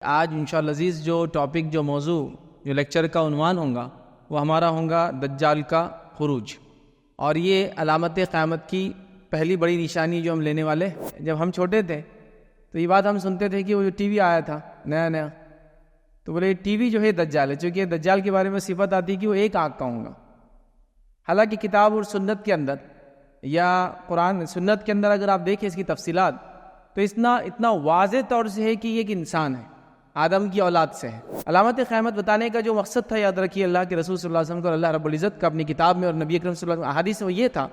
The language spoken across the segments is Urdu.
آج انشاءاللہ عزیز جو ٹاپک جو موضوع جو لیکچر کا عنوان ہوگا وہ ہمارا ہوگا دجال کا خروج، اور یہ علامت قیامت کی پہلی بڑی نشانی جو ہم لینے والے۔ جب ہم چھوٹے تھے تو یہ بات ہم سنتے تھے کہ وہ جو ٹی وی آیا تھا نیا تو بولے ٹی وی جو ہے دجال ہے، چونکہ دجال کے بارے میں صفت آتی کہ وہ ایک آنکھ کا ہوگا۔ حالانکہ کتاب اور سنت کے اندر یا قرآن سنت کے اندر اگر آپ دیکھیں اس کی تفصیلات تو اتنا واضح طور سے ہے کہ یہ ایک انسان ہے، آدم کی اولاد سے ہے۔ علامت قیامت بتانے کا جو مقصد تھا، یاد رکھیے، اللہ کے رسول صلی اللہ علیہ وسلم کو اللہ رب العزت کا اپنی کتاب میں اور نبی اکرم صلی اللہ علیہ وسلم احادیث میں یہ تھا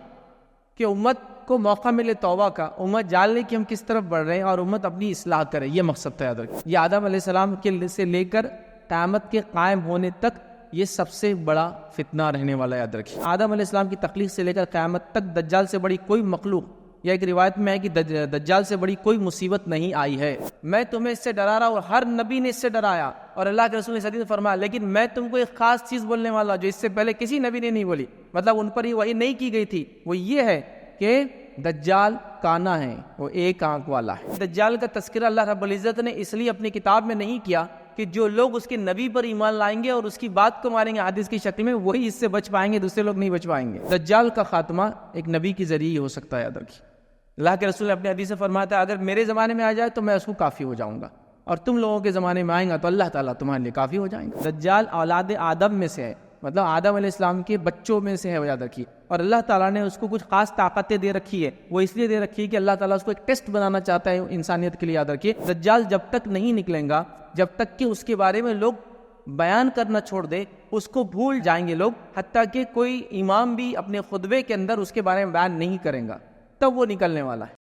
کہ امت کو موقع ملے توبہ کا، امت جان لے کہ ہم کس طرف بڑھ رہے ہیں اور امت اپنی اصلاح کرے، یہ مقصد تھا، یاد رکھیے۔ یہ آدم علیہ السلام کے سے لے کر قیامت کے قائم ہونے تک یہ سب سے بڑا فتنہ رہنے والا، یاد رکھیے۔ آدم علیہ السلام کی تخلیق سے لے کر قیامت تک دجال سے بڑی کوئی مخلوق، یا ایک روایت میں ہے کہ دجال سے بڑی کوئی مصیبت نہیں آئی ہے۔ میں تمہیں اس سے ڈرا رہا ہوں، ہر نبی نے اس سے ڈرایا، اور اللہ کے رسول نے حدیث میں فرمایا، لیکن میں تم کو ایک خاص چیز بولنے والا جو اس سے پہلے کسی نبی نے نہیں بولی، مطلب ان پر یہ وحی نہیں کی گئی تھی، وہ یہ ہے کہ دجال کانا ہے، وہ ایک آنکھ والا ہے۔ دجال کا تذکرہ اللہ رب العزت نے اس لیے اپنی کتاب میں نہیں کیا کہ جو لوگ اس کے نبی پر ایمان لائیں گے اور اس کی بات کو مانیں گے حدیث کی شکل میں، وہی اس سے بچ پائیں گے، دوسرے لوگ نہیں بچ پائیں گے۔ دجال کا خاتمہ ایک نبی کے ذریعے ہی ہو سکتا ہے، یاد رکھیے۔ اللہ کے رسول نے اپنے حدیث سے فرماتا ہے، اگر میرے زمانے میں آ جائے تو میں اس کو کافی ہو جاؤں گا، اور تم لوگوں کے زمانے میں آئیں گا تو اللہ تعالیٰ تمہارے لیے کافی ہو جائیں گے۔ دجال اولاد آدم میں سے ہے، مطلب آدم علیہ السلام کے بچوں میں سے ہے، یاد رکھیے، اور اللہ تعالیٰ نے اس کو کچھ خاص طاقتیں دے رکھی ہے، وہ اس لیے دے رکھی ہے کہ اللہ تعالیٰ اس کو ایک ٹیسٹ بنانا چاہتا ہے انسانیت کے لیے، یاد رکھیے۔ دجال جب تک نہیں نکلیں گا، جب تک کہ اس کے بارے میں لوگ بیان کرنا چھوڑ دے، اس کو بھول جائیں گے لوگ، حتیٰ کہ کوئی امام بھی اپنے خطبے کے اندر اس کے بارے میں بیان نہیں کریں گا، تب وہ نکلنے والا ہے۔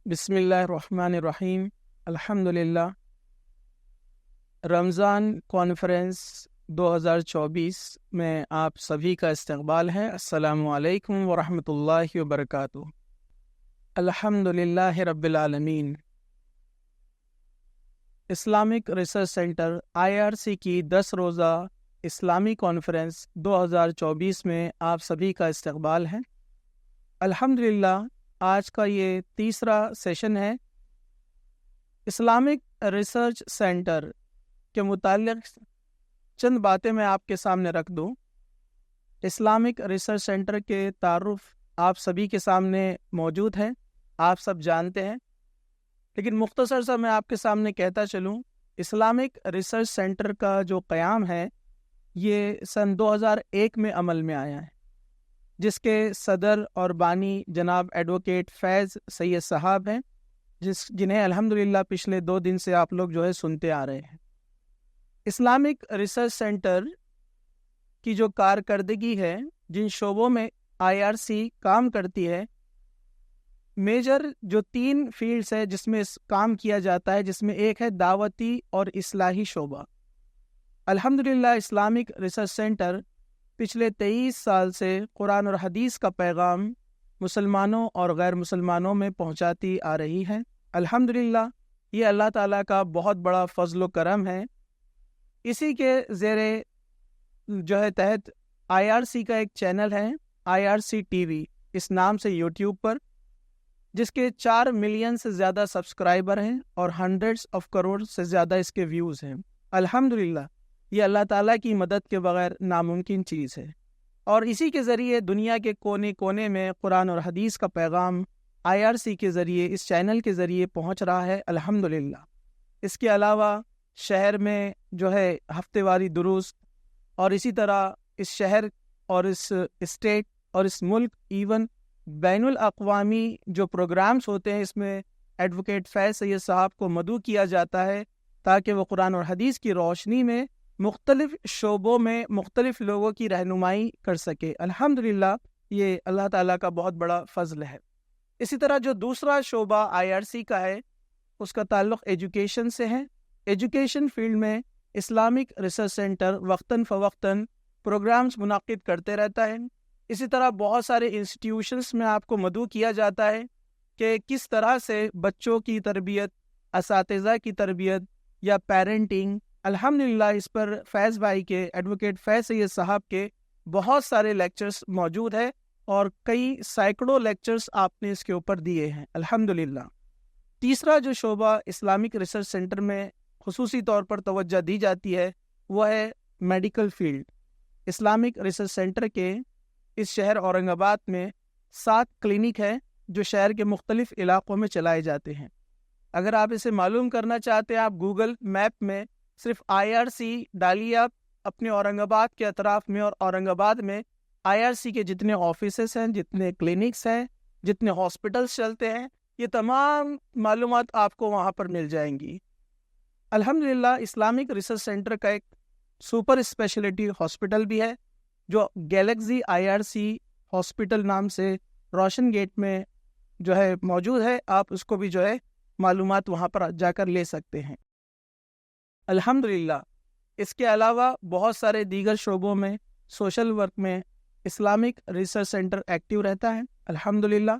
بسم اللہ الرحمن الرحیم، الحمدللہ۔ رمضان کانفرنس 2024 میں آپ سبھی کا استقبال ہے۔ السلام علیکم ورحمۃ اللہ وبرکاتہ۔ الحمدللہ رب العالمین۔ اسلامک ریسرچ سینٹر IRC کی 10 روزہ اسلامی کانفرنس 2024 میں آپ سبھی کا استقبال ہے۔ الحمدللہ آج کا یہ تیسرا سیشن ہے۔ اسلامک ریسرچ سینٹر کے متعلق چند باتیں میں آپ کے سامنے رکھ دوں۔ اسلامک ریسرچ سینٹر کے تعارف آپ سبھی کے سامنے موجود ہے، آپ سب جانتے ہیں، لیکن مختصر سا میں آپ کے سامنے کہتا چلوں۔ اسلامک ریسرچ سینٹر کا جو قیام ہے یہ سن 2001 میں عمل میں آیا ہے، جس کے صدر اور بانی جناب ایڈوکیٹ فیض سید صاحب ہیں، جنہیں الحمدللہ پچھلے 2 دن سے آپ لوگ سنتے آ رہے ہیں۔ اسلامک ریسرچ سینٹر کی جو کارکردگی ہے، جن شعبوں میں IRC کام کرتی ہے، میجر جو 3 فیلڈز ہے جس میں کام کیا جاتا ہے، جس میں ایک ہے دعوتی اور اصلاحی شعبہ۔ الحمدللہ اسلامک ریسرچ سینٹر پچھلے 23 سال سے قرآن اور حدیث کا پیغام مسلمانوں اور غیر مسلمانوں میں پہنچاتی آ رہی ہے۔ الحمدللہ یہ اللہ تعالیٰ کا بہت بڑا فضل و کرم ہے۔ اسی کے زیر تحت IRC کا ایک چینل ہے، IRC TV اس نام سے YouTube پر، جس کے 4 ملین سے زیادہ سبسکرائبر ہیں اور ہنڈریڈز آف کروڑ سے زیادہ اس کے ویوز ہیں۔ الحمدللہ یہ اللہ تعالیٰ کی مدد کے بغیر ناممکن چیز ہے، اور اسی کے ذریعے دنیا کے کونے کونے میں قرآن اور حدیث کا پیغام IRC کے ذریعے، اس چینل کے ذریعے پہنچ رہا ہے۔ الحمدللہ اس کے علاوہ شہر میں ہفتے واری دروس، اور اسی طرح اس شہر اور اس اسٹیٹ اور اس ملک، ایون بین الاقوامی جو پروگرامز ہوتے ہیں، اس میں ایڈوکیٹ فیض سید صاحب کو مدعو کیا جاتا ہے تاکہ وہ قرآن اور حدیث کی روشنی میں مختلف شعبوں میں مختلف لوگوں کی رہنمائی کر سکے۔ الحمدللہ یہ اللہ تعالیٰ کا بہت بڑا فضل ہے۔ اسی طرح جو دوسرا شعبہ IRC کا ہے، اس کا تعلق ایجوکیشن سے ہے۔ ایجوکیشن فیلڈ میں اسلامک ریسرچ سینٹر وقتاً فوقتاً پروگرامز منعقد کرتے رہتا ہے۔ اسی طرح بہت سارے انسٹیٹیوشنز میں آپ کو مدعو کیا جاتا ہے کہ کس طرح سے بچوں کی تربیت، اساتذہ کی تربیت یا پیرنٹنگ، الحمدللہ اس پر فیض بھائی کے، ایڈوکیٹ فیض سید صاحب کے بہت سارے لیکچرز موجود ہیں اور کئی سینکڑوں لیکچرز آپ نے اس کے اوپر دیے ہیں الحمدللہ۔ تیسرا جو شعبہ اسلامک ریسرچ سینٹر میں خصوصی طور پر توجہ دی جاتی ہے وہ ہے medical field. Islamic research centre کے اس شہر اورنگ آباد میں 7 کلینک ہے جو شہر کے مختلف علاقوں میں چلائے جاتے ہیں۔ اگر آپ اسے معلوم کرنا چاہتے ہیں، آپ گوگل میپ میں صرف IRC ڈالیے آپ اپنے اورنگ آباد کے اطراف میں، اور اورنگ آباد میں IRC کے جتنے آفیسز ہیں، جتنے کلینکس ہیں، جتنے ہاسپٹلس چلتے ہیں، یہ تمام معلومات آپ کو وہاں پر مل جائیں گی۔ الحمدللہ اسلامک ریسرچ سینٹر کا ایک سپر اسپیشلٹی ہاسپٹل بھی ہے جو گیلیکسی IRC ہاسپٹل نام سے روشن گیٹ میں جو ہے موجود ہے، آپ اس کو بھی جو ہے معلومات وہاں پر جا کر لے سکتے ہیں الحمدللہ۔ اس کے علاوہ بہت سارے دیگر شعبوں میں، سوشل ورک میں اسلامک ریسرچ سینٹر ایکٹیو رہتا ہے الحمدللہ۔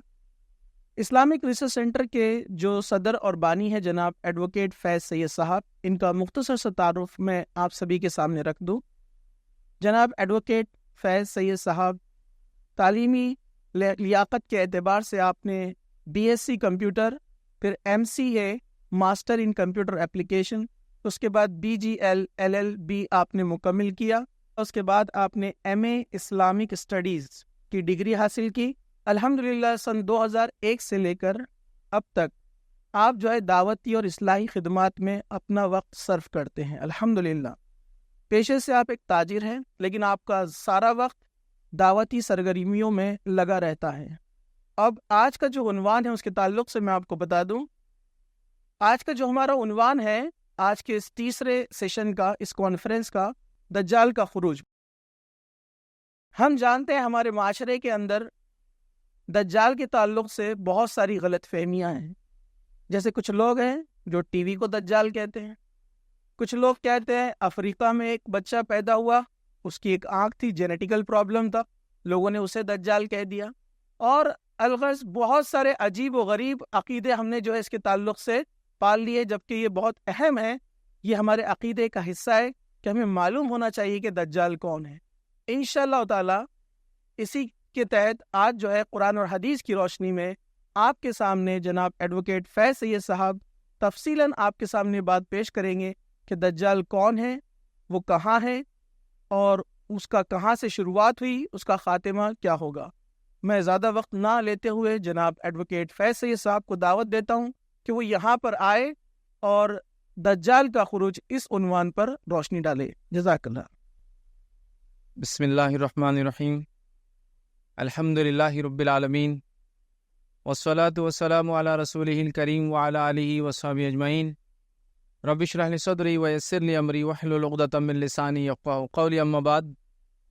اسلامک ریسرچ سینٹر کے جو صدر اور بانی ہے جناب ایڈوکیٹ فیض سید صاحب، ان کا مختصر سا تعارف میں آپ سبھی کے سامنے رکھ دوں۔ جناب ایڈوکیٹ فیض سید صاحب تعلیمی لیاقت کے اعتبار سے آپ نے BSc کمپیوٹر، پھر MCA master in computer application, اس کے بعد BGL LLB آپ نے مکمل کیا، اس کے بعد آپ نے MA اسلامک اسٹڈیز کی ڈگری حاصل کی الحمدللہ۔ سن 2001 سے لے کر اب تک آپ جو ہے دعوتی اور اصلاحی خدمات میں اپنا وقت صرف کرتے ہیں الحمدللہ۔ پیشے سے آپ ایک تاجر ہیں، لیکن آپ کا سارا وقت دعوتی سرگرمیوں میں لگا رہتا ہے۔ اب آج کا جو عنوان ہے اس کے تعلق سے میں آپ کو بتا دوں، آج کا جو ہمارا عنوان ہے آج کے اس تیسرے سیشن کا، اس کانفرنس کا، دجال کا خروج۔ ہم جانتے ہیں ہمارے معاشرے کے اندر دجال کے تعلق سے بہت ساری غلط فہمیاں ہیں۔ جیسے کچھ لوگ ہیں جو ٹی وی کو دجال کہتے ہیں، کچھ لوگ کہتے ہیں افریقہ میں ایک بچہ پیدا ہوا، اس کی ایک آنکھ تھی، جینیٹیکل پرابلم تھا، لوگوں نے اسے دجال کہہ دیا، اور الغرض بہت سارے عجیب و غریب عقیدے ہم نے جو ہے اس کے تعلق سے پال لیے، جبکہ یہ بہت اہم ہے، یہ ہمارے عقیدے کا حصہ ہے کہ ہمیں معلوم ہونا چاہیے کہ دجال کون ہے۔ انشاءاللہ تعالی اسی کے تحت آج جو ہے قرآن اور حدیث کی روشنی میں آپ کے سامنے جناب ایڈوکیٹ فیض سید صاحب تفصیلاً آپ کے سامنے بات پیش کریں گے کہ دجال کون ہے، وہ کہاں ہے، اور اس کا کہاں سے شروعات ہوئی، اس کا خاتمہ کیا ہوگا۔ میں زیادہ وقت نہ لیتے ہوئے جناب ایڈوکیٹ فیض سید صاحب کو دعوت دیتا ہوں کہ وہ یہاں پر آئے اور دجال کا خروج اس عنوان پر روشنی ڈالے۔ جزاک اللہ۔ بسم اللہ الرحمن الرحیم، الحمدللہ رب العالمین، والصلاة والسلام علی رسولہ الکریم وعلی آلہ وصحبہ اجمعین۔ رب اشرح لی صدری ویسر لی امری واحلل عقدۃ من لسانی یفقہوا قولی، اما بعد۔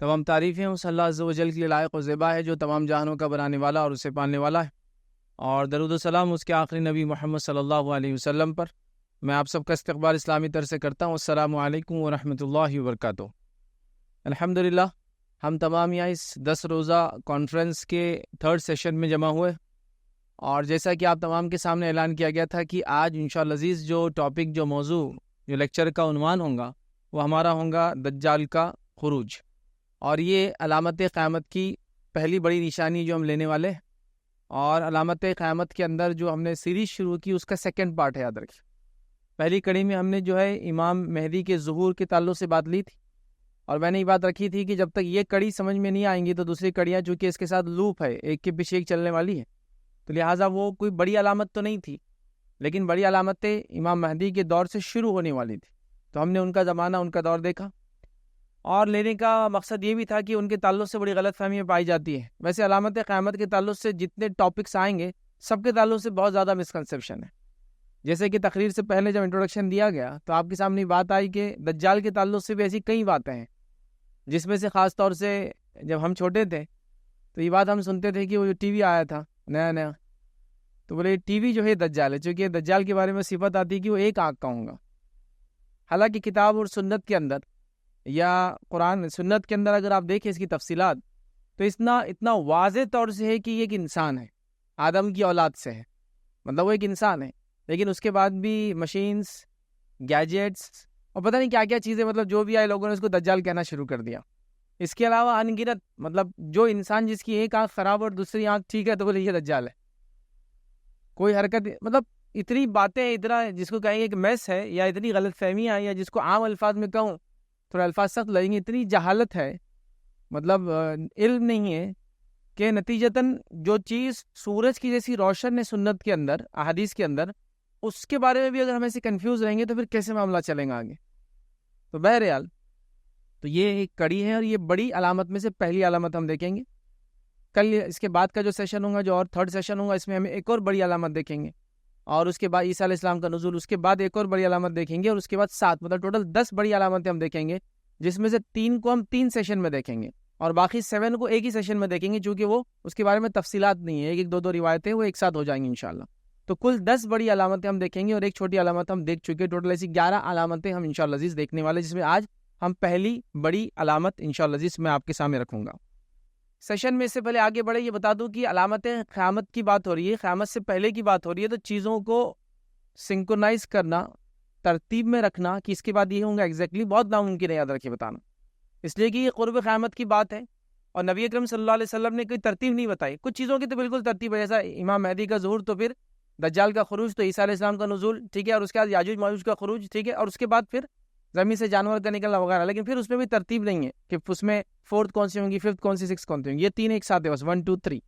تمام تعریفیں اس اللہ عز و جل کے لیے لائق و زیبا ہے جو تمام جہانوں کا بنانے والا اور اسے پالنے والا ہے، اور درود و سلام اس کے آخری نبی محمد صلی اللہ علیہ وسلم پر۔ میں آپ سب کا استقبال اسلامی طرز سے کرتا ہوں۔ السلام علیکم ورحمۃ اللہ وبرکاتہ۔ الحمدللہ ہم تمام یہاں اس 10 روزہ کانفرنس کے 3rd سیشن میں جمع ہوئے، اور جیسا کہ آپ تمام کے سامنے اعلان کیا گیا تھا کہ آج انشاءاللہ عزیز جو ٹاپک، جو موضوع، جو لیکچر کا عنوان ہوگا وہ ہمارا ہوگا دجال کا خروج، اور یہ علامت قیامت کی پہلی بڑی نشانی جو ہم لینے والے ہیں، اور علامت قیامت کے اندر جو ہم نے سیریز شروع کی اس کا 2nd پارٹ ہے، یاد رکھیں۔ پہلی کڑی میں ہم نے جو ہے امام مہدی کے ظہور کے تعلق سے بات لی تھی، اور میں نے یہ بات رکھی تھی کہ جب تک یہ کڑی سمجھ میں نہیں آئیں گی تو دوسری کڑیاں چونکہ اس کے ساتھ لوپ ہے، ایک کے پیچھے ایک چلنے والی ہے، تو لہٰذا وہ کوئی بڑی علامت تو نہیں تھی، لیکن بڑی علامتیں امام مہدی کے دور سے شروع ہونے والی تھی، تو ہم نے ان کا زمانہ، ان کا دور دیکھا، اور لینے کا مقصد یہ بھی تھا کہ ان کے تعلق سے بڑی غلط فہمیاں پائی جاتی ہیں۔ ویسے علامت قیامت کے تعلق سے جتنے ٹاپکس آئیں گے سب کے تعلق سے بہت زیادہ مسکنسیپشن ہے۔ جیسے کہ تقریر سے پہلے جب انٹروڈکشن دیا گیا تو آپ کے سامنے بات آئی کہ دجال کے تعلق سے بھی ایسی کئی باتیں ہیں، جس میں سے خاص طور سے جب ہم چھوٹے تھے تو یہ بات ہم سنتے تھے کہ وہ جو ٹی وی آیا تھا نیا، تو بولے ٹی وی جو ہے دجال ہے، چونکہ دجال کے بارے میں صفت آتی ہے کہ وہ ایک آنکھ کا ہوگا، حالانکہ کتاب اور سنت کے اندر یا قرآن سنت کے اندر اگر آپ دیکھیں اس کی تفصیلات تو اتنا واضح طور سے ہے کہ یہ ایک انسان ہے، آدم کی اولاد سے ہے، مطلب وہ ایک انسان ہے، لیکن اس کے بعد بھی مشینز، گیجٹس اور پتہ نہیں کیا کیا چیزیں، مطلب جو بھی آئے لوگوں نے اس کو دجال کہنا شروع کر دیا۔ اس کے علاوہ ان گنت، مطلب جو انسان جس کی ایک آنکھ خراب اور دوسری آنکھ ٹھیک ہے تو بولے یہ دجال ہے، کوئی حرکت، مطلب اتنی باتیں، اتنا جس کو کہیں گے کہ میس ہے یا اتنی غلط فہمیاں، یا جس کو عام الفاظ میں کہوں تھوڑا الفاظ سخت لگیں گے، اتنی جہالت ہے، مطلب علم نہیں ہے کہ نتیجتاً جو چیز سورج کی جیسی روشن ہے سنت کے اندر، احادیث کے اندر، اس کے بارے میں بھی اگر ہم ایسے کنفیوز رہیں گے تو پھر کیسے معاملہ چلیں گا آگے؟ تو بہرحال تو یہ ایک کڑی ہے، اور یہ بڑی علامت میں سے پہلی علامت ہم دیکھیں گے۔ کل اس کے بعد کا جو سیشن ہوگا، جو اور تھرڈ سیشن ہوگا، اس میں ہمیں ایک اور بڑی علامت دیکھیں گے، اور اس کے بعد عیسیٰ علیہ السلام کا نزول، اس کے بعد ایک اور بڑی علامت دیکھیں گے، اور اس کے بعد 7، مطلب ٹوٹل 10 بڑی علامتیں ہم دیکھیں گے، جس میں سے 3 کو ہم 3 سیشن میں دیکھیں گے، اور باقی 7 کو ایک ہی سیشن میں دیکھیں گے، چونکہ وہ اس کے بارے میں تفصیلات نہیں ہے، ایک 2 روایتیں وہ ایک ساتھ ہو جائیں گی انشاءاللہ۔ تو کل 10 بڑی علامتیں ہم دیکھیں گے، اور ایک چھوٹی علامت ہم دیکھ چکے، ٹوٹل ایسی 11 علامتیں ہم انشاءاللہ عزیز دیکھنے والے، جس میں آج ہم پہلی بڑی علامت انشاءاللہ عزیز میں آپ کے سامنے رکھوں گا۔ سیشن میں سے پہلے آگے بڑھے یہ بتا دوں کہ علامتیں قیامت کی بات ہو رہی ہے، قیامت سے پہلے کی بات ہو رہی ہے، تو چیزوں کو سنکرونائز کرنا، ترتیب میں رکھنا کہ اس کے بعد یہ ہوں گا ایگزیکٹلی بہت ناممکن ہے، یاد رکھیے بتانا، اس لیے کہ یہ قرب قیامت کی بات ہے، اور نبی اکرم صلی اللہ علیہ وسلم نے کوئی ترتیب نہیں بتائی، کچھ چیزوں کی تو بالکل ترتیب ہے، جیسا امام مہدی کا ظہور، تو پھر دجال کا خروج، تو عیسیٰ علیہ السلام کا نزول، ٹھیک ہے، اور اس کے بعد یاجوج ماجوج کا خروج، ٹھیک ہے، اور اس کے بعد پھر زمین سے جانور کا نکلنا وغیرہ، لیکن پھر اس میں بھی ترتیب نہیں ہے کہ اس میں 4th کون سی ہوں گی، 5th کون سی، 6th کون سی ہوں گی، یہ 3 ایک ساتھ ہے بس، 1 2 3۔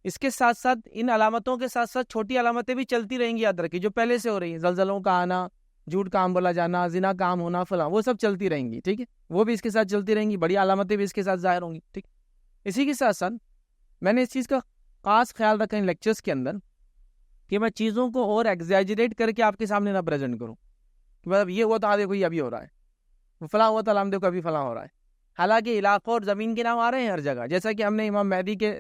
اس کے ساتھ ساتھ ان علامتوں کے ساتھ ساتھ چھوٹی علامتیں بھی چلتی رہیں گی، یاد رکھیے، جو پہلے سے ہو رہی ہیں، زلزلوں کا آنا، جھوٹ کام بولا جانا، زنا کام ہونا، فلاں، وہ سب چلتی رہیں گی، ٹھیک ہے، وہ بھی اس کے ساتھ چلتی رہیں گی، بڑی علامتیں بھی اس کے ساتھ ظاہر ہوں گی، ٹھیک۔ اسی کے ساتھ ساتھ میں نے اس چیز کا خاص خیال رکھا ان لیکچرز کے اندر کہ میں چیزوں کو اور ایگزیجریٹ کر کے آپ کے سامنے نہ پریزنٹ کروں، کہ مطلب یہ ہوا تھا دیکھو یہ ابھی ہو رہا ہے، فلاں ہوا تھا ہم دیکھو ابھی فلاں ہو رہا ہے، حالانکہ علاقوں اور زمین کے نام آ رہے ہیں ہر جگہ، جیسا کہ ہم نے امام مہدی کے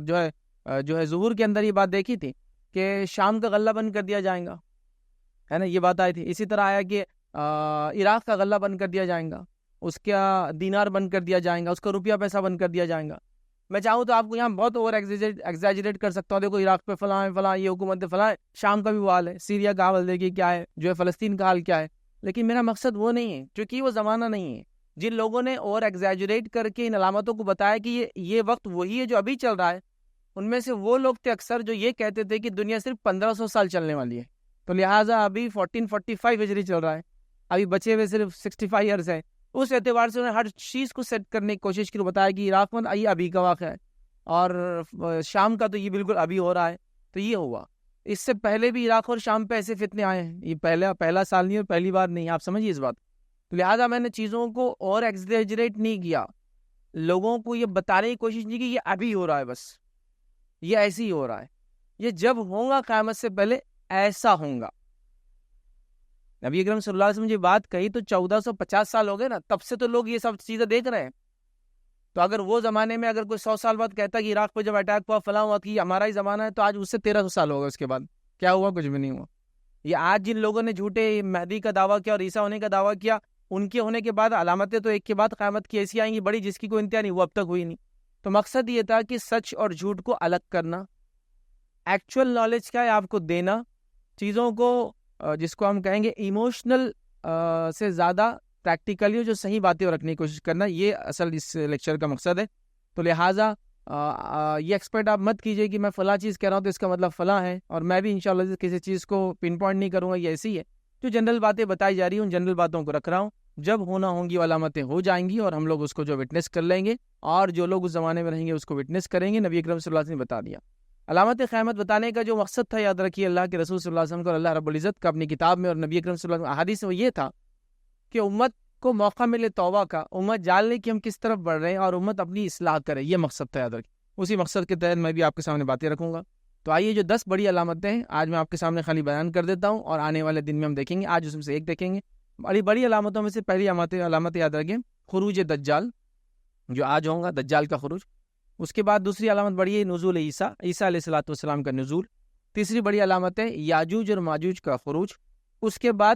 جو ہے ظہور کے اندر یہ بات دیکھی تھی کہ شام کا غلہ بند کر دیا جائے گا، ہے نا، یہ بات آئی تھی۔ اسی طرح آیا کہ عراق کا غلہ بند کر دیا جائے گا، اس کا دینار بند کر دیا جائے گا، اس کا روپیہ پیسہ بند کر دیا جائے گا۔ میں چاہوں تو آپ کو یہاں بہت اوور ایگزیجریٹ کر سکتا ہوں، دیکھو عراق پہ فلاں ہے، فلاں یہ حکومت فلاں ہے، شام کا بھی وہ حال ہے، سیریا کا حال دیکھیے کیا ہے، جو ہے فلسطین کا حال کیا ہے، لیکن میرا مقصد وہ نہیں ہے، کیونکہ وہ زمانہ نہیں ہے۔ جن لوگوں نے اوور ایگزیجریٹ کر کے ان علامتوں کو بتایا کہ یہ وقت وہی ہے جو ابھی چل رہا ہے، ان میں سے وہ لوگ تھے اکثر جو یہ کہتے تھے کہ دنیا صرف 1500 سال چلنے والی ہے، تو لہٰذا ابھی 1445 ہجری چل رہا ہے، ابھی بچے ہوئے صرف 65 ایئرس ہے۔ اس اعتبار سے انہوں نے ہر چیز کو سیٹ کرنے کی کوشش کی، بتایا کہ عراق میں یہ ابھی کا واقعہ ہے، اور شام کا تو یہ بالکل ابھی ہو رہا ہے۔ تو یہ ہوا، اس سے پہلے بھی عراق اور شام پہ ایسے فتنے آئے ہیں، یہ پہلا سال نہیں اور پہلی بار نہیں، آپ سمجھیے اس بات۔ تو لہٰذا میں نے چیزوں کو اور ایگزیجریٹ نہیں کیا، لوگوں کو یہ بتانے کی کوشش نہیں کی یہ ابھی ہو رہا ہے، بس یہ ایسے ہی ہو رہا ہے، یہ جب ہوگا قیامت سے پہلے ایسا ہوگا۔ نبی اکرم صلی اللہ علیہ وسلم نے بات کہی تو 1450 سال ہو گئے نا، تب سے تو لوگ یہ سب چیزیں دیکھ رہے ہیں۔ تو اگر وہ زمانے میں اگر کوئی 100 سال بعد کہتا کہ عراق پہ جب اٹیک ہوا فلاں ہوا کہ ہمارا ہی زمانہ ہے، تو آج اس سے 1300 سال ہوگا، اس کے بعد کیا ہوا؟ کچھ بھی نہیں ہوا۔ یہ آج جن لوگوں نے جھوٹے مہدی کا دعویٰ کیا اور عیسیٰ ہونے کا دعویٰ کیا، ان کے ہونے کے بعد علامتیں تو ایک کے بعد قیامت کی ایسی آئیں گی بڑی، جس کی کوئی انتہا نہیں، وہ اب تک ہوئی نہیں۔ تو مقصد یہ تھا کہ سچ اور جھوٹ کو الگ کرنا، ایکچوئل نالج کا ہے آپ کو دینا، چیزوں کو جس کو ہم کہیں گے ایموشنل سے زیادہ پریکٹیکلی جو صحیح باتیں رکھنے کی کوشش کرنا، یہ اصل اس لیکچر کا مقصد ہے۔ تو لہٰذا یہ ایکسپیکٹ آپ مت کیجئے کہ میں فلاں چیز کہہ رہا ہوں تو اس کا مطلب فلاں ہے، اور میں بھی انشاءاللہ کسی چیز کو پن پوائنٹ نہیں کروں گا، یہ ایسی ہے جو جنرل باتیں بتائی جا رہی ہیں، ان جنرل باتوں کو رکھ رہا ہوں، جب ہونا ہوں گی علامتیں ہو جائیں گی اور ہم لوگ اس کو جو وٹنس کر لیں گے، اور جو لوگ اس زمانے میں رہیں گے اس کو وٹنس کریں گے۔ نبی اکرم صلی اللہ علیہ وسلم نے بتا دیا۔ علامت قیامت بتانے کا جو مقصد تھا، یاد رکھیے، اللہ کے رسول صلی اللہ علیہ وسلم کو اللہ رب العزت کا اپنی کتاب میں اور نبی اکرم صلی اللہ علیہ وسلم احادیث میں یہ تھا کہ امت کو موقع ملے توبہ کا، امت جان لے کہ ہم کس طرف بڑھ رہے ہیں، اور امت اپنی اصلاح کرے، یہ مقصد تھا، یاد رکھیے۔ اسی مقصد کے تحت میں بھی آپ کے سامنے باتیں رکھوں گا۔ تو آئیے جو 10 بڑی علامتیں ہیں آج میں آپ کے سامنے خالی بیان کر دیتا ہوں، اور آنے والے دن میں ہم دیکھیں گے، آج اس میں سے ایک دیکھیں گے۔ بڑی علامتوں میں سے پہلی علامت یاد رکھیں، خروج دجال، جو آج ہوگا، دجال کا خروج۔ اس کے بعد دوسری علامت بڑی ہے نزول عیسیٰ علیہ الصلوۃ والسلام کا نزول۔ تیسری بڑی علامت ہے یاجوج اور ماجوج کا خروج۔ اس کے بعد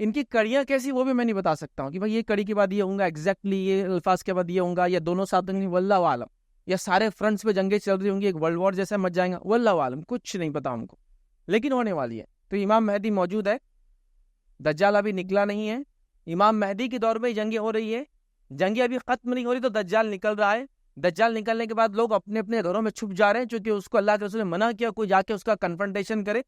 ان کی کڑیاں کیسی وہ بھی میں نہیں بتا سکتا ہوں کہ بھائی یہ کڑی کے بعد یہ ہوں گا ایگزیکٹلی، یہ الفاظ کے بعد یہ ہوں گا، یا دونوں ساتھ ہوں گے، واللہ عالم، یا سارے فرنٹس پہ جنگیں چل رہی ہوں گی، ایک ورلڈ وار جیسا مچ جائیں گا، واللہ عالم، کچھ نہیں پتا ہم کو، لیکن ہونے والی ہے۔ تو امام مہدی موجود ہے، دجال ابھی نکلا نہیں ہے، امام مہدی کے دور میں جنگیں ہو رہی ہے، جنگیں ابھی ختم نہیں ہو رہی تو دجال نکل رہا ہے۔ دجال نکلنے کے بعد لوگ اپنے اپنے گھروں میں چھپ جا رہے ہیں، چونکہ اس کو اللہ کے رسول نے منع کیا کوئی جا کے اس کا کنفرنٹیشن کرے۔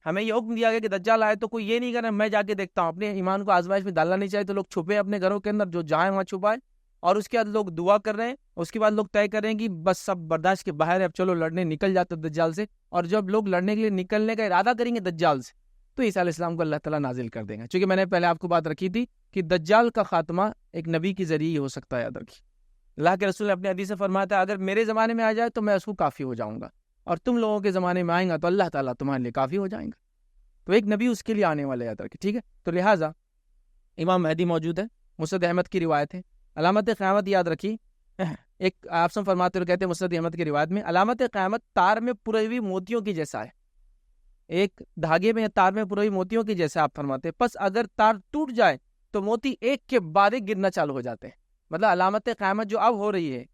ہمیں یہ حکم دیا گیا کہ دجال آئے تو کوئی یہ نہیں کرے میں جا کے دیکھتا ہوں، اپنے ایمان کو آزمائش میں ڈالنا نہیں چاہیے، تو لوگ چھپے اپنے گھروں کے اندر، جو جہاں وہاں چھپائے، اور اس کے بعد لوگ دعا کر رہے ہیں، اس کے بعد لوگ طے کریں کہ بس سب برداشت کے باہر ہے، اب چلو لڑنے نکل جاتے دجال سے۔ اور جب لوگ لڑنے کے لیے نکلنے کا ارادہ کریں گے دجال سے، تو عیسیٰ علیہ السلام کو اللہ تعالیٰ نازل کر دیں گا، چونکہ میں نے پہلے آپ کو بات رکھی تھی کہ دجال کا خاتمہ ایک نبی کے ذریعے ہی ہو سکتا ہے، یاد رکھیے۔ اللہ کے رسول نے اپنے حدیث سے فرمایا تھا اگر میرے زمانے میں آ جائے تو میں اس کو کافی ہو جاؤں گا، اور تم لوگوں کے زمانے میں آئیں گا تو اللہ تعالیٰ تمہارے لیے کافی ہو جائیں گا۔ تو ایک نبی اس کے لیے آنے والے، یاد رکھیے، ٹھیک ہے۔ تو لہٰذا امام مہدی موجود ہے، مسند احمد کی روایت ہے۔ علامت قیامت یاد رکھیے، ایک آپ سے فرماتے ہوئے کہتے ہیں مسند احمد کی روایت میں، علامت قیامت تار میں پروئی ہوئی موتیوں کی جیسا ہے، ایک دھاگے میں تار میں پروئی موتیوں کی جیسا آپ فرماتے ہیں، پس اگر تار ٹوٹ جائے تو موتی ایک کے بعد ایک گرنا چالو ہو جاتے ہیں۔ مطلب علامت قیامت جو اب ہو رہی ہے،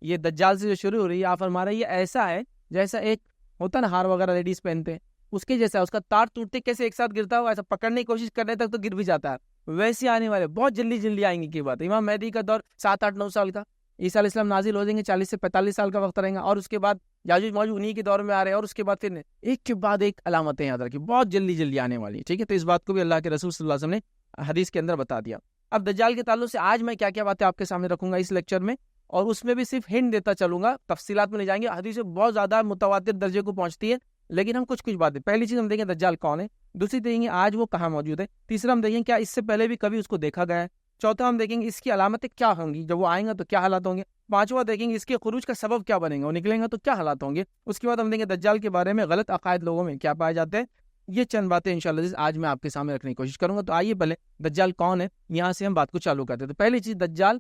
یہ دجال سے جو شروع ہو رہی ہے، آپ فرما رہے ہیں یہ ایسا ہے جیسا ایک ہوتا نا ہار وغیرہ لیڈیز پہنتے ہیں، اس کے جیسا، اس کا تار ٹوٹتے کیسے ایک ساتھ گرتا ہوا، ایسا پکڑنے کی کوشش کرنے تک تو گر بھی جاتا ہے، ویسے آنے والے بہت جلدی جلدی آئیں گے کی بات۔ امام مہدی کا دور 7 8 9 سال کا، عیسیٰ علیہ السلام نازل ہو جائیں گے 40 سے 45 سال کا وقت رہیں گا، اور اس کے بعد یاجوج ماجوج انہی کے دور میں آ رہے ہیں، اور اس کے بعد پھر ایک کے بعد ایک علامتیں یاد رکھیں بہت جلدی جلدی آنے والی، ٹھیک ہے۔ تو اس بات کو بھی اللہ کے رسول صلی اللہ علیہ وسلم نے حدیث کے اندر بتا دیا۔ اب دجال کے تعلق سے آج میں کیا کیا باتیں آپ کے سامنے رکھوں گا اس لیکچر میں، اور اس میں بھی صرف ہنٹ دیتا چلوں گا، تفصیلات میں نہیں جائیں گے، حدیث بہت زیادہ متواتر درجے کو پہنچتی ہے، لیکن ہم کچھ باتیں، پہلی چیز ہم دیکھیں دجال کون ہے، دوسری دیکھیں گے آج وہ کہاں موجود ہے، تیسرا ہم دیکھیں کیا اس سے پہلے بھی کبھی اس کو دیکھا گیا ہے، چوتھا ہم دیکھیں گے اس کی علامتیں کیا ہوں گی، جب وہ آئیں گا تو کیا حالات ہوں گے، پانچواں دیکھیں گے اس کے خروج کا سبب کیا بنے گا، وہ نکلیں گا تو کیا حالات ہوں گے، اس کے بعد ہم دیکھیں گے دجال کے بارے میں غلط عقائد لوگوں میں کیا پائے جاتے ہیں۔ یہ چند باتیں انشاءاللہ آج میں آپ کے سامنے رکھنے کی کوشش کروں گا۔ تو آئیے پہلے دجال کون ہے یہاں سے ہم بات کو چالو کرتے ہیں۔ تو پہلی چیز، دجال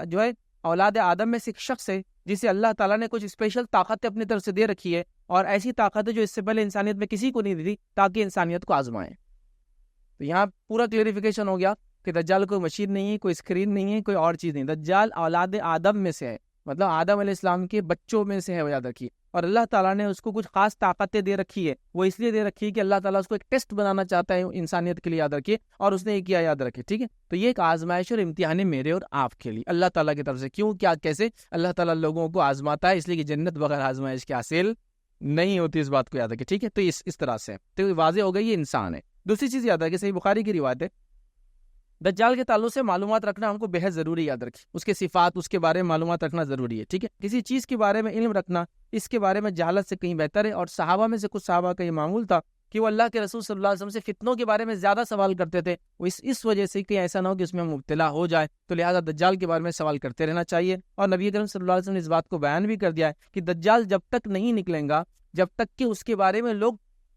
جو ہے اولاد آدم میں سے ایک شخص ہے جسے اللہ تعالیٰ نے کچھ اسپیشل طاقتیں اپنی طرف سے دے رکھی ہے، اور ایسی طاقتیں جو اس سے پہلے انسانیت میں کسی کو نہیں دی تھی، تاکہ انسانیت کو آزمائیں۔ تو یہاں پورا کلیریفیکیشن ہو گیا کہ دجال کوئی مشین نہیں ہے، کوئی اسکرین نہیں ہے، کوئی اور چیز نہیں، دجال اولاد آدم میں سے ہے، مطلب آدم علیہ السلام کے بچوں میں سے ہے، یاد رکھیے۔ اور اللہ تعالیٰ نے اس کو کچھ خاص طاقتیں دے رکھی ہے، وہ اس لیے دے رکھی ہے کہ اللہ تعالیٰ اس کو ایک ٹیسٹ بنانا چاہتا ہے انسانیت کے لیے، یاد رکھیے، اور اس نے یہ کیا، یاد رکھیے، ٹھیک ہے۔ تو یہ ایک آزمائش اور امتحان ہے میرے اور آپ کے لیے اللہ تعالیٰ کی طرف سے۔ کیوں، کیا، کیسے اللہ تعالیٰ لوگوں کو آزماتا ہے، اس لیے کہ جنت بغیر آزمائش کے حاصل نہیں ہوتی، اس بات کو یاد رکھیے، ٹھیک ہے۔ تو اس طرح سے تو واضح ہو گئی یہ انسان ہے۔ دوسری چیز یاد رکھیے، صحیح بخاری کی روایت ہے، دجال کے تعلق سے معلومات رکھنا ہم کو بہت ضروری، یاد رکھیے، اس کے صفات، اس کے بارے میں معلومات رکھنا ضروری ہے، ٹھیک ہے۔ کسی چیز کے بارے میں علم رکھنا اس کے بارے میں جہالت سے کہیں بہتر ہے، اور صحابہ میں سے کچھ صحابہ کا یہ معمول تھا کہ وہ اللہ کے رسول صلی اللہ علیہ وسلم سے فتنوں کے بارے میں زیادہ سوال کرتے تھے، وہ اس وجہ سے کہ ایسا نہ ہو کہ اس میں مبتلا ہو جائے، تو لہٰذا دجال کے بارے میں سوال کرتے رہنا چاہیے۔ اور نبی کریم صلی اللہ علیہ وسلم نے اس بات کو بیان بھی کر دیا ہے کہ دجال جب تک نہیں نکلیں گا، جب تک کہ اس کے بارے میں لوگ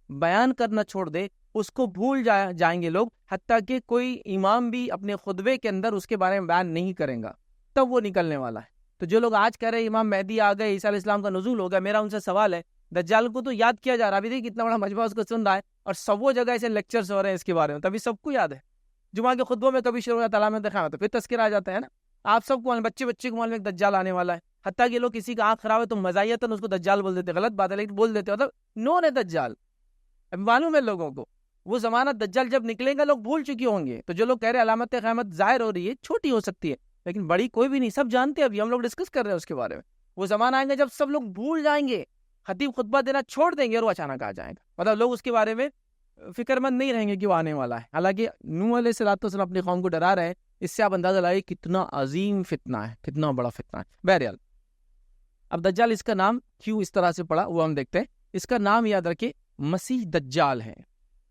بیان کرنا چھوڑ دے، اس کو بھول جائیں گے لوگ، حتیٰ کہ کوئی امام بھی اپنے خطبے کے اندر اس کے بارے میں بیان نہیں کریں گا، تب وہ نکلنے والا ہے۔ تو جو لوگ آج کہہ رہے ہیں امام مہدی آ گئے، عیسیٰ علیہ السلام کا نزول ہو گیا، میرا ان سے سوال ہے، دجال کو تو یاد کیا جا رہا، ابھی دیکھیں کتنا بڑا مجمع اس کو سن رہا ہے، اور سب وہ جگہ ایسے لیکچرز ہو رہے ہیں اس کے بارے میں، تبھی سب کو یاد ہے۔ جمعہ کے خطبوں میں کبھی شروع ہو جاتا ہے علامت قیامت، پھر تذکرہ آ جاتا ہے نا، آپ سب کو بچے کو معلوم ہے دجال آنے والا ہے، حتیٰ کہ لوگ کسی کا آنکھ خراب ہے تو مزاحیتاً اس کو دجال بول دیتے، غلط بات ہے لیکن بول دیتے، مطلب نون ہے دجال، معلوم ہے لوگوں کو وہ زمانہ دجال جب نکلے گا لوگ بھول چکے ہوں گے۔ تو جو لوگ کہہ رہے ہیں علامت قیامت ظاہر ہو رہی ہے، چھوٹی ہو سکتی ہے لیکن بڑی کوئی بھی نہیں، سب جانتے ہیں، ابھی ہم لوگ ڈسکس کر رہے ہیں اس کے بارے میں۔ وہ زمانہ آئیں گے جب سب لوگ بھول جائیں گے، خطیب خطبہ دینا چھوڑ دیں گے اور وہ اچانک آ جائے گا، مطلب لوگ اس کے بارے میں فکر مند نہیں رہیں گے کہ وہ آنے والا ہے۔ حالانکہ نوح علیہ السلام اپنی قوم کو ڈرا رہے ہیں، اس سے آپ اندازہ لائے کتنا عظیم فتنہ ہے، کتنا بڑا فتنہ ہے۔ بہرحال اب دجال اس کا نام کیوں اس طرح سے پڑا وہ ہم دیکھتے ہیں۔ اس کا نام یاد رکھے مسیح دجال ہے،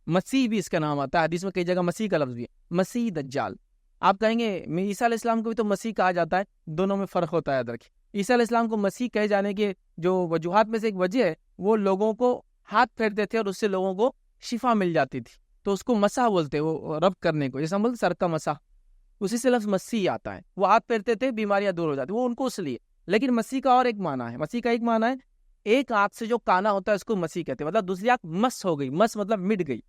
مسیح بھی اس کا نام آتا ہے، حدیث میں کئی جگہ مسیح کا لفظ بھی ہے، مسیح دجال۔ آپ کہیں گے عیسیٰ علیہ السلام کو بھی تو مسیح کہا جاتا ہے، دونوں میں فرق ہوتا ہے، یاد رکھیں۔ عیسیٰ علیہ السلام کو مسیح کہے جانے کے جو وجوہات میں سے ایک وجہ ہے، وہ لوگوں کو ہاتھ پھیرتے تھے اور اس سے لوگوں کو شفا مل جاتی تھی، تو اس کو مسح بولتے، وہ رب کرنے کو، جیسے ہم بولتے سر کا مسح، اسی سے لفظ مسیح آتا ہے۔ وہ ہاتھ پھیرتے تھے، بیماریاں دور ہو جاتی، وہ ان کو اس لیے۔ لیکن مسیح کا اور ایک معنی ہے، مسیح کا ایک معنی ہے ایک آنکھ سے جو کانا ہوتا ہے اس کو مسیح کہتے ہیں، مطلب دوسری آنکھ مس ہو گئی، مس مطلب مٹ گئی،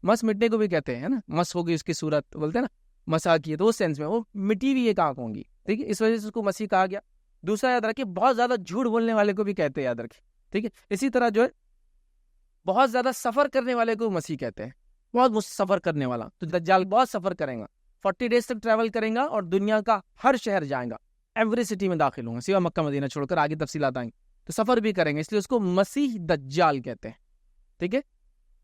مس مٹنے کو بھی کہتے ہیں نا, مس ہوگی اس کی صورت بولتے ہیں نا, مسا کی, تو اس سینس میں وہ مٹی ہوئی ایک آنکھ ہوں گی, ٹھیک ہے, اس وجہ سے اس کو مسیح کہا گیا. دوسرا یاد رکھیے, بہت زیادہ جھوٹ بولنے والے کو بھی کہتے ہیں, یاد رکھیے, ٹھیک ہے. اسی طرح جو ہے بہت زیادہ سفر کرنے والے کو مسیح کہتے ہیں, بہت سفر کرنے والا. تو دجال بہت سفر کرے گا, 40 days تک ٹریول کرے گا اور دنیا کا ہر شہر جائیں گا, ایوری سٹی میں داخل ہوں گا سوا مکہ مدینہ چھوڑ کر, آگے تفصیلات آئیں گی. تو سفر بھی کریں گے, اس لیے اس کو مسیح دجال کہتے ہیں, ٹھیک ہے.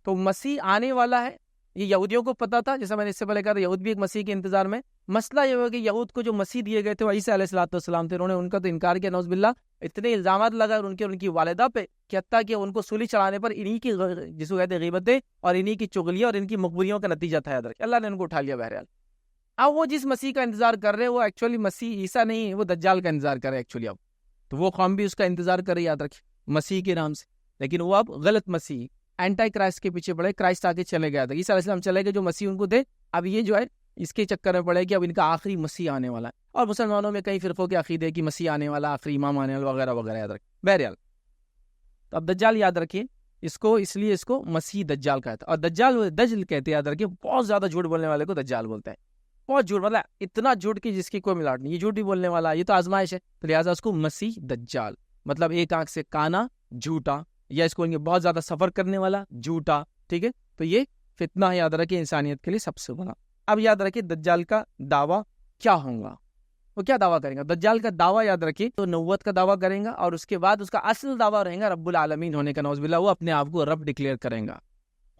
تو مسیح آنے والا ہے, یہ یہودیوں کو پتا تھا, جیسا میں نے اس سے پہلے کہا تھا, یہود بھی ایک مسیح کے انتظار میں. مسئلہ یہ ہوا کہ یہود کو جو مسیح دیے گئے تھے وہ عیسیٰ علیہ السلام تھے, انہوں نے ان کا تو انکار کیا, نعوذ باللہ. اتنے الزامات لگا ان کی والدہ پہ کہ حتیٰ کہ ان کو سولی چڑھانے پر انہی کی جس کو کہتے ہیں غیبتیں اور انہی کی چغلیاں اور ان کی مقبریوں کا نتیجہ تھا, یاد رکھیں. اللہ نے ان کو اٹھا لیا بہرحال. اب وہ جس مسیح کا انتظار کر رہے ہیں وہ ایکچولی مسیح عیسیٰ نہیں, وہ دجال کا انتظار کر رہے ہیں ایکچولی. اب تو وہ قوم بھی اس کا انتظار کر رہی, یاد رکھیں, مسیح کے نام سے. لیکن وہ اب غلط مسیح, اینٹائی کرائسٹ کے پیچھے پڑے. کرائسٹ آگے چلے گیا تھا, عیسیٰ علیہ السلام چلے گئے جو مسیح ان کو دے. اب یہ جو ہے اس کے چکر میں پڑے کہ اب ان کا آخری مسیح آنے والا ہے. اور مسلمانوں میں کئی فرقوں کے عقیدے کہ مسیح آنے والا, آخری امام آنے والا وغیرہ وغیرہ, یاد رکھیں. بہرحال تو اب دجال یاد رکھیے, اس کو اس لیے اس کو مسیح دجال کہتا ہے. اور دجل کہتے ہیں, یاد رکھیے, بہت زیادہ جھوٹ بولنے والے کو دجال بولتے ہیں. بہت جھوٹ, مطلب اتنا جھوٹ کی جس کی کوئی ملاوٹ نہیں, یہ جھوٹ بھی بولنے والا, یہ تو آزمائش ہے. تو لہٰذا اس کو مسیح دجال, مطلب ایک آنکھ سے کانا, جھوٹا, یا اس کو بہت زیادہ سفر کرنے والا, جھوٹا, ٹھیک ہے. تو یہ فتنہ یاد رکھیں انسانیت کے لیے سب سے بڑا. اب یاد رکھیں دجال کا دعویٰ کیا ہوگا, وہ کیا دعویٰ کریں گا. دجال کا دعویٰ یاد رکھیں تو نبوت کا دعویٰ کریں گا, اور اس کے بعد اس کا اصل دعویٰ رہے گا رب العالمین ہونے کا, نعوذ باللہ. وہ اپنے آپ کو رب ڈکلیئر کریں گا,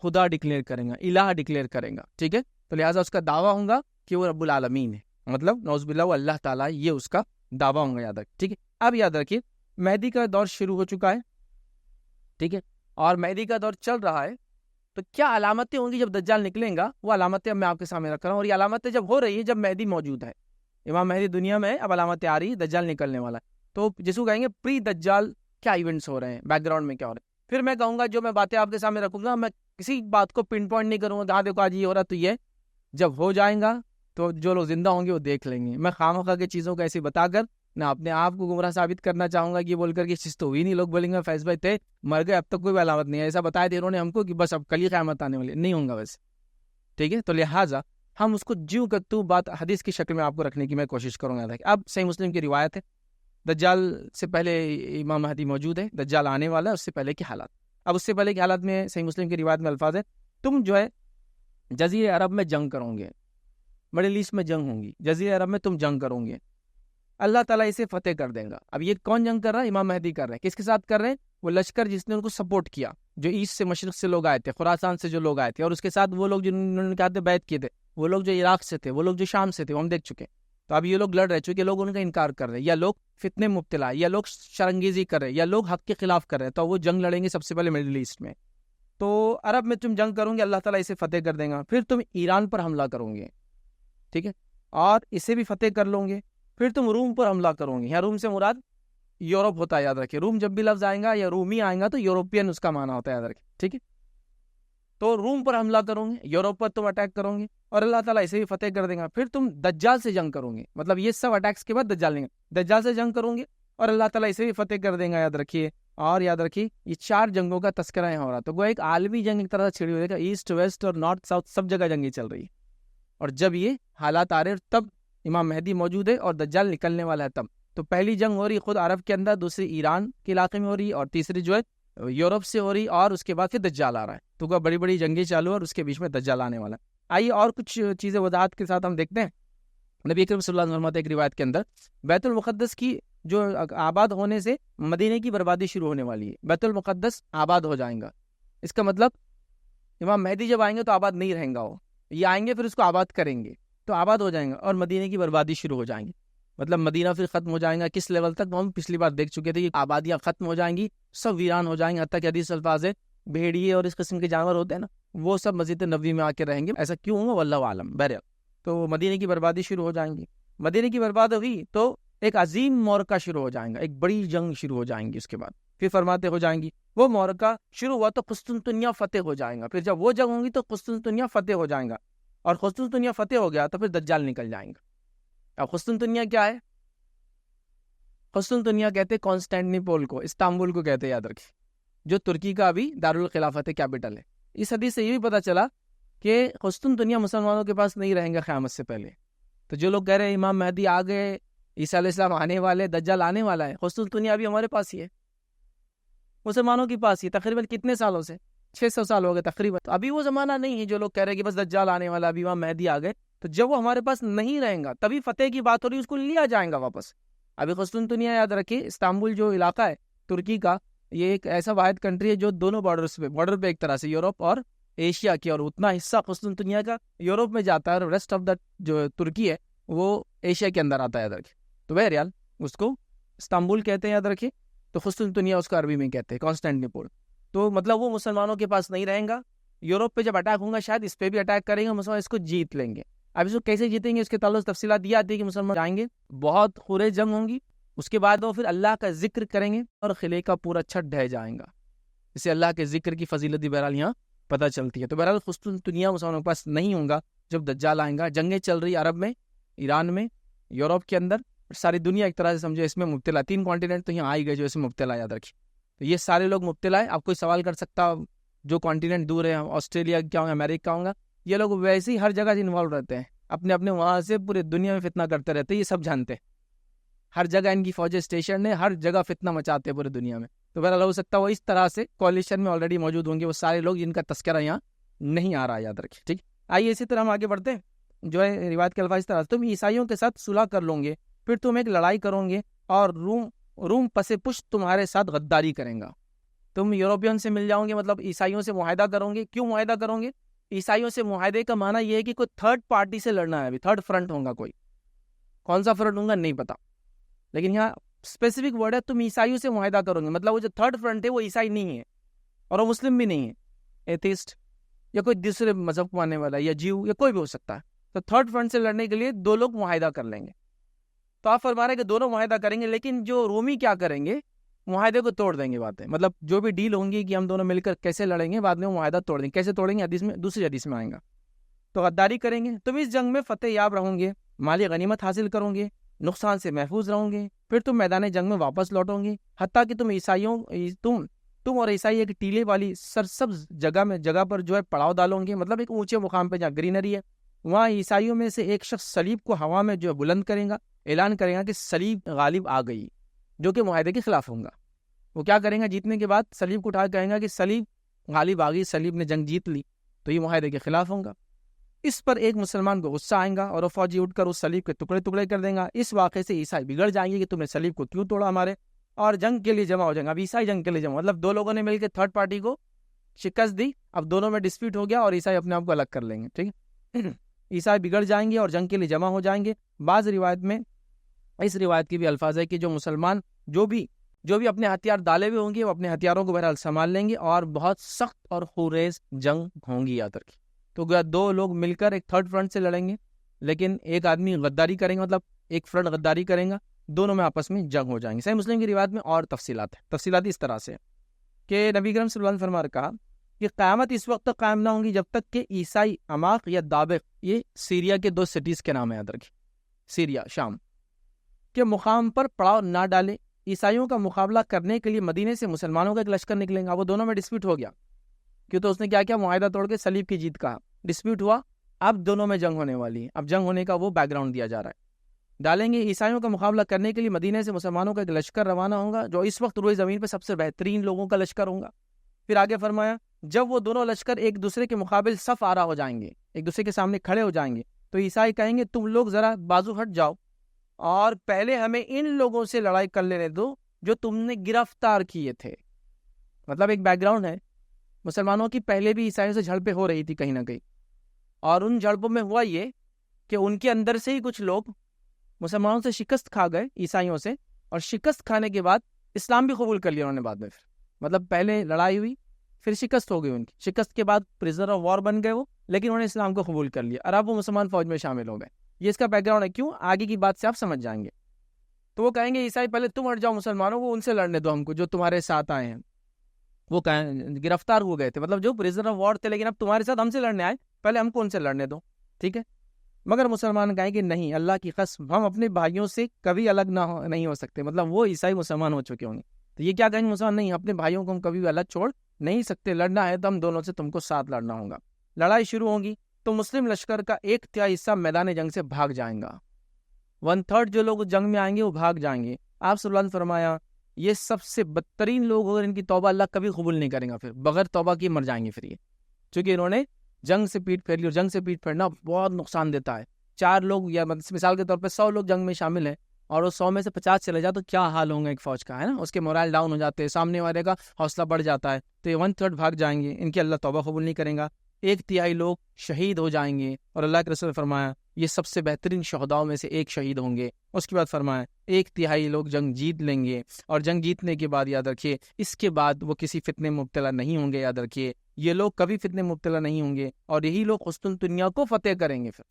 خدا ڈکلیئر کریں گا, الہ ڈکلیئر کریں گا, ٹھیک ہے. تو لہٰذا اس کا دعویٰ ہوگا کہ وہ رب العالمین ہے, مطلب نعوذ باللہ وہ اللہ تعالیٰ, یہ اس کا دعویٰ ہوگا, یاد رکھیں, ٹھیک ہے. اب یاد رکھیے مہدی کا دور شروع ہو چکا ہے, ٹھیک ہے, اور مہدی کا دور چل رہا ہے. تو کیا علامتیں ہوں گی جب دجال نکلیں گا, وہ علامتیں اب میں آپ کے سامنے رکھ رہا ہوں. اور یہ علامتیں جب ہو رہی ہے جب مہدی موجود ہے, امام مہدی دنیا میں, اب علامتیں آ رہی ہے, دجال نکلنے والا ہے. تو جس کو کہیں گے پری دجال کیا ایونٹس ہو رہے ہیں, بیک گراؤنڈ میں کیا ہو رہا ہے. پھر میں کہوں گا جو میں باتیں آپ کے سامنے رکھوں گا, میں کسی بات کو پن پوائنٹ نہیں کروں گا, ہاں دیکھو آج یہ ہو رہا, تو یہ جب ہو جائیں گا تو جو لوگ زندہ ہوں گے وہ دیکھ لیں گے. میں خواہ کے چیزوں کو ایسی بتا کر نہ اپنے آپ کو گمراہ ثابت کرنا چاہوں گا کہ یہ بول کر کہ چیز تو ہوئی نہیں, لوگ بولیں گے فیض بھائی تھے مر گئے, اب تک کوئی علامت نہیں ہے, ایسا بتایا تھے انہوں نے ہم کو کہ بس اب کل ہی قیامت آنے والی, نہیں ہوں گا ویسے, ٹھیک ہے. تو لہٰذا ہم اس کو جیوں کا تو بات حدیث کی شکل میں آپ کو رکھنے کی میں کوشش کروں گا. اب صحیح مسلم کی روایت ہے, دجال سے پہلے امام مہدی موجود ہے, دجال آنے والا ہے, اس سے پہلے کے حالات. اب اس سے پہلے کے حالات میں صحیح مسلم کی روایت میں الفاظ ہے, تم جو ہے جزیرہ عرب میں جنگ کرو گے, مڈل ایسٹ میں جنگ ہوں گی, جزیرہ عرب میں تم جنگ کرو گے, اللہ تعالیٰ اسے فتح کر دے گا. اب یہ کون جنگ کر رہا ہے, امام مہدی کر رہے ہیں. کس کے ساتھ کر رہے ہیں, وہ لشکر جس نے ان کو سپورٹ کیا, جو ایسٹ سے مشرق سے لوگ آئے تھے, خراسان سے جو لوگ آئے تھے, اور اس کے ساتھ وہ لوگ جنہوں نے کہا تھے بیعت کیے تھے, وہ لوگ جو عراق سے تھے, وہ لوگ جو شام سے تھے, وہ ہم دیکھ چکے. تو اب یہ لوگ لڑ رہے, چونکہ لوگ ان کا انکار کر رہے ہیں, یا لوگ فتنے مبتلا, یا لوگ شرنگیزی کر رہے ہیں, یا لوگ حق کے خلاف کر رہے ہیں, تو وہ جنگ لڑیں گے سب سے پہلے مڈل ایسٹ میں. تو عرب میں تم جنگ کرو گے, اللہ تعالیٰ اسے فتح کر دے گا. پھر تم ایران پر حملہ کرو گے, ٹھیک ہے, اور اسے بھی فتح کر لو گے. پھر تم روم پر حملہ کرو گے, یا روم سے مراد یورپ ہوتا ہے, یاد رکھیں. روم جب بھی لفظ آئیں گا یا رومی آئیں گا تو یوروپین اس کا معنی ہوتا ہے, یاد رکھیں, ٹھیک ہے. تو روم پر حملہ کرو گے, یورپ پر تم اٹیک کرو گے, اور اللہ تعالیٰ اسے بھی فتح کر دے گا. پھر تم دجال سے جنگ کرو گے, مطلب یہ سب اٹیکس کے بعد دجال لیں گے, دجال سے جنگ کرو گے اور اللہ تعالیٰ اسے بھی فتح کر دے گا, یاد رکھیے. اور یاد رکھیے یہ 4 جنگوں کا تذکرہ یہاں ہو رہا, تو وہ ایک عالمی جنگ ایک طرح سے چھڑی ہوئی ہے, ایسٹ ویسٹ اور نارتھ ساؤتھ سب جگہ جنگیں چل رہی ہے. اور جب یہ حالات آ رہے ہیں تب امام مہدی موجود ہے اور دجال نکلنے والا ہے تب. تو پہلی جنگ ہو رہی خود عرب کے اندر, دوسری ایران کے علاقے میں ہو رہی, اور تیسری جو ہے یورپ سے ہو رہی, اور اس کے بعد پھر دجال آ رہا ہے. تو وہ بڑی بڑی جنگیں چالو اور اس کے بیچ میں دجال آنے والا ہے. آئیے اور کچھ چیزیں وضاحت کے ساتھ ہم دیکھتے ہیں. نبی اکرم صلی اللہ علیہ وسلم ایک روایت کے اندر بیت المقدس کی جو آباد ہونے سے مدینے کی بربادی شروع ہونے والی ہے, بیت المقدس آباد ہو جائیں گا. اس کا مطلب امام مہدی جب آئیں گے تو آباد نہیں رہیں گا, وہ یہ آئیں گے پھر اس کو آباد کریں گے تو آباد ہو جائیں گا, اور مدینے کی بربادی شروع ہو جائیں گی. مطلب مدینہ پھر ختم ہو جائیں گا. کس لیول تک, ہم پچھلی بار دیکھ چکے تھے کہ آبادیاں ختم ہو جائیں گی, سب ویران ہو جائیں گے, حتیٰ کہ حدیث الفاظ ہے بھیڑیے اور اس قسم کے جانور ہوتے ہیں نا, وہ سب مسجد نبوی میں آ کے رہیں گے. ایسا کیوں ہوگا واللہ عالم. بہرحال تو مدینے کی بربادی شروع ہو جائیں گی. مدینے کی برباد ہوئی تو ایک عظیم معرکہ شروع ہو جائیں گا, ایک بڑی جنگ شروع ہو جائیں گی. اس کے بعد پھر فرماتے ہو جائیں گی وہ معرکہ شروع ہوا تو قسطنطنیہ فتح ہو جائیں گا. پھر جب وہ جنگ ہوگی تو قسطنطنیہ فتح ہو جائیں گا, اور قسطنطنیہ فتح ہو گیا تو پھر دجال نکل جائیں گا. اب قسطنطنیہ کیا ہے, قسطنطنیہ کہتے ہیں کانسٹینٹنوپل کو, استنبول کو کہتے ہیں, یاد رکھیں, جو ترکی کا ابھی دارالخلافت ہے, کیپٹل ہے. اس حدیث سے یہ بھی پتہ چلا کہ قسطنطنیہ دنیا مسلمانوں کے پاس نہیں رہیں گا قیامت سے پہلے. تو جو لوگ کہہ رہے ہیں امام مہدی آ گئے، عیسیٰ علیہ السلام آنے والے، دجال آنے والا ہے، قسطنطنیہ ابھی ہمارے پاس ہی ہے، مسلمانوں کے پاس ہی. تقریباً کتنے سالوں سے؟ 600 سال ہو گئے تقریباً. تو ابھی وہ زمانہ نہیں ہے جو لوگ کہہ رہے ہیں کہ بس دجال آنے والا، ابھی امام مہدی آ گئے. تو جب وہ ہمارے پاس نہیں رہیں گا تبھی فتح کی بات ہو رہی ہے، اس کو لیا جائیں گا واپس. ابھی قسطنطنیہ یاد رکھیے، استنبول جو علاقہ ہے ترکی کا، یہ ایک ایسا واحد کنٹری ہے جو دونوں بارڈر پہ ایک طرح سے یورپ اور ایشیا کی، اور اتنا حصہ قسطنطنیہ کا یورپ میں جاتا ہے اور ریسٹ آف دا جو ترکی ہے وہ ایشیا کے اندر آتا ہے. یاد رکھیے. تو بہرحال اس کو استنبول کہتے ہیں، یاد رکھیے. تو قسطنطنیہ اس کو عربی میں کہتے ہیں کانسٹینٹینپل. تو مطلب وہ مسلمانوں کے پاس نہیں رہیں گا. یورپ پہ جب اٹیک ہوگا شاید اس پہ بھی اٹیک کریں گے، مسلمان اس کو جیت لیں گے. اب اس کو کیسے جیتیں گے اس کے تعلق تفصیلات دی آتی ہے کہ مسلمان جائیں گے، بہت خورے جنگ ہوں گی، اس کے بعد وہ پھر اللہ کا ذکر کریں گے اور قلعے کا پورا چھت ڈھہ جائیں گا. اسے اللہ کے ذکر کی فضیلت بھی بہرحال یہاں پتہ چلتی ہے. تو بہرحال قسطنطنیہ مسلمانوں کے پاس نہیں ہوگا جب دجال آئیں گا. جنگیں چل رہی عرب میں، ایران میں، یورپ کے اندر، ساری دنیا ایک طرح سے سمجھو اس میں مبتلا. 3 کانٹیننٹ تو یہاں آئی گئے جو اس میں مبتلا، یاد رکھیے. تو یہ سارے لوگ مبتلا ہے. آپ کوئی سوال کر سکتا جو کانٹیننٹ دور ہے، آسٹریلیا کیا ہوگا، امریکہ ہوگا، یہ لوگ ویسے ہی ہر جگہ انوالو رہتے ہیں، اپنے اپنے وہاں سے پورے دنیا میں فتنہ کرتے رہتے ہیں. یہ سب جانتے ہیں، ہر جگہ ان کی فوجیں اسٹیشن ہے، ہر جگہ فتنہ مچاتے ہیں پورے دنیا میں. تو بہرحال ہو سکتا ہے وہ اس طرح سے کوalition میں آلریڈی موجود ہوں گے وہ سارے لوگ جن کا تذکرہ یہاں نہیں آ رہا، یاد رکھیے. ٹھیک. آئیے اسی طرح ہم آگے بڑھتے ہیں. جو ہے روایت کے الفاظ اس طرح، تم عیسائیوں کے ساتھ صلح کر لو گے، پھر تم ایک لڑائی کرو گے اور روم پس پشت تمہارے ساتھ غداری کریں گا. تم یوروپین سے مل جاؤ گے، مطلب عیسائیوں سے معاہدہ کرو گے. کیوں معاہدہ کرو گے؟ عیسائیوں سے معاہدے کا معنی یہ ہے کہ کوئی تھرڈ پارٹی سے لڑنا ہے. ابھی تھرڈ فرنٹ ہوگا، کوئی کون سا فرنٹ ہوگا نہیں پتا، لیکن یہاں اسپیسیفک ورڈ ہے تم عیسائیوں سے معاہدہ کرو گے. مطلب وہ جو تھرڈ فرنٹ ہے وہ عیسائی نہیں ہے اور وہ مسلم بھی نہیں ہے، ایتھیسٹ یا کوئی دوسرے مذہب کو ماننے والا یا جیو یا کوئی بھی ہو سکتا ہے. تو تھرڈ فرنٹ سے لڑنے کے لیے 2 لوگ معاہدہ کر لیں گے. تو آپ فرما رہے ہیں کہ دونوں معاہدہ کریں گے، لیکن جو رومی کیا کریں گے، معاہدے کو توڑ دیں گے. باتیں مطلب جو بھی ڈیل ہوں گی کہ ہم دونوں مل کر کیسے لڑیں گے، بعد میں وہ معاہدہ توڑ دیں گے. کیسے توڑیں گے؟ حدیث میں، دوسری حدیث میں آئیں گا. تو غداری کریں گے. تم اس جنگ میں فتح یاب رہو گے، مالی غنیمت حاصل کرو گے، نقصان سے محفوظ رہو گے، پھر تم میدان جنگ میں واپس لوٹو گے، حتیٰ کہ تم اور عیسائی ایک ٹیلے والی سرسبز جگہ پر جو ہے پڑاؤ ڈالو گے. مطلب ایک اونچے مقام پہ جہاں گرینری ہے، وہاں عیسائیوں میں سے ایک شخص صلیب کو ہوا میں جو ہے بلند کرے گا، اعلان کرے گا کہ صلیب غالب آ گئی، جو کہ معاہدے کے خلاف ہوں گا. وہ کیا کریں گا؟ جیتنے کے بعد صلیب کو اٹھا کہیں گا کہ صلیب غالب آ گئی، صلیب نے جنگ جیت لی. تو یہ معاہدے کے خلاف ہوں گا. اس پر ایک مسلمان کو غصہ آئے گا اور وہ فوجی اٹھ کر اس صلیب کے ٹکڑے ٹکڑے کر دیں گا. اس واقعے سے عیسائی بگڑ جائیں گے کہ تم نے صلیب کو کیوں توڑا ہمارے، اور جنگ کے لیے جمع ہو جائیں گے. اب عیسائی جنگ کے لیے جمع، مطلب 2 لوگوں نے مل کے تھرڈ پارٹی کو شکست دی، اب دونوں میں ڈسپیوٹ ہو گیا اور عیسائی اپنے آپ کو الگ کر لیں گے. ٹھیک ہے. عیسائی بگڑ جائیں گے اور جنگ کے لیے جمع ہو جائیں گے. بعض روایت میں اس روایت کی بھی الفاظ ہے کہ جو مسلمان جو بھی اپنے ہتھیار ڈالے ہوئے ہوں گے وہ اپنے ہتھیاروں کو بہرحال سنبھال لیں گے اور بہت سخت اور خونریز جنگ ہوں گی، یاد رکھیے. تو 2 لوگ مل کر ایک تھرڈ فرنٹ سے لڑیں گے، لیکن ایک آدمی غداری کریں گا، مطلب ایک فرنٹ غداری کریں گا، دونوں میں آپس میں جنگ ہو جائیں گے. صحیح مسلم کی روایت میں اور تفصیلات اس طرح سے کہ نبی کریم صلی اللہ علیہ وسلم فرما کہا کہ قیامت اس وقت تک قائم نہ ہوں گی جب تک کہ عیسائی عماق یا دابق، یہ سیریا کے 2 سٹیز کے نام ہے، یاد رکھیے، سیریا شام کے مقام پر پڑاؤ نہ ڈالے. عیسائیوں کا مقابلہ کرنے کے لیے مدینے سے مسلمانوں کا ایک لشکر نکلیں گا. وہ دونوں میں ڈسپیوٹ ہو گیا، کیوں تو اس نے کیا معاہدہ توڑ کے صلیب کی جیت کہا، ڈسپیوٹ ہوا، اب دونوں میں جنگ ہونے والی ہے. اب جنگ ہونے کا وہ بیک گراؤنڈ دیا جا رہا ہے. ڈالیں گے. عیسائیوں کا مقابلہ کرنے کے لیے مدینے سے مسلمانوں کا ایک لشکر روانہ ہوگا جو اس وقت روئے زمین پہ سب سے بہترین لوگوں کا لشکر ہوگا. پھر آگے فرمایا جب وہ دونوں لشکر ایک دوسرے کے مقابل صف آرا ہو جائیں گے، ایک دوسرے کے سامنے کھڑے ہو جائیں گے، تو عیسائی کہیں گے تم لوگ ذرا بازو ہٹ جاؤ اور پہلے ہمیں ان لوگوں سے لڑائی کر لینے دو جو تم نے گرفتار کیے تھے. مطلب ایک بیک گراؤنڈ ہے، مسلمانوں کی پہلے بھی عیسائیوں سے جھڑپیں ہو رہی تھی کہیں نہ کہیں، اور ان جھڑپوں میں ہوا یہ کہ ان کے اندر سے ہی کچھ لوگ مسلمانوں سے شکست کھا گئے عیسائیوں سے، اور شکست کھانے کے بعد اسلام بھی قبول کر لیا انہوں نے بعد میں. پھر مطلب پہلے لڑائی ہوئی، پھر شکست ہو گئی ان کی، شکست کے بعد پرزنر آف وار بن گئے وہ، لیکن انہوں نے اسلام کو قبول کر لیا اور اب وہ مسلمان فوج میں شامل ہو گئے. یہ اس کا بیک گراؤنڈ ہے. کیوں؟ آگے کی بات سے آپ سمجھ جائیں گے. تو وہ کہیں گے عیسائی پہلے تم ہٹ جاؤ، مسلمانوں کو ان سے لڑنے دو، ہم کو جو تمہارے ساتھ آئے ہیں وہ گرفتار ہو گئے تھے، مطلب جو پرزنر آف وار تھے، لیکن اب تمہارے ساتھ ہم سے لڑنے آئے، پہلے ہم کو ان سے لڑنے دو. ٹھیک ہے. مگر مسلمان کہیں کہ نہیں، اللہ کی قسم ہم اپنے بھائیوں سے کبھی الگ نہیں ہو سکتے. مطلب وہ عیسائی مسلمان ہو چکے ہوں گے، تو یہ کیا کہیں گے مسلمان؟ نہیں، اپنے بھائیوں کو ہم کبھی بھی الگ چھوڑ نہیں سکتے، لڑنا ہے تو ہم دونوں سے تم کو ساتھ لڑنا ہوگا. لڑائی شروع ہوگی تو مسلم لشکر کا 1/3 حصہ میدان جنگ سے بھاگ جائیں گا، 1/3 جو لوگ جنگ میں آئیں گے وہ بھاگ جائیں گے۔ آپ صلی اللہ علیہ وسلم نے فرمایا یہ سب سے بدترین لوگ، اگر ان کی توبہ اللہ کبھی قبول نہیں کرے گا، پھر بغیر توبہ کی مر جائیں گے پھر یہ، چونکہ انہوں نے جنگ سے پیٹ پھیر لی، اور جنگ سے پیٹ پھیرنا بہت نقصان دیتا ہے۔ 4 لوگ یا مثال کے طور پہ 100 لوگ جنگ میں شامل ہیں اور وہ 100 میں سے 50 چلے جائے تو کیا حال ہوں گا ایک فوج کا، ہے نا؟ اس کے مورال ڈاؤن ہو جاتے ہیں، سامنے والے کا حوصلہ بڑھ جاتا ہے، تو یہ 1/3 بھاگ جائیں گے، ان کی اللہ توبہ قبول نہیں کریں گا۔ 1/3 لوگ شہید ہو جائیں گے، اور اللہ کے رسول نے فرمایا یہ سب سے بہترین شہداؤں میں سے ایک شہید ہوں گے۔ اس کے بعد فرمایا 1/3 لوگ جنگ جیت لیں گے، اور جنگ جیتنے کے بعد یاد رکھیے اس کے بعد وہ کسی فتنے میں مبتلا نہیں ہوں گے۔ یاد رکھیے یہ لوگ کبھی فتنے میں مبتلا نہیں ہوں گے، اور یہی لوگ قسطنطنیہ کو فتح کریں گے۔ پھر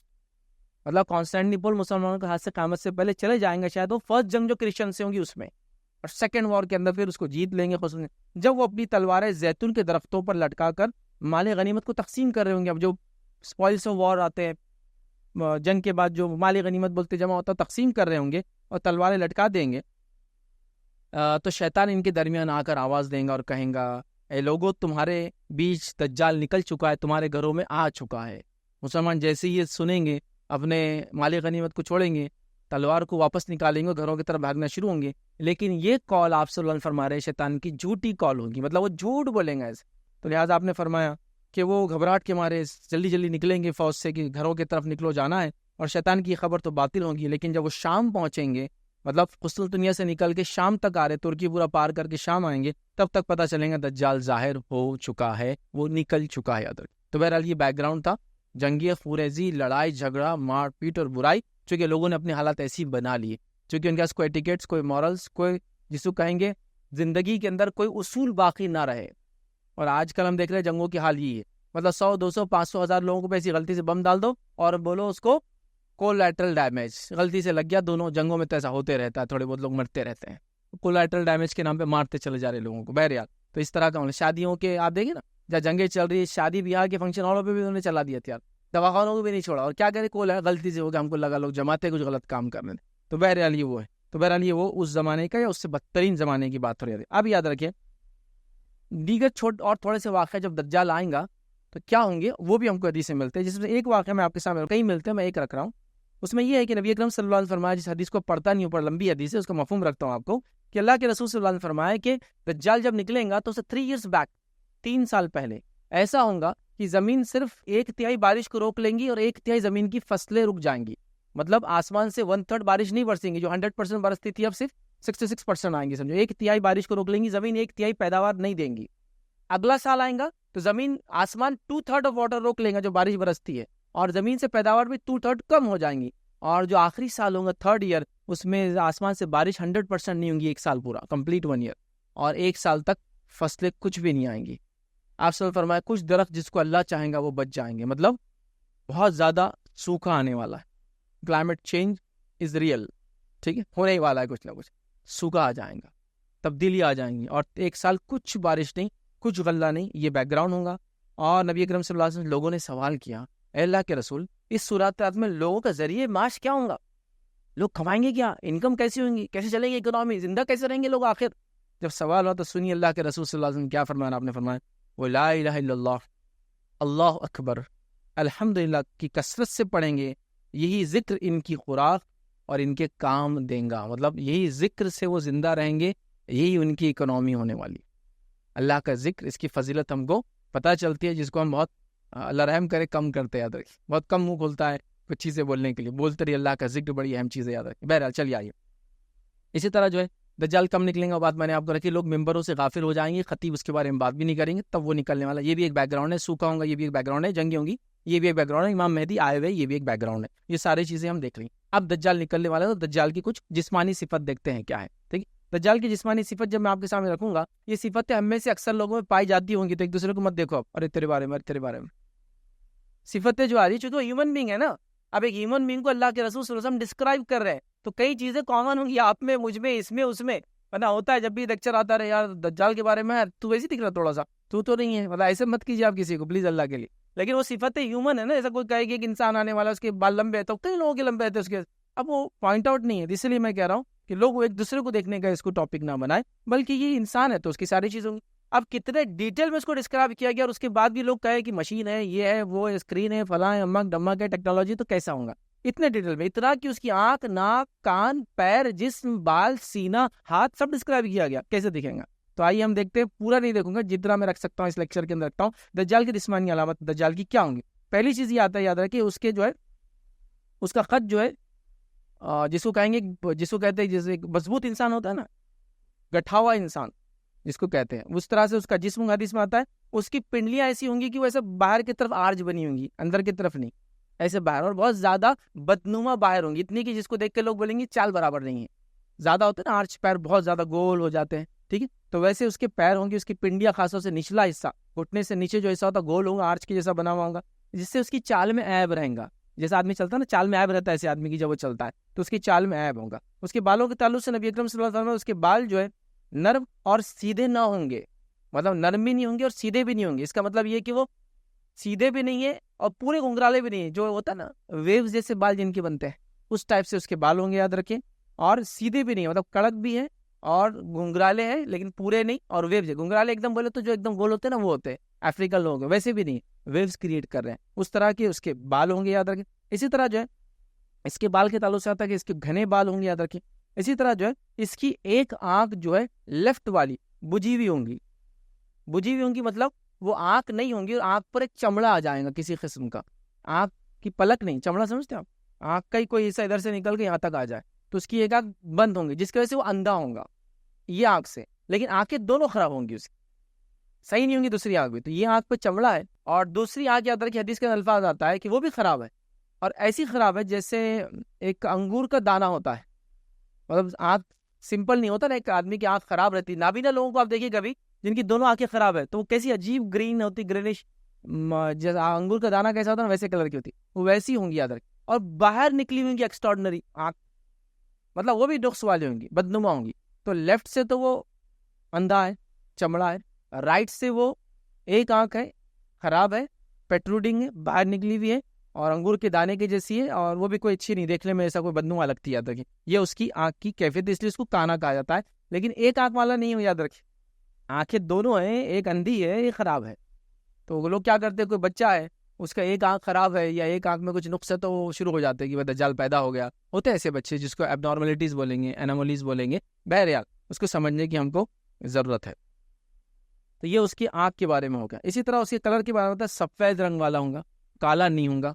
مطلب کانسٹینٹینوپل مسلمانوں کے ہاتھ سے قیامت سے پہلے چلے جائیں گے، شاید وہ فرسٹ جنگ جو کرسچن سے ہوں گی اس میں، اور سیکنڈ وار کے اندر پھر اس کو جیت لیں گے۔ جب وہ اپنی تلواریں زیتون کے درختوں پر لٹکا کر مال غنیمت کو تقسیم کر رہے ہوں گے، اب جو اسپوائلس آف وار آتے ہیں جنگ کے بعد جو مال غنیمت بولتے جمع ہوتا ہے تقسیم کر رہے ہوں گے اور تلواریں لٹکا دیں گے، تو شیطان ان کے درمیان آ کر آواز دیں گا اور کہیں گا اے لوگو تمہارے بیچ دجال نکل چکا ہے، تمہارے گھروں میں آ چکا ہے۔ مسلمان جیسے ہی یہ سنیں گے اپنے مال غنیمت کو چھوڑیں گے، تلوار کو واپس نکالیں گے، گھروں کی طرف بھاگنا شروع ہوں گے۔ لیکن یہ کال آپ صلی اللہ علیہ وسلم فرما رہے شیطان کی جھوٹی کال ہوگی، مطلب وہ جھوٹ بولیں گے ایسے، تو لہٰذا آپ نے فرمایا کہ وہ گھبراہٹ کے مارے جلدی جلدی نکلیں گے فوج سے کہ گھروں کی طرف نکلو جانا ہے، اور شیطان کی خبر تو باطل ہوگی۔ لیکن جب وہ شام پہنچیں گے، مطلب قسطنطنیہ سے نکل کے شام تک آ رہے، ترکی پورا پار کر کے شام آئیں گے، تب تک پتہ چلیں گا دجال ظاہر ہو چکا ہے، وہ نکل چکا ہے۔ یاد رکھ۔ تو بہرحال یہ بیک گراؤنڈ تھا، جنگی خوریزی، لڑائی جھگڑا، مار پیٹ اور برائی، چونکہ لوگوں نے اپنے حالات ایسی بنا لیے، چونکہ ان کے پاس کوئی ایٹیکیٹس، کوئی مورلس، کوئی جس کو کہیں گے زندگی کے اندر کوئی اصول باقی نہ رہے۔ اور آج کل ہم دیکھ رہے ہیں جنگوں کی حال یہ ہے، مطلب 100 200 500 1000 لوگوں کو ایسی غلطی سے بم ڈال دو اور بولو اس کو کولیٹرل ڈیمیج، غلطی سے لگ گیا۔ دونوں جنگوں میں تو ایسا ہوتے رہتا ہے، تھوڑے بہت لوگ مرتے رہتے ہیں، کولیٹرل ڈیمیج کے نام پہ مارتے چلے جا رہے لوگوں کو۔ بہرحال تو اس طرح کا شادیوں کے آپ دیکھیں نا، جب جنگیں چل رہی ہے، شادی بیاہ کے فنکشن ہالوں پہ بھی انہوں نے چلا دیا تھا، دواخانوں کو بھی نہیں چھوڑا، اور کیا کرے کول ہے غلطی سے ہو گیا، ہم کو لگا لوگ جماعتیں کچھ غلط کام کرنے دیں۔ تو بہرحال یہ وہ ہے، تو بہرحال یہ وہ اس زمانے کا یا اس سے بدترین زمانے کی بات ہو رہی ہے۔ اب یاد رکھیں دیگر چھوٹ اور تھوڑے سے واقعہ جب دجال آئیں گا تو کیا ہوں گے، وہ بھی ہم کو حدیث سے ملتے ہیں، جس میں ایک واقعہ میں آپ کے سامنے کئی ملتے ہیں، میں ایک رکھ رہا ہوں۔ اس میں یہ ہے کہ نبی اکرم صلی اللہ علیہ وسلم فرمایا، جس حدیث کو پڑھتا نہیں اوپر لمبی حدیث ہے، اس کا مفہوم رکھتا ہوں آپ کو، کہ اللہ کے رسول صلی اللہ علیہ وسلم فرمایا کہ دجال جب نکلیں گا تو اسے 3 years بیک، 3 سال پہلے ایسا ہوگا کہ زمین صرف 1/3 بارش کو روک لیں گی اور 1/3 زمین کی فصلیں رک جائیں گی، مطلب آسمان سے 1/3 بارش نہیں برسیں گی، جو 100% برستی تھی اب صرف 66% آئیں گی، سمجھو 1/3 بارش کو روک لیں گی، زمین 1/3 پیداوار نہیں دیں گی۔ اگلا سال آئیں گا تو زمین آسمان 2/3 آف واٹر روک لیں گا جو بارش برستی ہے، اور زمین سے پیداوار بھی 2/3 کم ہو جائیں گی۔ اور جو آخری سال ہوگا 3rd year، اس میں آسمان سے بارش 100% نہیں ہوں گی، 1 سال پورا کمپلیٹ 1 year، اور 1 سال تک فصلیں کچھ بھی نہیں آئیں گی۔ آپ سے فرمایا کچھ درخت جس کو اللہ چاہیں گا وہ بچ جائیں گے، مطلب بہت زیادہ سوکھا آنے والا ہے، کلائمیٹ چینج از ریئل، ٹھیک ہے، ہونے ہی والا ہے، کچھ نہ کچھ سوکھا آ جائیں گا، تبدیلی آ جائیں گی، اور 1 سال کچھ بارش نہیں، کچھ غلہ نہیں، یہ بیک گراؤنڈ ہوگا۔ اور نبی اکرم صلی اللہ علیہ وسلم لوگوں نے سوال کیا، اے اللہ کے رسول اس صورتحال میں لوگوں کا ذریعہ معاش کیا ہوگا، لوگ کمائیں گے کیا، انکم کیسی ہوگی، کیسے چلے گی اکنامی، زندہ کیسے رہیں گے لوگ آخر؟ جب سوال ہوا تو سنیے اللہ کے رسول صلی اللہ علیہ وسلم کیا فرمایا۔ آپ نے فرمایا وہ لا الہ الا اللہ، اللہ اکبر، الحمدللہ کی کثرت سے پڑھیں گے، یہی ذکر ان کی خوراک اور ان کے کام دیں گا، مطلب یہی ذکر سے وہ زندہ رہیں گے، یہی ان کی اکنامی ہونے والی۔ اللہ کا ذکر، اس کی فضیلت ہم کو پتہ چلتی ہے، جس کو ہم بہت اللہ رحم کرے کم کرتے، یاد رکھیں، بہت کم منہ کھلتا ہے کچھ چیزیں بولنے کے لیے، بولتے رہیے اللہ کا ذکر، بڑی اہم چیز ہے، یاد رکھیں۔ بہرحال چلیے آئیے، اسی طرح جو ہے دجال کم نکلیں گا، بات میں نے آپ کو رکھی، لوگ ممبروں سے غافل ہو جائیں گے، خطیب اس کے بارے میں بات بھی نہیں کریں گے، تب وہ نکلنے والا، یہ بھی ایک بیک گراؤنڈ ہے، سوکھا ہوگا یہ بھی ایک بیک گراؤنڈ ہے، جنگیں ہوں گی یہ بھی ایک بیک گراؤنڈ ہے، امام مہدی آئے ہوئے یہ بھی ایک بیک گراؤنڈ ہے، یہ ساری چیزیں ہم دیکھ لیں۔ اب دجال نکلنے والا ہے تو دجال کی کچھ جسمانی صفت دیکھتے ہیں کیا ہے، ٹھیک ہے۔ دجال کی جسمانی صفت جب میں آپ کے سامنے رکھوں گا، یہ صفتیں ہم میں سے اکثر لوگوں میں پائی جاتی ہوں گی، تو ایک دوسرے کو مت دیکھو اب ارے تیرے بارے میں، تیرے بارے میں صفتیں جو آ رہی، چونکہ وہ ہیومن بینگ ہے نا، اب ایک ہیومن بینگ کو اللہ کے رسول صلی اللہ علیہ وسلم ڈسکرائب کر رہے ہیں، تو کئی چیزیں کامن ہوں گی آپ میں، مجھ میں، اس میں، اس میں، ورنہ ہوتا ہے جب بھی لیکچر آتا رہے یار دجال کے بارے میں، تو ویسے دکھ رہا تھوڑا سا، تو نہیں ہے، مطلب ایسے مت کیجیے آپ کسی کو پلیز اللہ کے لیے، لیکن وہ صفتیں ہیومن ہے نا، ایسا کوئی کہے کہ ایک انسان آنے والا اس کے بال لمبے ہیں، تو کئی لوگوں کے لمبے رہتے اس کے، اب وہ پوائنٹ آؤٹ نہیں ہے، اس لیے میں کہہ رہا ہوں کہ لوگ ایک دوسرے کو دیکھنے کا اس کو ٹاپک نہ بنائے، بلکہ یہ انسان ہے تو اس کی ساری چیزیں ہوں گی۔ اب کتنے ڈیٹیل میں اس کو ڈسکرائب کیا گیا اور اس کے بعد بھی لوگ کہے کہ مشین ہے، یہ ہے، وہ اسکرین ہے، فلاں ہے، امک ڈمک ہے، ٹیکنالوجی، تو کیسا ہوگا اتنے ڈیٹیل میں؟ اتنا کہ اس کی آنکھ، ناک، کان، پیر، جسم، بال، سینہ، ہاتھ سب ڈسکرائب کیا گیا، کیسے دکھیں گا؟ تو آئیے ہم دیکھتے ہیں، پورا نہیں دیکھوں گا، جتنا میں رکھ سکتا ہوں اس لیکچر کے اندر رکھتا ہوں۔ دجال کی جسمانی علامت دجال کی کیا ہوں گی؟ پہلی چیز یہ آتا ہے، یاد رکھیے، اس کے جو ہے اس کا خط جو ہے جس کو کہتے ہیں جیسے ایک مضبوط انسان ہوتا ہے نا، گٹھا ہوا انسان جس کو کہتے ہیں، اس طرح سے اس کا جسم حدیث میں آتا ہے۔ اس کی پنڈلیاں ایسی ہوں گی کہ وہ ایسے باہر کی طرف آرج بنی ہوں گی، اندر کی طرف نہیں، ایسے باہر، اور بہت زیادہ بدنما باہر ہوں گی، اتنی کہ جس کو دیکھ کے لوگ بولیں گے چال برابر نہیں ہے، زیادہ ہوتے ہیں نا آرچ پیر، بہت زیادہ گول ہو جاتے ہیں، ٹھیک ہے؟ تو ویسے اس کے پیر ہوں گے، اس کی پنڈلیاں خاص طور سے نچلا حصہ، گھٹنے سے نیچے جو حصہ ہوتا ہے گول ہوگا، آرچ کے جیسا بنا ہوا ہوگا، جس سے اس کی چال میں عیب رہیں گا۔ جیسا آدمی چلتا ہے نا، چال میں عیب رہتا ہے ایسے آدمی کی، جب وہ چلتا ہے تو اس کی چال میں عیب ہوگا۔ اس کے بالوں کے تعلق سے نبی اکرم صلی اللہ علیہ وسلم اس کے بال جو ہے نرم اور سیدھے نہ ہوں گے، مطلب نرم بھی نہیں ہوں گے اور سیدھے بھی نہیں ہوں گے۔ اس کا مطلب یہ کہ وہ سیدھے بھی نہیں ہے اور پورے گنگرالے بھی نہیں ہے، جو ہوتا ہے نا ویوز جیسے بال جن کے بنتے ہیں، اس ٹائپ سے اس کے بال ہوں گے، یاد رکھیں۔ اور سیدھے بھی نہیں، مطلب کڑک بھی ہے اور گنگرالے ہیں لیکن پورے نہیں، اور ویوز ہے، گنگرالے ایک دم بولے تو جو ایک دم گول ہوتے ہیں نا وہ ہوتے ہیں افریقن لوگ، ویسے بھی نہیں، ویوز کریٹ کر رہے ہیں، اس طرح کے اس کے بال ہوں گے، یاد رکھیں۔ اسی طرح جو ہے اس کے بال کے تعلق سے آتا ہے کہ اس کے گھنے بال ہوں گے، یاد رکھیں۔ اسی طرح جو ہے اس کی ایک آنکھ جو ہے لیفٹ والی بجھی ہوئی ہوں گی، بجھی ہوئی ہوں گی مطلب وہ آنکھ نہیں ہوں گی، اور آنکھ پر ایک چمڑا آ جائے گا کسی قسم کا، آنکھ کی پلک نہیں، چمڑا سمجھتے ہیں آپ؟ آنکھ کا ہی کوئی حصہ ادھر سے نکل کے یہاں تک آ جائے تو اس کی ایک آنکھ بند ہوں گی، جس کی وجہ سے وہ اندھا ہوگا یہ آنکھ سے، لیکن آنکھیں دونوں خراب ہوں گی، اس کی صحیح نہیں ہوں گی دوسری آنکھ بھی۔ تو یہ آنکھ پہ چمڑا ہے، اور دوسری آنکھ یاد رکھیے، حدیث کے الفاظ آتا ہے کہ وہ بھی خراب ہے، اور ایسی خراب ہے جیسے ایک انگور کا دانہ ہوتا ہے، مطلب آنکھ سمپل نہیں ہوتا نا، ایک آدمی کی آنکھ خراب رہتی، نابینا لوگوں کو آپ دیکھیے کبھی جن کی دونوں آنکھیں خراب ہے تو وہ کیسی عجیب گرین ہوتی، گرینش، جیسا انگور کا دانہ کیسا ہوتا ہے نا ویسے کلر کی ہوتی، وہ ویسی ہوں گی، یاد رکھیں۔ اور باہر نکلی ہوئی ایکسٹراڈنری آنکھ، مطلب وہ بھی نقص والی ہوں گی، بدنما ہوں گی۔ تو لیفٹ سے تو وہ اندھا ہے، چمڑا ہے، رائٹ سے وہ ایک آنکھ ہے، خراب ہے، پیٹروڈنگ ہے، باہر نکلی ہوئی ہے، اور انگور کے دانے کی جیسی ہے، اور وہ بھی کوئی اچھی نہیں، دیکھنے میں ایسا کوئی بدنما لگتی ہے، یاد رکھیں۔ یہ اس کی آنکھ کی کیفیت، اس لیے اس کو کانا کہا جاتا ہے، لیکن ایک آنکھ والا نہیں ہو، یاد رکھیں، آنکھیں دونوں ہیں، ایک اندھی ہے، ایک خراب ہے۔ تو وہ لوگ کیا کرتے ہیں، کوئی بچہ ہے اس کا ایک آنکھ خراب ہے یا ایک آنکھ میں کچھ نقص ہے تو وہ شروع ہو جاتے ہیں کہ بھائی دجال پیدا ہو گیا، ہوتے ہیں ایسے بچے جس کو ایب نارملٹیز بولیں گے، ایناملیز بولیں گے، بہرحال اس کو سمجھنے کی ہم کو ضرورت ہے۔ تو یہ اس کی آنکھ کے بارے میں ہوگا۔ اسی طرح اس کے کلر کے بارے میں ہوتا ہے، سفید رنگ والا ہوگا، کالا نہیں ہوگا،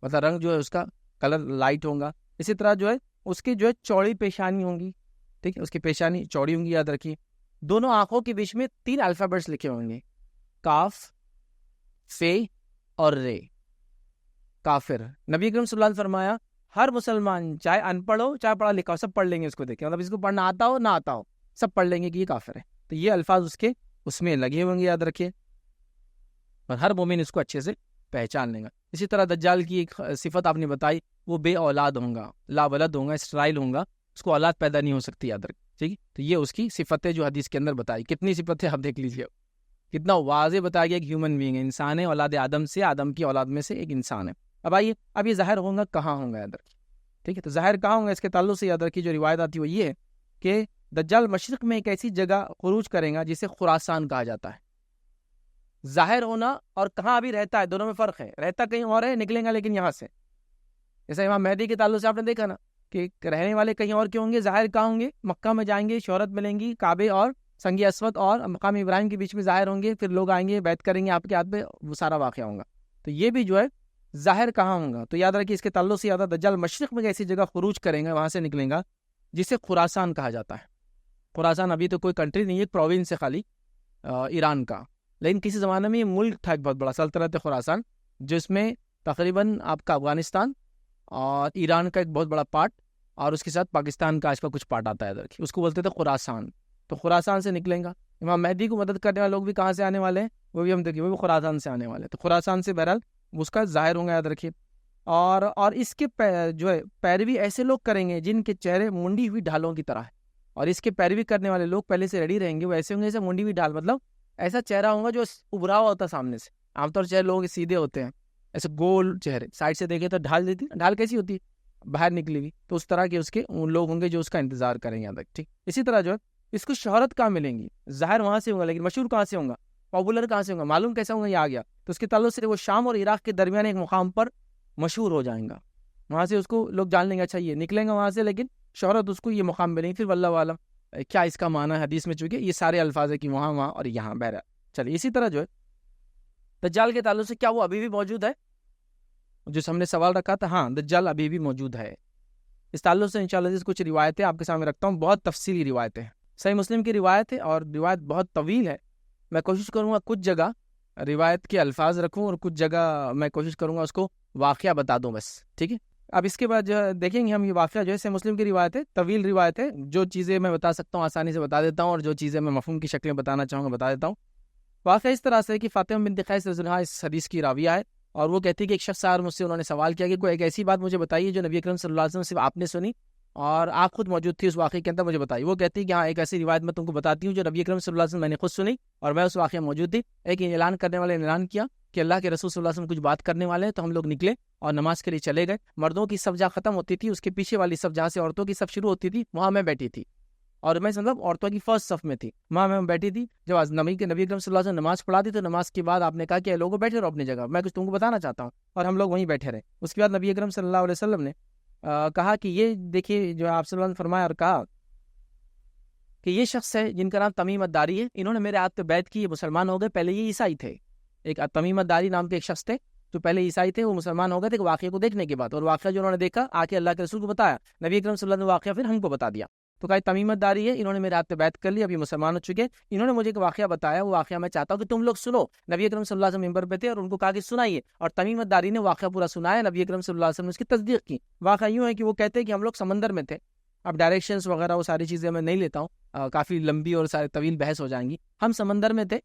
مطلب رنگ جو ہے اس کا کلر لائٹ ہوگا۔ اسی طرح جو ہے اس کی جو ہے چوڑی پیشانی ہوں گی، ٹھیک ہے، اس کی پیشانی چوڑی ہوں گی، یاد رکھیے۔ دونوں آنکھوں کے بیچ میں 3 الفابیٹس لکھے ہوں گے، کاف، فے اور رے، کافر۔ نبی اکرم صلی اللہ علیہ وسلم فرمایا ہر مسلمان چاہے ان پڑھ ہو چاہے پڑھا لکھا ہو، سب پڑھ لیں گے اس کو دیکھیں، مطلب اس کو پڑھنا آتا ہو نہ آتا ہو، سب پڑھ لیں گے کہ یہ کافر ہے۔ تو یہ الفاظ اس میں لگے ہوں گے، یاد رکھیے، اور ہر مومن اس کو اچھے سے پہچان لیں گا۔ اسی طرح دجال کی ایک صفت آپ نے بتائی، وہ بے اولاد ہوگا، لا ولد ہوگا، اسرائیل ہوگا، اس کو اولاد پیدا نہیں ہو سکتی، یاد رکھ، ٹھیک ہے۔ تو یہ اس کی صفت ہے جو حدیث کے اندر بتائی۔ کتنی صفت ہے آپ دیکھ لیجیے، کتنا واضح بتایا گیا کہ ہیومن بینگ ہے، انسان ہے، اولاد آدم سے، آدم کی اولاد میں سے ایک انسان ہے۔ اب آئیے، اب یہ ظاہر ہوگا کہاں ہوگا، یاد رکھیے، ٹھیک ہے۔ تو ظاہر کہاں ہوگا، اس کے تعلق سے یاد رکھیے جو روایت آتی ہے وہ یہ ہے کہ دجال مشرق میں ایک ایسی جگہ خروج کرے گا جسے خراسان کہا جاتا ہے۔ ظاہر ہونا اور کہاں ابھی رہتا ہے، دونوں میں فرق ہے، رہتا کہیں اور ہے، نکلیں گا لیکن یہاں سے، جیسے امام مہدی کے تعلق سے آپ نے دیکھا نا کہ رہنے والے کہیں اور کے ہوں گے، ظاہر کہاں ہوں گے، مکہ میں جائیں گے، شہرت ملیں گی، کعبے اور سنگ اسود اور مقام ابراہیم کے بیچ میں ظاہر ہوں گے، پھر لوگ آئیں گے، بیعت کریں گے آپ کے ہاتھ پہ، وہ سارا واقعہ ہوگا۔ تو یہ بھی جو ہے ظاہر کہاں ہوگا، تو یاد رکھیے اس کے تعلق سے یاد ہے دجال مشرق میں ایسی جگہ خروج کریں گا، وہاں سے نکلیں گا جسے خراسان کہا جاتا ہے۔ خراسان ابھی تو کوئی کنٹری نہیں ہے، ایک پروونس ہے خالی ایران کا، لیکن کسی زمانے میں یہ ملک تھا ایک بہت بڑا، سلطنت خراسان، جس میں تقریباً آپ کا افغانستان اور ایران کا ایک بہت بڑا پارٹ، اور اس کے ساتھ پاکستان کا آج کا کچھ پارٹ آتا ہے ادھر کی، اس کو بولتے تھے خراسان۔ تو خراسان سے نکلیں گا، امام مہدی کو مدد کرنے والے لوگ بھی کہاں سے آنے والے ہیں، وہ بھی ہم دیکھیں، وہ بھی خراسان سے آنے والے ہیں۔ تو خراسان سے بہرحال اس کا ظاہر ہوں گا، یاد رکھیے۔ اور اس کے جو ہے پیروی ایسے لوگ کریں گے جن کے چہرے منڈی ہوئی ڈھالوں کی طرح ہے، اور اس کے پیروی کرنے والے لوگ پہلے سے ریڈی رہیں گے، وہ ایسے ہوں گے جیسے منڈی ہوئی ڈھال، مطلب ایسا چہرہ ہوگا جو ابھرا ہوا ہوتا سامنے سے، عام طور چہرے لوگوں کے سیدھے ہوتے ہیں، ایسے گول چہرے، سائڈ سے دیکھے تو ڈھال دیتی، ڈھال کیسی ہوتی ہے، باہر نکلی ہوئی، تو اس طرح کے اس کے لوگ ہوں گے جو اس کا انتظار کریں گے، یاد رکھ، ٹھیک۔ اسی طرح جو ہے اس کو شہرت کہاں ملیں گی؟ ظاہر وہاں سے ہوگا، لیکن مشہور کہاں سے ہوگا؟ پاپولر کہاں سے ہوگا؟ معلوم کیسا ہوگا؟ یہ آ گیا تو اس کے تعلق سے وہ شام اور عراق کے درمیان ایک مقام پر مشہور ہو جائیں گا، وہاں سے اس کو لوگ جان لیں گے، اچھا یہ نکلیں گا وہاں سے، لیکن شہرت اس کو یہ مقام ملیں گی۔ پھر واللہ عالم کیا اس کا معنی ہے حدیث میں، چونکہ یہ سارے الفاظ ہے کہ وہاں وہاں اور یہاں بہرحال۔ چلیے اسی طرح جو ہے دجال کے تعلق سے کیا وہ ابھی بھی موجود ہے؟ جو ہم نے سوال رکھا تھا، ہاں دجال ابھی بھی موجود ہے۔ اس تعلق سے انشاءاللہ کچھ روایتیں آپ کے سامنے رکھتا ہوں، بہت تفصیلی روایتیں ہیں، صحیح مسلم کی روایت ہے اور روایت بہت طویل ہے۔ میں کوشش کروں گا کچھ جگہ روایت کے الفاظ رکھوں اور کچھ جگہ میں کوشش کروں گا اس کو واقعہ بتا دوں بس، ٹھیک ہے۔ اب اس کے بعد جو دیکھیں گے ہم یہ واقعہ جو ہے صحیح مسلم کی روایت ہے، طویل روایت ہے، جو چیزیں میں بتا سکتا ہوں آسانی سے بتا دیتا ہوں، اور جو چیزیں میں مفہوم کی شکل میں بتانا چاہوں گا بتا دیتا ہوں۔ واقعہ اس طرح سے کہ فاطمہ بنت قیس رضی اللہ عنہا اس حدیث کی راویہ ہے، اور وہ کہتی ہے کہ ایک شخص آر مجھ سے انہوں نے سوال کیا کہ کوئی ایک ایسی بات مجھے بتائیے جو نبی اکرم صلی اللہ علیہ وسلم سے آپ نے سنی اور آپ خود موجود تھی اس واقعے کے اندر، مجھے بتائیے۔ وہ کہتی ہے کہ ہاں ایک ایسی روایت میں تم کو بتاتی ہوں جو نبی اکرم صلی اللہ علیہ وسلم میں نے خود سنی اور میں اس واقعے میں موجود تھی۔ ایک اعلان کرنے والے نے اعلان کیا کہ اللہ کے رسول صلی اللہ علیہ وسلم کچھ بات کرنے والے ہیں، تو ہم لوگ نکلے اور نماز کے لیے چلے گئے۔ مردوں کی صف جہاں ختم ہوتی تھی اس کے پیچھے والی صف جہاں سے عورتوں کی صف شروع ہوتی تھی وہاں میں بیٹھی تھی، اور میں عورتوں کی فرسٹ صف میں تھی، وہاں میں بیٹھی تھی۔ جب نبی اکرم صلی اللہ علیہ وسلم نماز پڑھا دی تو نماز کے بعد آپ نے کہا کہ لوگوں بیٹھے رہو اپنی جگہ، میں کچھ تم کو بتانا چاہتا ہوں، اور ہم لوگ وہیں بیٹھے رہے۔ اس کے بعد نبی اکرم صلی اللہ علیہ وسلم نے کہا کہ یہ دیکھیے جو آپ صلی اللہ علیہ وسلم نے فرمایا اور کہا کہ یہ شخص ہے جن کا نام تمیم الداری ہے، انہوں نے میرے ہاتھ پہ بیعت کی، یہ مسلمان ہو گئے، پہلے یہ عیسائی تھے۔ ایک تمیم الداری نام کے ایک شخص تھے جو پہلے عیسائی تھے، وہ مسلمان ہو گئے تھے واقعے کو دیکھنے کے بعد، اور واقعہ جو انہوں نے دیکھا آ کے اللہ کے رسول کو بتایا، نبی اکرم صلی اللہ علیہ وسلم نے واقعہ پھر ہم کو بتا دیا، تو کہا تمیم الداری ہے، انہوں نے میرے ہاتھ پہ بیعت کر لی، ابھی مسلمان ہو چکے، انہوں نے مجھے ایک واقعہ بتایا، وہ واقعہ میں چاہتا ہوں کہ تم لوگ سنو۔ نبی اکرم صلی اللہ علیہ وسلم منبر پہ تھے اور ان کو کہا کہ سنائیے، اور تمیم الداری نے واقعہ پورا سنایا، نبی اکرم صلی اللہ علیہ وسلم نے اس کی تصدیق کی۔ واقعہ یوں ہے کہ وہ کہتے ہیں کہ ہم لوگ سمندر میں تھے، اب ڈائریکشنز وغیرہ وہ ساری چیزیں میں نہیں لیتا ہوں، کافی لمبی اور سارے طویل بحث ہو جائیں گی۔ ہم سمندر میں تھے،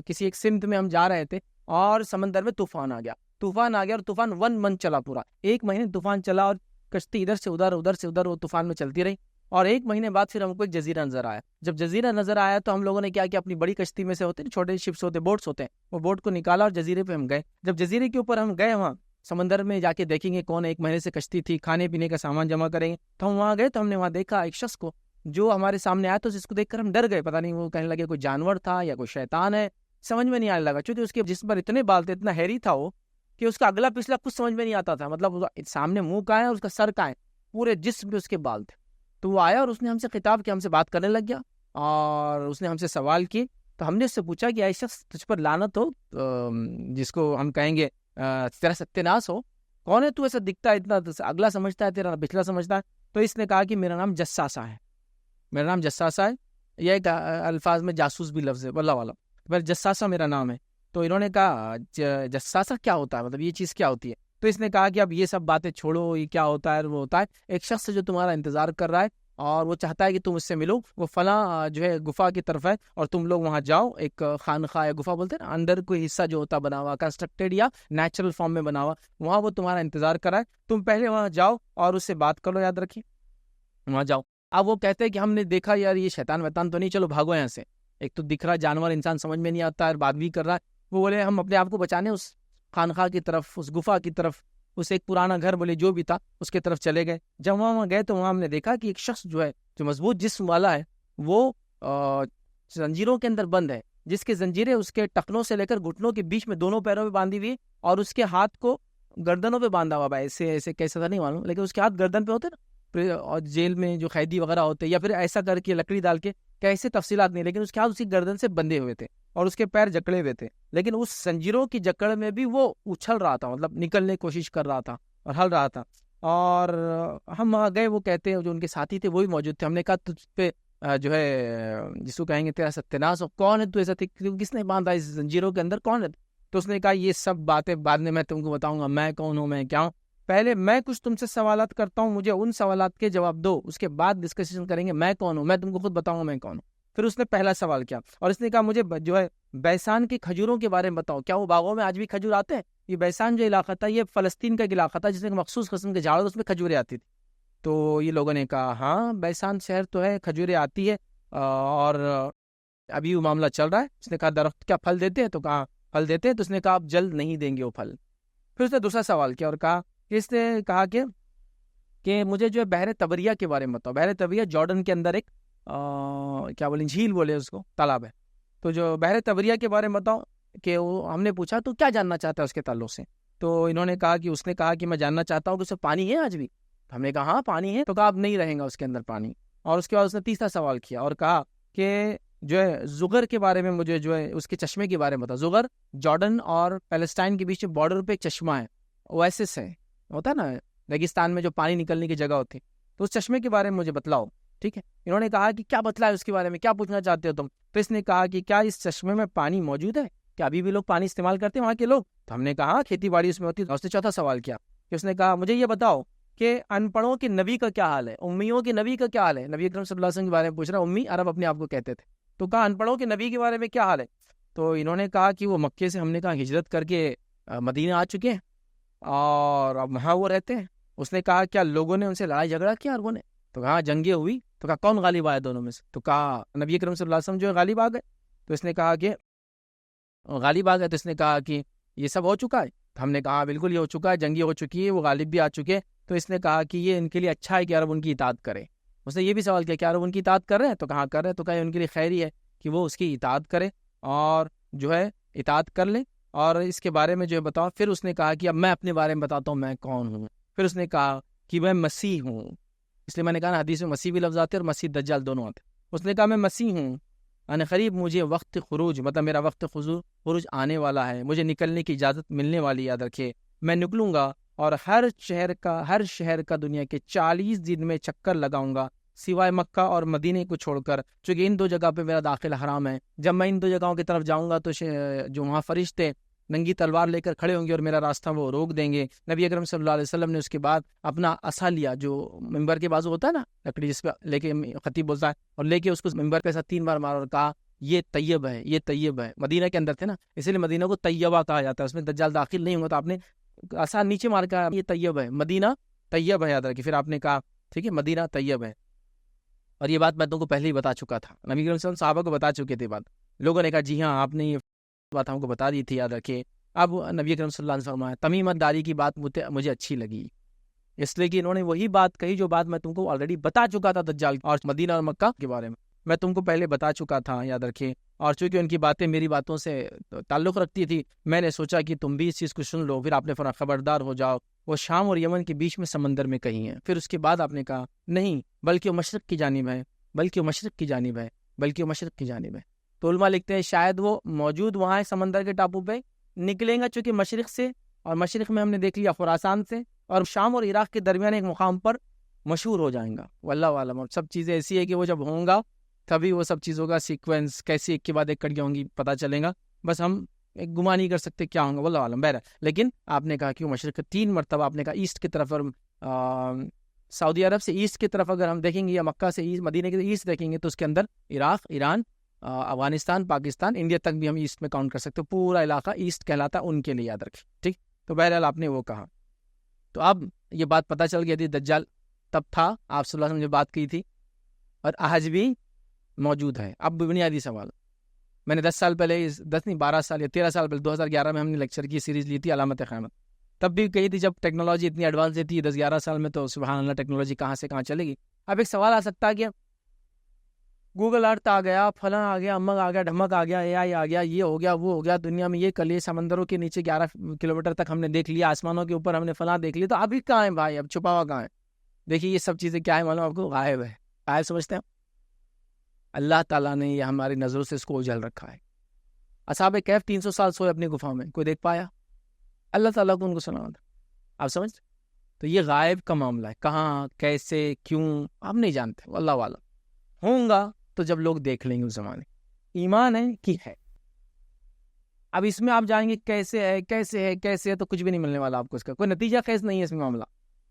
کسی ایک سمت میں ہم جا رہے تھے اور سمندر میں طوفان آ گیا اور طوفان 1 منتھ چلا، پورا 1 مہینے طوفان چلا، اور کشتی ادھر سے ادھر وہ طوفان میں چلتی رہی، اور 1 مہینے بعد پھر ہم کو ایک جزیرہ نظر آیا۔ جب جزیرہ نظر آیا تو ہم لوگوں نے کیا کہ اپنی بڑی کشتی میں سے ہوتے ہیں چھوٹے شپس ہوتے، بوٹس ہوتے ہیں، وہ بوٹ کو نکالا اور جزیرے پہ ہم گئے۔ جب جزیرے کے اوپر ہم گئے، وہاں سمندر میں جا کے دیکھیں گے کون 1 مہینے سے کشتی تھی، کھانے پینے کا سامان جمع کریں گے، تو ہم وہاں گئے تو ہم نے وہاں دیکھا ایک شخص کو جو ہمارے سامنے آیا، تو جس کو دیکھ کر ہم ڈر گئے، پتہ نہیں وہ کہنے لگے کوئی جانور تھا یا کوئی شیطان ہے، سمجھ میں نہیں آنے لگا، چونکہ اس کے جسم پر اتنے بال تھے، اتنا ہیری تھا وہ کہ اس کا اگلا پچھلا کچھ سمجھ میں نہیں آتا تھا، مطلب سامنے منہ کہاں ہے اور اس کا سر کہاں ہے، پورے جسم پہ اس کے بال تھے۔ تو وہ آیا اور اس نے ہم سے خطاب کیا، ہم سے بات کرنے لگ گیا، اور اس نے ہم سے سوال کیے، تو ہم نے اس سے پوچھا کہ اے شخص تجھ پر لعنت ہو، جس کو ہم کہیں گے تیرا ستیہ ہے، کون ہے تو، ایسا دکھتا ہے اتنا، اگلا سمجھتا ہے تیرا پچھلا سمجھتا ہے۔ تو اس نے کہا کہ میرا نام جساسہ ہے، میرا نام جساسہ ہے، یہ ایک الفاظ میں جاسوس بھی لفظ ہے، واللہ والا، پر جساسہ میرا نام ہے۔ تو انہوں نے کہا جساسہ کیا ہوتا ہے، مطلب یہ چیز کیا ہوتی ہے؟ تو اس نے کہا کہ اب یہ سب باتیں چھوڑو، یہ کیا ہوتا ہے، وہ ہوتا ہے ایک شخص جو تمہارا انتظار کر رہا ہے اور وہ چاہتا ہے کہ تم اس سے ملو، وہ فلاں جو ہے گفا کی طرف ہے، اور تم لوگ وہاں جاؤ، ایک خانقاہ یا گفا بولتے ہیں نا، اندر کوئی حصہ جو ہوتا بنا ہوا، کنسٹرکٹیڈ یا نیچرل فارم میں بنا ہوا، وہاں وہ تمہارا انتظار کر رہا ہے، تم پہلے وہاں جاؤ اور اس سے بات کرو، یاد رکھیے وہاں جاؤ۔ اب وہ کہتے ہیں کہ ہم نے دیکھا یار یہ شیطان ویطان تو نہیں، چلو بھاگو یہاں سے، ایک تو دکھ رہا جانور، انسان سمجھ میں نہیں آتا ہے، بات بھی کر رہا ہے۔ وہ بولے ہم اپنے آپ کو بچانے اس خانقاہ کی طرف، اس گفا کی طرف، اس ایک پرانا گھر بولے جو بھی تھا اس کے طرف چلے گئے۔ جب وہاں گئے تو وہاں ہم نے دیکھا کہ ایک شخص جو ہے جو مضبوط جسم والا ہے، وہ زنجیروں کے اندر بند ہے، جس کے زنجیریں اس کے ٹخنوں سے لے کر گھٹنوں کے بیچ میں دونوں پیروں پہ باندھی ہوئی، اور اس کے ہاتھ کو گردنوں پہ باندھا ہوا ہے، ایسے کیسا تھا نہیں معلوم، لیکن اس کے ہاتھ گردن پہ ہوتے نا، اور جیل میں جو قیدی وغیرہ ہوتے یا پھر ایسا کر کے لکڑی ڈال کے، کیسے تفصیلات نہیں، لیکن اس کے ہاتھ اسی گردن سے بندھے ہوئے تھے اور اس کے پیر جکڑے ہوئے تھے، لیکن اس زنجیروں کی جکڑ میں بھی وہ اچھل رہا تھا، مطلب نکلنے کی کوشش کر رہا تھا اور ہل رہا تھا۔ اور ہم وہاں گئے، وہ کہتے ہیں جو ان کے ساتھی تھے وہی موجود تھے، ہم نے کہا تجھ پہ جو ہے جس کو کہیں گے تیرا ستیہ، کون ہے تو ایسا، کس نے باندھا اس زنجیروں کے اندر، کون ہے؟ تو اس نے کہا یہ سب باتیں بعد میں تم کو بتاؤں گا، میں کون ہوں، میں کیا ہوں، پہلے میں کچھ تم سے سوالات کرتا ہوں، مجھے ان سوالات کے جواب دو، اس کے بعد ڈسکشن کریں گے میں کون ہوں، میں تم کو خود بتاؤں گا میں کون ہوں۔ پھر اس نے پہلا سوال کیا اور اس نے کہا مجھے جو ہے بیسان کی کھجوروں کے بارے میں بتاؤ، کیا وہ باغوں میں آج بھی کھجور آتے ہیں؟ یہ بیسان جو علاقہ تھا یہ فلسطین کا ایک علاقہ تھا جس میں مخصوص قسم کے جھاڑ اس میں کھجوریں آتی تھی۔ تو یہ لوگوں نے کہا ہاں بیسان شہر تو ہے، کھجوریں آتی ہے، اور ابھی وہ معاملہ چل رہا ہے۔ اس نے کہا درخت کیا پھل دیتے ہیں؟ تو کہا پھل دیتے ہیں، تو اس نے کہا آپ جلد نہیں دیں گے وہ پھل۔ پھر اس نے دوسرا سوال کیا اور کہا کہ اس نے کہا کہ مجھے جو ہے بحر طبریہ کے بارے میں بتاؤ۔ بحر طبریہ جارڈن کے اندر ایک کیا بولیں جھیل بولے اس کو, تالاب ہے. تو جو بحر تبریہ کے بارے میں بتاؤ کہ وہ ہم نے پوچھا تو کیا جاننا چاہتا ہے اس کے تعلق سے, تو انہوں نے کہا کہ اس نے کہا کہ میں جاننا چاہتا ہوں کہ اس میں پانی ہے آج بھی. ہم نے کہا ہاں پانی ہے. تو کہا اب نہیں رہیں گا اس کے اندر پانی. اور اس کے بعد اس نے تیسرا سوال کیا اور کہا کہ جو ہے زغر کے بارے میں مجھے جو ہے اس کے چشمے کے بارے میں بتا. زغر جارڈن اور پیلسٹائن کے بیچ بارڈر پہ ایک چشمہ ہے, اویسس ہے, ہوتا ہے نا ریگستان میں جو پانی نکلنے کی جگہ ہوتی ہے, تو اس چشمے کے بارے میں مجھے بتلاؤ. ٹھیک ہے, انہوں نے کہا کہ کیا بتلائے اس کے بارے میں, کیا پوچھنا چاہتے ہو تم. تو اس نے کہا کہ کیا اس چشمے میں پانی موجود ہے, کیا ابھی بھی لوگ پانی استعمال کرتے ہیں وہاں کے لوگ. تو ہم نے کہا کھیتی باڑی اس میں ہوتی ہے. اس نے چوتھا سوال کیا کہ اس نے کہا مجھے یہ بتاؤ کہ ان پڑھوں کے نبی کا کیا حال ہے, امیوں کے نبی کا کیا حال ہے. نبی اکرم صلی اللہ علیہ وسلم کے بارے میں پوچھ رہا, امی عرب اپنے آپ کو کہتے تھے. تو کہا ان پڑھوں کے نبی کے بارے میں کیا حال ہے. تو انہوں نے کہا کہ وہ مکے سے, ہم نے کہا ہجرت کر کے مدینہ آ چکے ہیں اور اب وہاں وہ رہتے ہیں. اس نے کہا کیا لوگوں نے ان سے لڑائی جھگڑا کیا عربوں نے. تو کہا جنگیں ہوئی. تو کہا کون غالب آئے دونوں میں سے. تو کہا نبی اکرم صلی اللہ علیہ وسلم جو ہے غالب آ گئے. تو اس نے کہا کہ غالب آ گئے. تو اس نے کہا کہ یہ سب ہو چکا ہے. ہم نے کہا بالکل یہ ہو چکا ہے, جنگیں ہو چکی ہے, وہ غالب بھی آ چکے. تو اس نے کہا کہ یہ ان کے لیے اچھا ہے کہ عرب ان کی اطاعت کرے. اس نے یہ بھی سوال کیا کہ عرب ان کی اطاعت کر رہے ہیں. تو کہاں کر رہے ہیں. تو کہا ان کے لیے خیر ہی ہے کہ وہ اس کی اطاعت کرے اور جو ہے اطاعت کر لے. اور اس کے بارے میں جو ہے بتاؤ. پھر اس نے کہا کہ اب میں اپنے بارے میں بتاتا ہوں میں کون ہوں. پھر اس نے کہا کہ میں مسیح ہوں. اس لیے میں نے کہا نا حدیث میں مسیح بھی لفظ آتے ہیں اور مسیح دجال دونوں آتے ہیں. اس نے کہا میں مسیح ہوں, ان قریب مجھے وقت خروج, مطلب میرا وقت خروج آنے والا ہے, مجھے نکلنے کی اجازت ملنے والی. یاد رکھے میں نکلوں گا اور ہر شہر کا دنیا کے 40 دن میں چکر لگاؤں گا سوائے مکہ اور مدینے کو چھوڑ کر, چونکہ ان دو جگہ پہ میرا داخل حرام ہے. جب میں ان دو جگہوں کی طرف جاؤں گا تو جو وہاں فرشتے ننگی تلوار لے کر کھڑے ہوں گے اور میرا راستہ وہ روک دیں گے. نبی اکرم صلی اللہ علیہ وسلم نے اس کے بعد اپنا عصا لیا, جو ممبر کے بازو ہوتا ہے نا لکڑی جس پہ لے کے خطیب بولتا ہے, اور لے کے اس کو ممبر کے ساتھ 3 بار مارا اور کہا یہ طیب ہے, یہ طیب ہے. مدینہ کے اندر تھے نا, اسی لیے مدینہ کو طیبہ کہا جاتا ہے. اس میں دجال داخل نہیں ہوا. تو آپ نے عصا نیچے مار کر یہ طیب ہے, مدینہ طیب ہے, یاد رکھیے. پھر آپ نے کہا ٹھیک ہے مدینہ طیب ہے. اور یہ بات میں تم کو پہلے ہی بتا چکا تھا, نبی کریم صلی اللہ علیہ وسلم صحابہ کو بتا چکے تھے بات. لوگوں نے کہا جی ہاں آپ نے یہ بات ہم کو بتا دی تھی, یاد رکھیے. اب نبی کریم صلی اللہ علیہ وسلم تمیمت داری کی بات مجھے اچھی لگی, اس لیے کہ انہوں نے وہی بات کہی جو بات میں تم کو آلریڈی بتا چکا تھا دجال اور مدینہ اور مکہ کے بارے میں تم کو پہلے بتا چکا تھا, یاد رکھیے. اور چونکہ ان کی باتیں میری باتوں سے تعلق رکھتی تھی, میں نے سوچا کہ تم بھی اس چیز کو سن لو. پھر آپ نے فرمایا خبردار ہو جاؤ, وہ شام اور یمن کے بیچ میں سمندر میں کہیں ہیں. پھر اس کے بعد آپ نے کہا نہیں, بلکہ وہ مشرق کی جانب ہے, بلکہ وہ مشرق کی جانب ہے, بلکہ وہ مشرق کی جانب ہے. تو علماء لکھتے ہیں شاید وہ موجود وہاں ہے سمندر کے ٹاپو پہ, نکلیں گا چونکہ مشرق سے, اور مشرق میں ہم نے دیکھ لیا خراسان سے, اور شام اور عراق کے درمیان ایک مقام پر مشہور ہو جائیں گا. واللہ عالم. اور سب چیزیں ایسی ہے کہ وہ جب ہوں گا تبھی وہ سب چیزوں کا سیکوینس کیسی ایک کے بعد ایک کڑیاں ہوں گی پتہ چلے گا. بس ہم ایک گمان نہیں کر سکتے کیا ہوں گا, واللہ عالم. بہرحال لیکن آپ نے کہا کہ وہ مشرق 3 مرتبہ آپ نے کہا ایسٹ کی طرف, اور سعودی عرب سے ایسٹ کی طرف اگر ہم دیکھیں گے یا مکہ سے ایسٹ, مدینہ کے ایسٹ دیکھیں گے تو اس کے اندر عراق, ایران, افغانستان, پاکستان, انڈیا تک بھی ہم ایسٹ میں کاؤنٹ کر سکتے. پورا علاقہ ایسٹ کہلاتا ہے ان کے لیے, یاد رکھیں. ٹھیک, تو بہرحال آپ نے وہ کہا. تو اب یہ بات پتہ چل گئی تھی دجال تب تھا, آپ صلی اللہ علیہ وسلم نے بات کی تھی, اور آج بھی موجود ہے. اب بنیادی سوال, میں نے 10 سال پہلے, 10 نہیں 12 سال یا 13 سال پہلے 2011 میں ہم نے لیکچر کی سیریز لی تھی علامت قیامت. تب بھی کہی تھی جب ٹیکنالوجی اتنی ایڈوانس تھی 10-11 سال میں, تو سبحان اللہ ٹیکنالوجی کہاں سے کہاں چلے گی. اب ایک سوال آ سکتا ہے کہ گوگل ارتھ آ گیا, فلاں آ گیا, امک آ گیا, ڈھمک آ گیا, اے آئی آ گیا, یہ ہو گیا, وہ ہو گیا, دنیا میں یہ کر لیے, سمندروں کے نیچے 11 کلومیٹر تک ہم نے دیکھ لیا, آسمانوں کے اوپر ہم نے فلاں دیکھ لیا, تو ابھی کہاں ہے بھائی, اب چھپا ہوا کہاں ہے. دیکھیے یہ سب چیزیں کیا ہے معلوم آپ کو, غائب ہے. غائب سمجھتے ہیں, اللہ تعالیٰ نے یہ ہماری نظروں سے اس کو اجل رکھا ہے. اصحاب کہف 300 سال سوئے اپنی گفا میں, کوئی دیکھ پایا؟ اللہ تعالیٰ کو ان کو سنا تھا. آپ سمجھتے؟ تو یہ غائب کا معاملہ ہے, کہاں کیسے کیوں ہم نہیں جانتے, واللہ والا. ہوں گا تو جب لوگ دیکھ لیں گے اس زمانے. ایمان ہے کہ ہے. اب اس میں آپ جائیں گے کیسے ہے کیسے ہے کیسے ہے, تو کچھ بھی نہیں ملنے والا آپ کو, اس کا کوئی نتیجہ خیز نہیں ہے اس میں معاملہ.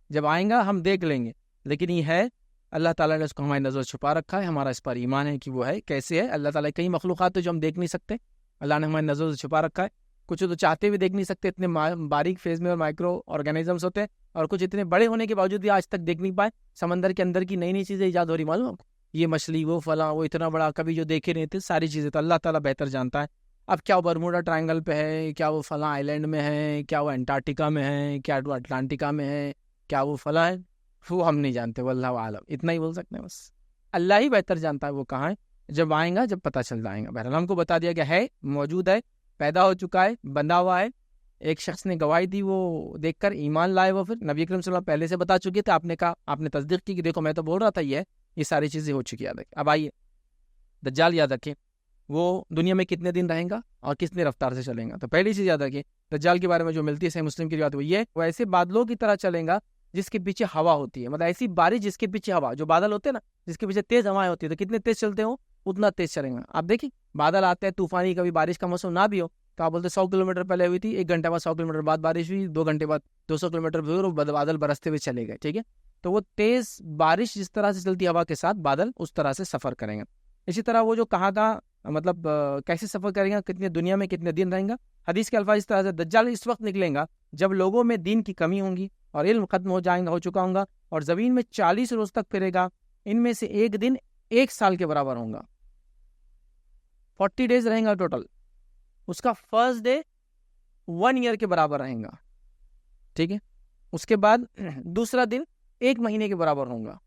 جب آئیں گا ہم دیکھ لیں گے, لیکن یہ ہے اللہ تعالیٰ نے اس کو ہماری نظر چھپا رکھا ہے. ہمارا اس پر ایمان ہے کہ وہ ہے کیسے ہے. اللہ تعالیٰ کئی مخلوقات جو ہم دیکھ نہیں سکتے, اللہ نے ہماری نظر سے چھپا رکھا ہے. کچھ تو چاہتے بھی دیکھ نہیں سکتے, اتنے باریک فیز میں اور مائکرو آرگینزمس ہوتے ہیں, اور کچھ اتنے بڑے ہونے کے باوجود بھی آج تک دیکھ نہیں پائے. سمندر کے اندر کی نئی نئی چیزیں ایجاد ہو رہی, معلوم یہ مچھلی, وہ فلاں, وہ اتنا بڑا, کبھی جو دیکھے نہیں تھے, ساری چیزیں تو اللہ تعالیٰ بہتر جانتا ہے. اب کیا وہ برموڈا ٹرائنگل پہ ہے, کیا وہ فلاں آئی لینڈ میں ہے, کیا وہ انٹارکٹیکا میں ہے, کیا وہ اٹلانٹکا میں ہے, کیا وہ فلاں ہے, وہ ہم نہیں جانتے, واللہ عالم. اتنا ہی بول سکتے ہیں بس. اللہ ہی بہتر جانتا ہے وہ کہاں ہے، جب آئیں گا جب پتہ چل جائیں گا. بہرحال ہم کو بتا دیا کہ ہے، موجود ہے، پیدا ہو چکا ہے، بندہ ہوا ہے. ایک شخص نے گواہی دی، وہ دیکھ کر ایمان لائے. وہ پھر نبی اکرم صلی اللہ علیہ وسلم پہلے سے بتا چکے تھے، آپ نے کہا، آپ نے تصدیق کی کہ دیکھو میں تو بول رہا تھا یہ ساری چیزیں ہو چکی. یاد رکھیں. اب آئیے دجال یاد رکھیں وہ دنیا میں کتنے دن رہیں گا اور کتنی رفتار سے چلیں گا. تو پہلی چیز یاد رکھیں دجال کے بارے میں جو ملتی ہے صحیح مسلم کی روایت وہ یہ، وہ ایسے بادلوں کی طرح چلیں گا جس کے پیچھے ہوا ہوتی ہے. مطلب ایسی بارش جس کے پیچھے ہوا، جو بادل ہوتے ہیں نا جس کے پیچھے تیز ہوائیں ہوتی ہے، تو کتنے تیز چلتے ہوں اتنا تیز چلیں گا. آپ دیکھیں بادل آتے ہیں طوفانی، کبھی بارش کا موسم نہ بھی ہو تو آپ بولتے 100 کلومیٹر پہلے ہوئی تھی، 1 گھنٹے بعد 100 کلومیٹر بعد بارش ہوئی، 2 گھنٹے بعد 200 کلومیٹر ہوئی اور بادل برستے ہوئے چلے گئے. ٹھیک ہے، تو وہ تیز بارش جس طرح سے چلتی ہوا کے ساتھ بادل اس طرح سے سفر کریں گے. اسی طرح وہ جو کہاں مطلب کیسے سفر کریں گا، کتنے دنیا میں کتنے دن رہیں گا. حدیث کے الفاظ اس طرح سے دجال اس وقت نکلیں گا جب لوگوں میں دین کی کمی ہوں گی اور علم ختم ہو چکا ہوں گا، اور زمین میں 40 روز تک پھرے گا. ان میں سے ایک دن 1 سال کے برابر ہوں گا. 40 ڈیز رہیں گا ٹوٹل. اس کا فرسٹ ڈے 1 ایئر کے برابر رہیں گا. ٹھیک ہے، اس کے بعد دوسرا دن 1 مہینے کے برابر ہوں گا،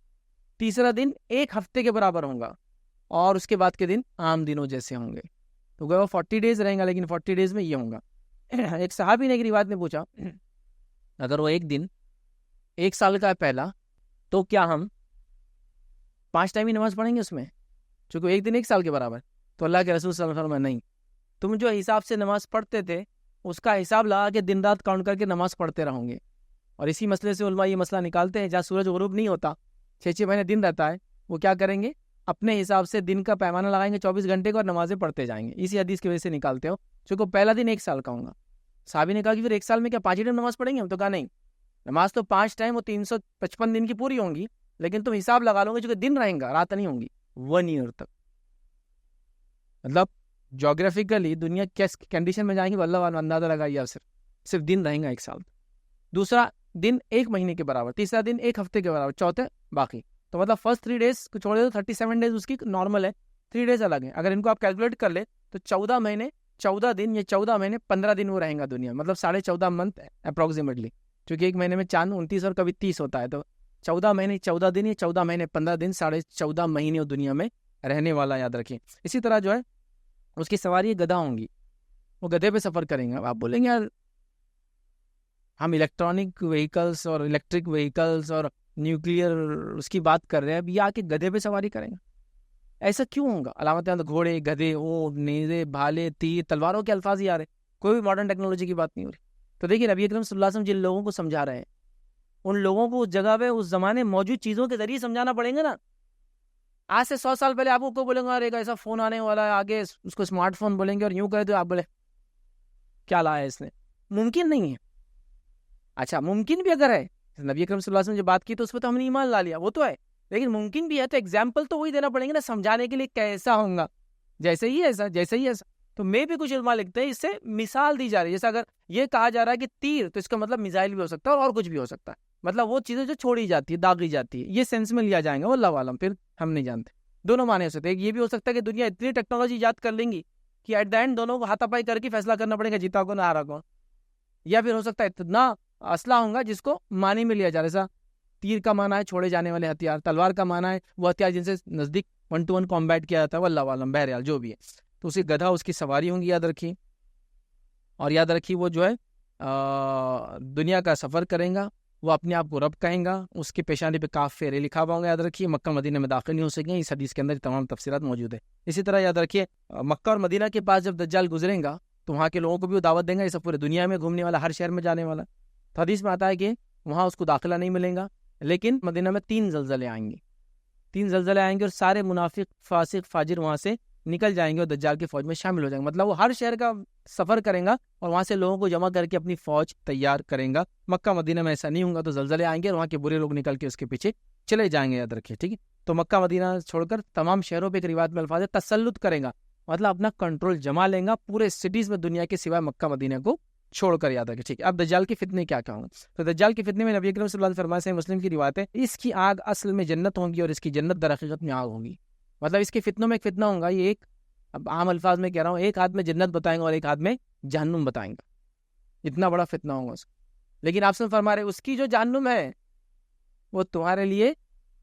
تیسرا دن 1 ہفتے کے برابر ہوں گا، اور اس کے بعد کے دن عام دنوں جیسے ہوں گے. تو وہ 40 ڈیز رہیں گا، لیکن 40 ڈیز میں یہ ہوں گا. ایک صحابی نے ایک روایت میں پوچھا اگر وہ ایک دن 1 سال کا ہے پہلا تو کیا ہم 5 ٹائم ہی نماز پڑھیں گے اس میں، چونکہ ایک دن 1 سال کے برابر. تو اللہ کے رسول صلی اللہ علیہ وسلم نہیں، تم جو حساب سے نماز پڑھتے تھے اس کا حساب لگا کے دن رات کاؤنٹ کر کے نماز پڑھتے رہوں گے. اور اسی مسئلے سے علماء یہ مسئلہ نکالتے ہیں جہاں سورج غروب نہیں ہوتا، 6 مہینے دن رہتا ہے، وہ کیا کریں گے، اپنے حساب سے دن کا پیمانہ لگائیں گے 24 گھنٹے کا اور نمازیں پڑھتے جائیں گے. اسی حدیث کی وجہ سے نکالتے ہو، چونکہ پہلا دن 1 سال کا ہوں گا. صحابی نے کہا کہ پھر 1 سال میں کیا 5 ٹائم نماز پڑھیں گے؟ ہم تو کہا نہیں، نماز تو 5 ٹائم وہ 355 دن کی پوری ہوں گی، لیکن تم حساب لگا لو گے چونکہ دن رہیں گا، رات نہیں ہوں گی. 1 ایئر تک، مطلب جغرافیکلی دنیا کس کنڈیشن میں جائیں گی اللہ والا اندازہ لگائیے آپ. صرف دن رہیں گا 1 سال. دوسرا دن 1 مہینے کے برابر، تیسرا دن 1 ہفتے کے برابر، چوتھے باقی. تو مطلب فرسٹ 3 ڈیز کو چھوڑے تو 37 ڈیز اس کی نارمل ہے، 3 ڈیز الگ ہیں. اگر ان کو آپ کیلکولیٹ کر لیں تو 14 مہینے 14 دن یا 14 مہینے 15 دن وہ رہیں گا دنیا، مطلب 14.5 منتھ اپروکسیمیٹلی، چونکہ ایک مہینے میں 29 اور کبھی 30 ہوتا ہے. تو 14 مہینے 14 دن یا 14 مہینے 15 دن 14.5 مہینے وہ دنیا میں رہنے والا، یاد رکھیں. اسی طرح جو ہے اس کی سواری گدھا ہوں گی، وہ گدھے پہ سفر کریں گے. آپ بولیں گے یار ہم الیکٹرانک وہیکلس اور الیکٹرک وہیکلس اور نیوکلیئر اس کی بات کر رہے ہیں، اب یہ آ کے گدھے پہ سواری کریں گے، ایسا کیوں ہوگا؟ علامت گھوڑے، گدھے، اونٹ، نیزے، بھالے، تیر، تلواروں کے الفاظ ہی آ رہے، کوئی بھی ماڈرن ٹیکنالوجی کی بات نہیں ہو رہی. تو دیکھیے نبی اکرم صلی اللہ علیہ وسلم جن لوگوں کو سمجھا رہے ہیں ان لوگوں کو اس جگہ پہ اس زمانے موجود چیزوں کے ذریعے سمجھانا پڑیں گے نا. آج سے 100 سال پہلے آپ کو بولیں گے ایک ایسا فون آنے والا ہے، آگے اس کو اسمارٹ فون بولیں گے اور یوں کرے تو آپ بولے کیا لایا اس نے، ممکن نہیں ہے. اچھا ممکن بھی اگر ہے، نبی اکرم صلی اللہ علیہ وسلم جو بات کی تو اس پہ تو ہم نے ایمان لا لیا، وہ تو ہے، لیکن ممکن بھی ہے تو ایگزامپل تو وہی دینا پڑیں گے نا سمجھانے کے لیے کیسا ہوگا، جیسے ہی ایسا جیسے ہی ایسا. تو میں بھی کچھ علماء لکھتے ہیں اس سے مثال دی جا رہی ہے، جیسا اگر یہ کہا جا رہا ہے کہ تیر تو اس کا مطلب میزائل بھی ہو سکتا ہے اور کچھ بھی ہو سکتا ہے، مطلب وہ چیزیں جو چھوڑی جاتی ہے داغی جاتی ہے، یہ سینس میں لیا جائیں گا، واللہ عالم، پھر ہم نہیں جانتے. دونوں معنی ہو سکتے ہیں. یہ بھی ہو سکتا ہے کہ دنیا اتنی ٹیکنالوجی ایجاد کر لیں گی کہ ایٹ دا اینڈ دونوں کو ہاتھا پائی کر کے فیصلہ کرنا پڑے گا جیتا کون ہارا کون. یا پھر ہو سکتا ہے اتنا اسلحہ ہوگا جس کو معنی میں لیا جا رہا ہے، جیسا تیر کا معنی ہے چھوڑے جانے والے ہتھیار، تلوار کا معنی ہے وہ ہتھیار جن سے نزدیک 1-to-1 کمبیٹ کیا جاتا ہے، واللہ عالم. بہرحال جو بھی ہے تو اسی گدھا اس کی سواری ہوں گی، یاد رکھیے. اور یاد رکھیے وہ جو ہے دنیا کا سفر کریں گا، وہ اپنے آپ کو رب کہیں گا، اس کے پیشانی پہ کاف فیرے لکھا ہوا ہوگا. یاد رکھیے مکہ مدینہ میں داخل نہیں ہو سکیں، اس حدیث کے اندر تمام تفصیلات موجود ہے. اسی طرح یاد رکھیے مکہ اور مدینہ کے پاس جب دجال گزریں گا تو وہاں کے لوگوں کو بھی وہ دعوت دیں گا، یہ سب پورے دنیا میں گھومنے والا، ہر شہر میں جانے والا. تو حدیث میں آتا ہے کہ وہاں اس کو داخلہ نہیں ملے گا، لیکن مدینہ میں 3 زلزلے آئیں گے، 3 زلزلے آئیں گے اور سارے منافق فاسق فاجر وہاں سے نکل جائیں گے اور دجال کی فوج میں شامل ہو جائیں گے. مطلب وہ ہر شہر کا سفر کریں گا اور وہاں سے لوگوں کو جمع کر کے اپنی فوج تیار کریں گا. مکہ مدینہ میں ایسا نہیں ہوگا، تو زلزلے آئیں گے اور وہاں کے برے لوگ نکل کے اس کے پیچھے چلے جائیں گے، یاد رکھیے. ٹھیک ہے، تو مکہ مدینہ چھوڑ کر تمام شہروں پہ ایک روایت میں الفاظ ہے تسلط کریں گا، مطلب اپنا کنٹرول جما لیں گا پورے سٹیز میں دنیا کے سوائے مکہ مدینہ کو چھوڑ کر، یاد رکھیں. ٹھیک ہے، اب دجال کے فتنے کیا ہوں گے؟ تو دجال کے فتنے میں نبی اکرم صلی اللہ علیہ وسلم فرماتے ہیں، مسلم کی روایت ہے، اس کی آگ اصل میں جنت ہوگی اور اس کی جنت در حقیقت میں آگ ہوگی. مطلب اس کے فتنوں میں ایک فتنہ ہوگا، یہ ایک اب عام الفاظ میں کہہ رہا ہوں، ایک ہاتھ میں جنت بتائیں گے اور ایک ہاتھ میں جہنم بتائیں گے، اتنا بڑا فتنہ ہوگا اس. لیکن آپ سے فرما رہے اس کی جو جہنم ہے وہ تمہارے لیے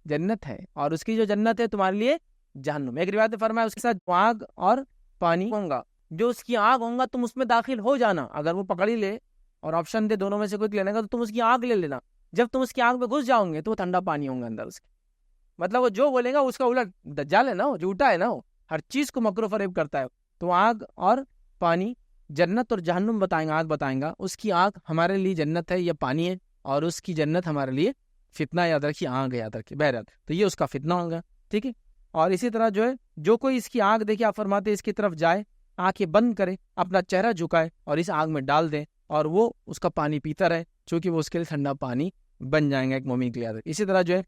جنت ہے اور اس کی جو جنت ہے تمہارے لیے جہنم. ایک روایت میں فرمایا اس کے ساتھ آگ اور پانی ہوں گا. جو اس کی آگ ہوں گا تم اس میں داخل ہو جانا. اگر وہ پکڑی لے اور آپشن دے دونوں میں سے کوئی لینے کا تو تم اس کی آگ لے لینا. جب تم اس کی آگ میں گھس جاؤ گے تو وہ ٹھنڈا پانی ہوں گا اندر اس کے. مطلب وہ جو بولے گا اس کا الٹ. دجال ہے نا, وہ جھوٹا ہے نا, وہ ہر چیز کو مکر و فریب کرتا ہے. تو آگ اور پانی, جنت اور جہنم بتائیں گا, آگ بتائیں گا. اس کی آگ ہمارے لیے جنت ہے یا پانی ہے, اور اس کی جنت ہمارے لیے فتنہ, یاد رکھیے, آگ یاد رکھیے. بہرحال تو یہ اس کا فتنہ ہوگا. ٹھیک ہے. اور اسی طرح جو ہے جو کوئی اس کی آگ دیکھے, آپ فرماتے ہیں اس کی طرف جائے, آنکھیں بند کرے, اپنا چہرہ جھکائے اور اس آگ میں ڈال دے اور وہ اس کا پانی پیتا رہے, چونکہ وہ اس کے لیے ٹھنڈا پانی بن جائیں گا ایک مومن کے لیے. اسی طرح جو ہے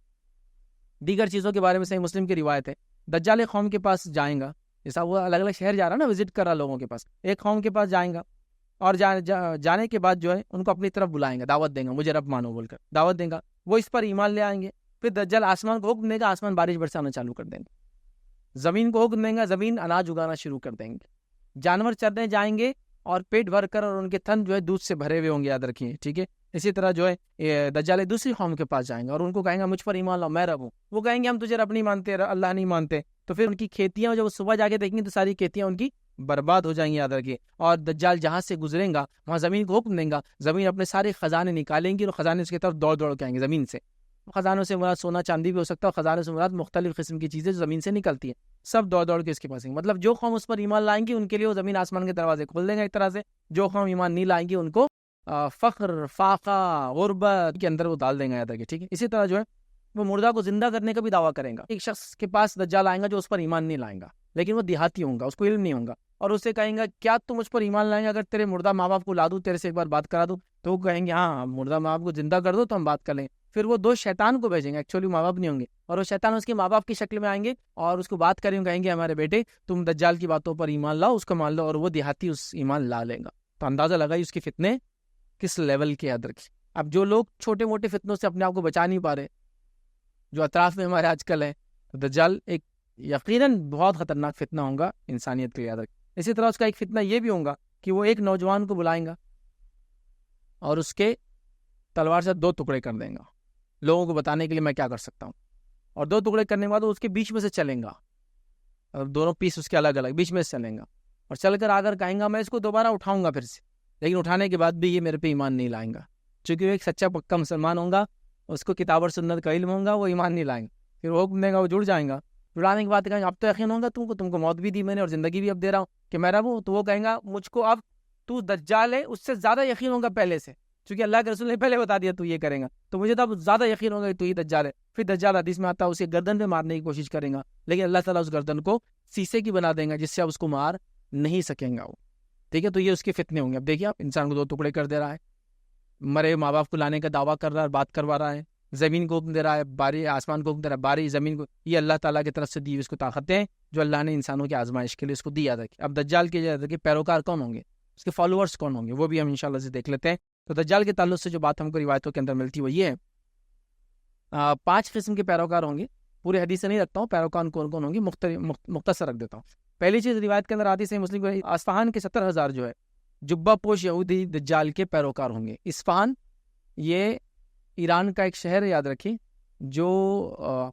دیگر چیزوں کے بارے میں صحیح مسلم کی روایت ہے, دجال قوم کے پاس جائیں گا, جیسا وہ الگ الگ شہر جا رہا نا, وزٹ کر رہا لوگوں کے پاس, ایک قوم کے پاس جائیں گا اور جانے کے بعد جو ہے ان کو اپنی طرف بلائیں گا, دعوت دیں گا, مجھے رب مانو بول کر دعوت دیں گا. وہ اس پر ایمان لے آئیں گے. پھر دجال آسمان کو حکم دے گا, آسمان بارش برسانا چالو کر دیں گے. زمین کو حکم دیں گا, زمین اناج اگانا شروع کر دیں گے. جانور چرنے جائیں گے اور پیٹ بھر کر, اور ان کے تھن جو ہے دودھ سے بھرے ہوئے ہوں گے, یاد رکھیے. ٹھیک ہے. اسی طرح جو ہے دجال دوسری قوم کے پاس جائیں گے اور ان کو کہیں گے مجھ پر ایمان لاؤ, میں رب ہوں. وہ کہیں گے ہم تجھے رب نہیں مانتے, اللہ نہیں مانتے. تو پھر ان کی کھیتیاں جب صبح جا کے دیکھیں گے تو ساری کھیتیاں ان کی برباد ہو جائیں گی, یاد رکھیے. اور دجال جہاں سے گزریں گا وہاں زمین کو حکم دیں گا, زمین اپنے سارے خزانے نکالیں گی اور خزانے اس کی طرف دوڑ دوڑ کے آئیں گے زمین سے. خزانوں سے مراد سونا چاندی بھی ہو سکتا ہے, اور خزانوں سے مراد مختلف قسم کی چیزیں زمین سے نکلتی ہیں, سب دوڑ دوڑ کے اس کے پاس ہیں. مطلب جو قوم اس پر ایمان لائیں گی ان کے لیے وہ زمین آسمان کے دروازے کھول دیں گا ایک طرح سے. جو قوم ایمان نہیں لائیں گی ان کو فخر, فاقہ, غربت کے اندر وہ ڈال دیں گا, یاد رکھیے. ٹھیک ہے. اسی طرح جو ہے وہ مردہ کو زندہ کرنے کا بھی دعویٰ کریں گا. ایک شخص کے پاس دجال آئیں گا جو اس پر ایمان نہیں لائیں گا, لیکن وہ دیہاتی ہوں گا, اس کو علم نہیں ہوگا, اور اسے کہیں گا کیا تم مجھ پر ایمان لائیں گے اگر تیرے مردہ ماں باپ کو لا دوں, تیرے سے ایک بار بات کرا دوں؟ تو وہ کہیں گے ہاں, مردہ ماں باپ کو زندہ کر دو تو ہم بات کر لیں. پھر وہ 2 شیطان کو بھیجیں گے, ایکچولی ماں باپ نہیں ہوں گے, اور وہ شیطان اس کے ماں باپ کی شکل میں آئیں گے اور اس کو بات کریں گے, کہیں گے ہمارے بیٹے تم دجال کی باتوں پر ایمان لاؤ, اس کو مان لو, اور وہ دیہاتی اس ایمان لا لے گا. تو اندازہ لگائی اس کے فتنے کس لیول کے, یاد رکھیے. اب جو لوگ چھوٹے موٹے فتنوں سے اپنے آپ کو بچا نہیں پا رہے, جو اطراف میں ہمارے آج کل ہے, تو دجال ایک یقیناً بہت خطرناک فتنہ ہوگا انسانیت کے, یاد رکھیں. اسی طرح اس کا ایک فتنہ یہ بھی ہوگا کہ وہ ایک نوجوان کو بلائیں گا اور اس کے تلوار سے 2 ٹکڑے کر دیں گا, لوگوں کو بتانے کے لیے میں کیا کر سکتا ہوں. اور 2 ٹکڑے کرنے کے بعد وہ اس کے بیچ میں سے چلیں گا, اور دونوں پیس اس کے الگ الگ بیچ میں سے چلیں گا, اور چل کر آگر کہیں گا میں اس کو دوبارہ اٹھاؤں گا پھر سے, لیکن اٹھانے کے بعد بھی یہ میرے پہ ایمان نہیں لائیں گا, چونکہ وہ ایک سچا پکا مسلمان ہوگا, اس کو کتاب اور سنت کا علم ہوگا, وہ ایمان نہیں لائیں گا. پھر وہ حکم دے گا, وہ جڑ جائیں گا. جڑانے کے بعد کہیں گے اب تو یقین ہوگا تم کو موت بھی دی میں نے اور زندگی بھی اب دے رہا ہوں کہ میں رب ہوں. تو وہ کہیں گا مجھ کو اب تو دجال ہے اس سے زیادہ یقین ہوگا پہلے سے, چونکہ اللہ کے رسول نے پہلے بتا دیا تو یہ کریں گا, تو مجھے تو اب زیادہ یقین ہوگا کہ تو یہ دجال ہے. پھر دجال حدیث میں آتا ہے اسے گردن پہ مارنے کی کوشش کریں گا, لیکن اللہ تعالیٰ اس گردن کو شیشے کی بنا دیں گا جس سے اب اس کو مار نہیں سکیں گا وہ. ٹھیک ہے. تو یہ اس کے فتنے ہوں گے. اب دیکھیے آپ, انسان کو 2 ٹکڑے کر دے رہا ہے, مرے ماں باپ کو لانے کا دعویٰ کر رہا ہے, بات کروا رہا ہے, زمین کو حکم دے رہا ہے, باری آسمان کو حکم دے رہا ہے, باری زمین کو. یہ اللہ تعالیٰ کی طرف سے دی اس کو طاقتیں ہیں جو اللہ نے انسانوں کی آزمائش کے لیے اس کو دیا تھا. اب دجال کے پیروکار کون ہوں گے, اس کے فالوورز کون ہوں گے, وہ بھی ہم انشاءاللہ سے دیکھ لیتے ہیں. تو دجال کے تعلق سے جو بات ہم کو روایتوں کے اندر ملتی ہے وہ یہ ہے, 5 قسم کے پیروکار ہوں گے. پورے حدیث سے نہیں رکھتا ہوں, پیروکار کون کون ہوں گے مختصر رکھ دیتا ہوں. پہلی چیز روایت کے اندر آتی ہے مسلم کو, اصفہان کے 70,000 جو ہے جبہ پوش یہودی دجال کے پیروکار ہوں گے. اصفہان یہ ایران کا ایک شہر ہے, یاد رکھیں, جو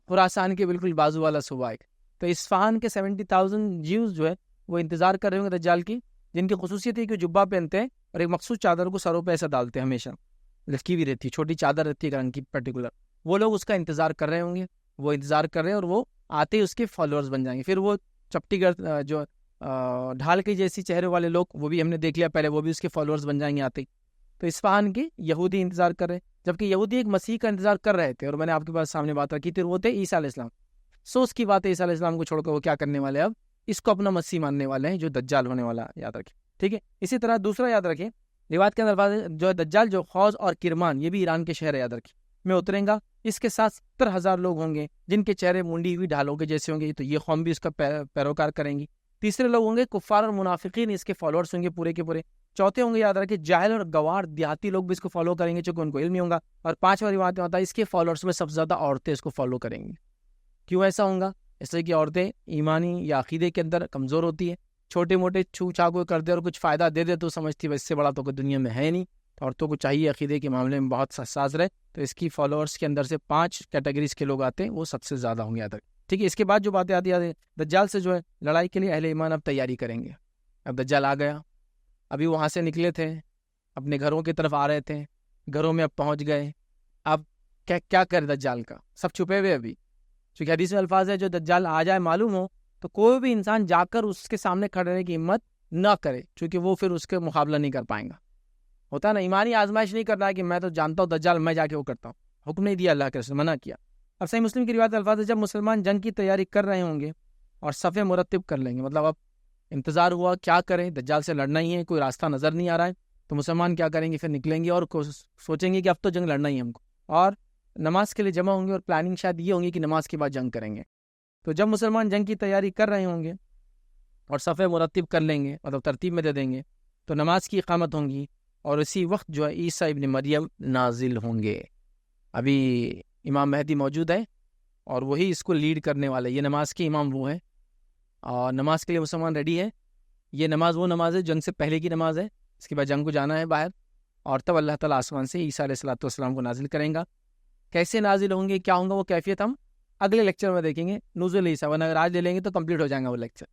خراسان کے بالکل بازو والا صوبہ ہے. تو اصفہان کے 70,000 جیوز جو ہے وہ انتظار کر رہے ہوں گے دجال کی, جن کی خصوصیت ہے کہ جبہ پہنتے ہیں اور ایک مخصوص چادر کو سروں پہ ایسا ڈالتے ہیں, ہمیشہ لٹکی ہوئی رہتی ہے, چھوٹی چادر رہتی ہے رنگ کی پرٹیکولر. وہ لوگ اس کا انتظار کر رہے ہوں گے, وہ انتظار کر رہے ہیں, اور وہ آتے ہی اس کے فالوورز بن جائیں گے. پھر وہ چپٹی گر جو ڈھال کی جیسی چہرے والے لوگ, وہ بھی ہم نے دیکھ لیا پہلے, وہ بھی اس کے فالوورز بن جائیں گے آتے ہی. تو اصفہان کے یہودی انتظار کر رہے ہیں, جبکہ یہودی ایک مسیح کا انتظار کر رہے تھے, اور میں نے آپ کے پاس سامنے بات رکھی تھی, وہ تھے عیسیٰ علیہ السلام. سو اس کی بات ہے, عیسیٰ علیہ السلام کو چھوڑ کر وہ کیا کرنے والے, اب اس کو اپنا مسیح ماننے والے ہیں جو دجال ہونے والا, یاد رکھیں. ٹھیک ہے. اسی طرح دوسرا یاد رکھیں, روایت کے اندر جو ہے دجال جو خوز اور کرمان, یہ بھی ایران کے شہر ہے, یاد رکھیں, میں اتریں گا. اس کے ساتھ 70,000 لوگ ہوں گے جن کے چہرے منڈی ہوئی ڈھالوں کے جیسے ہوں گے, تو یہ قوم بھی اس کا پیروکار کریں گی. تیسرے لوگ ہوں گے کفار اور منافقین, اس کے فالوورز ہوں گے پورے کے پورے. چوتھے ہوں گے, یاد رکھیں, جاہل اور گوار دیہاتی لوگ بھی اس کو فالو کریں گے چونکہ ان کو علم نہیں ہوگا. اور 5واں روایت میں ہوتا ہے اس کے فالوورز میں سب سے زیادہ عورتیں اس کو فالو کریں گی. کیوں ایسا ہوگا؟ اس لیے کہ عورتیں ایمانی یا عقیدے کے اندر کمزور ہوتی ہے, چھوٹے موٹے چھو چھا کو کر دے اور کچھ فائدہ دے دے تو سمجھتی ہے اس سے بڑا تو کوئی دنیا میں ہے نہیں, تو عورتوں کو چاہیے عقیدے کے معاملے میں بہت حساس رہے. تو اس کی فالوورس کے اندر سے 5 کیٹیگریز کے لوگ آتے ہیں, وہ سب سے زیادہ ہوں گے یاد رکھ. ٹھیک ہے, اس کے بعد جو باتیں آتی ہیں دجال سے جو ہے لڑائی کے لیے اہل ایمان اب تیاری کریں گے. اب دجال آ گیا, ابھی وہاں سے نکلے تھے, اپنے گھروں کی طرف آ رہے تھے, گھروں میں اب پہنچ گئے. اب کیا کرے دجال کا, سب چھپے ہوئے ابھی, چونکہ حدیث میں الفاظ ہے جو دجال آ جائے معلوم ہو تو کوئی بھی انسان جا کر اس کے سامنے کھڑے رہنے کی ہمت نہ کرے, چونکہ وہ پھر اس کے مقابلہ نہیں کر پائیں گا. ہوتا ہے نا, ایمانی آزمائش نہیں کرنا ہے کہ میں تو جانتا ہوں دجال, میں جا کے وہ کرتا ہوں. حکم نہیں دیا اللہ کے رسول, منع کیا. اب صحیح مسلم کی روایت الفاظ ہے جب مسلمان جنگ کی تیاری کر رہے ہوں گے اور صفیں مرتب کر لیں گے, مطلب اب انتظار ہوا کیا کریں, دجال سے لڑنا ہی ہے, کوئی راستہ نظر نہیں آ رہا ہے, تو مسلمان کیا کریں گے, پھر نکلیں گے اور سوچیں گے کہ اب تو جنگ لڑنا ہی ہے ہم کو, اور نماز کے لیے جمع ہوں گے, اور پلاننگ شاید یہ ہوں گی کہ نماز کے بعد جنگ کریں گے. تو جب مسلمان جنگ کی تیاری کر رہے ہوں گے اور صفیں مرتب کر لیں گے, مطلب ترتیب میں دے دیں گے, تو نماز کی اقامت ہوں گی, اور اسی وقت جو ہے عیسیٰ ابن مریم نازل ہوں گے. ابھی امام مہدی موجود ہے اور وہی اس کو لیڈ کرنے والے, یہ نماز کے امام وہ ہیں, اور نماز کے لیے مسلمان ریڈی ہے. یہ نماز وہ نماز ہے جنگ سے پہلے کی نماز ہے, اس کے بعد جنگ کو جانا ہے باہر, اور تب اللہ تعالیٰ آسمان سے عیسیٰ علیہ الصلوۃ والسلام کو نازل کریں گا. کیسے نازل ہوں گے, کیا ہوں گا, وہ کیفیت ہم اگلے لیکچر میں دیکھیں گے. نزول عیسیٰ, ورنہ اگر آج لے لیں گے تو کمپلیٹ ہو جائے گا وہ لیکچر.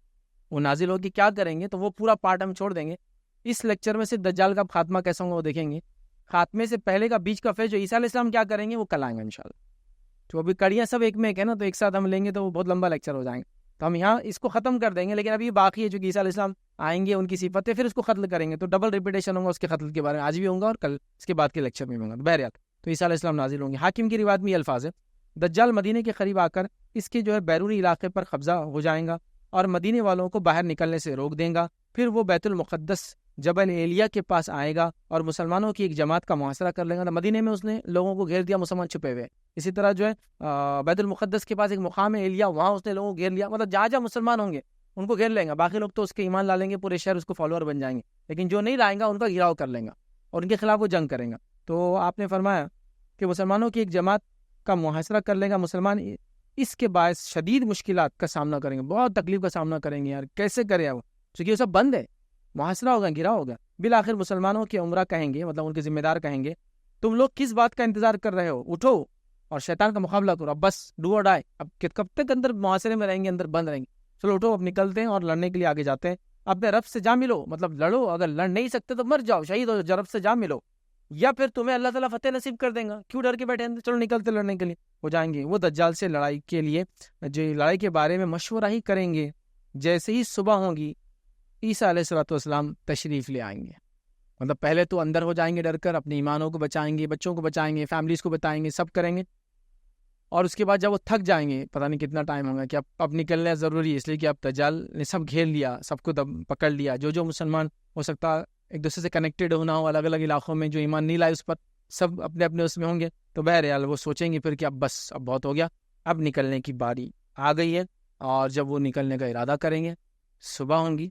وہ نازل ہوگی کیا کریں گے, تو وہ پورا پارٹ ہم چھوڑ دیں گے. اس لیکچر میں صرف دجال کا خاتمہ کیسا ہوگا وہ دیکھیں گے. خاتمے سے پہلے کا بیچ کا فیز جو عیسیٰ علیہ السلام کیا کریں گے وہ کل آئیں گے انشاءاللہ. تو ابھی کڑیاں سب ایک میں ایک ہے نا, تو ایک ساتھ ہم لیں گے تو وہ بہت لمبا لیکچر ہو جائیں گے, تو ہم یہاں اس کو ختم کر دیں گے. لیکن ابھی باقی ہے, جو عیسیٰ علیہ السلام آئیں گے, ان کی صفتیں, پھر اس کو قتل کریں گے, تو ڈبل ریپیٹیشن ہوگا اس کے قتل کے بارے میں, آج بھی ہوگا اور کل اس کے بعد کے لیکچر میں ہوگا. بہرحال تو عیسیٰ علیہ السلام نازل ہوں گے. حاکم کی روایت میں یہ الفاظ ہے, دجال مدینے کے قریب آ کر اس کے جو ہے بیرونی علاقے پر قبضہ ہو جائیں گا اور مدینے والوں کو باہر نکلنے سے روک دیں گا. پھر وہ بیت المقدس جبل ایلیا کے پاس آئے گا اور مسلمانوں کی ایک جماعت کا محاصرہ کر لے گا. مدینے میں اس نے لوگوں کو گھیر دیا, مسلمان چھپے ہوئے. اسی طرح جو ہے بیت المقدس کے پاس ایک مقام ہے ایلیا, وہاں اس نے لوگوں کو گھیر لیا. مطلب جہاں جہاں مسلمان ہوں گے ان کو گھیر لیں گا. باقی لوگ تو اس کے ایمان لا لیں گے, پورے شہر اس کو فالوور بن جائیں گے, لیکن جو نہیں لائیں گا ان کا گھیراؤ کر لیں گا اور ان کے خلاف وہ جنگ کریں گا. تو آپ نے فرمایا کہ مسلمانوں کی ایک جماعت کا محاصرہ کر لے گا. مسلمان اس کے باعث شدید مشکلات کا سامنا کریں گے, بہت تکلیف کا سامنا کریں گے. یار کیسے کرے وہ, چونکہ وہ سب بند ہے, محاصرہ ہوگا, گھیراؤ ہوگا. بالآخر مسلمانوں کے عمرہ کہیں گے, مطلب ان کے ذمہ دار کہیں گے, تم لوگ کس بات کا انتظار کر رہے ہو, اٹھو اور شیطان کا مقابلہ کرو. اب بس ڈو اور ڈائی. اب کب تک اندر معاشرے میں رہیں گے, اندر بند رہیں گے. چلو اٹھو, اب نکلتے ہیں اور لڑنے کے لیے آگے جاتے ہیں. اپنے رب سے جا ملو, مطلب لڑو, اگر لڑ نہیں سکتے تو مر جاؤ, شہید ہو, رب سے جا ملو, یا پھر تمہیں اللہ تعالیٰ فتح نصیب کر دیں گا. کیوں ڈر کے بیٹھے ہیں, چلو نکلتے لڑنے کے لیے. ہو جائیں گے. وہ دجال سے لڑائی کے لیے, جو لڑائی کے بارے میں مشورہ ہی کریں گے. جیسے ہی صبح ہوگی عیسیٰ علیہ الصلوۃ والسلام تشریف لے آئیں گے. مطلب پہلے تو اندر ہو جائیں گے ڈر کر, اپنے ایمانوں کو بچائیں گے, بچوں کو بچائیں گے, فیملیز کو بتائیں گے, سب کریں گے. اور اس کے بعد جب وہ تھک جائیں گے, پتہ نہیں کتنا ٹائم ہوگا, کہ اب نکلنا ضروری ہے, اس لیے کہ اب دجال نے سب گھیر لیا, سب کو پکڑ لیا. جو مسلمان ہو سکتا ایک دوسرے سے کنیکٹڈ ہونا ہو الگ الگ علاقوں میں, جو ایمان نہیں لائے اس پر, سب اپنے اپنے اس میں ہوں گے. تو بہرحال وہ سوچیں گے پھر کہ اب بس, اب بہت ہو گیا, اب نکلنے کی باری آ گئی ہے. اور جب وہ نکلنے کا ارادہ کریں گے, صبح ہوں گی,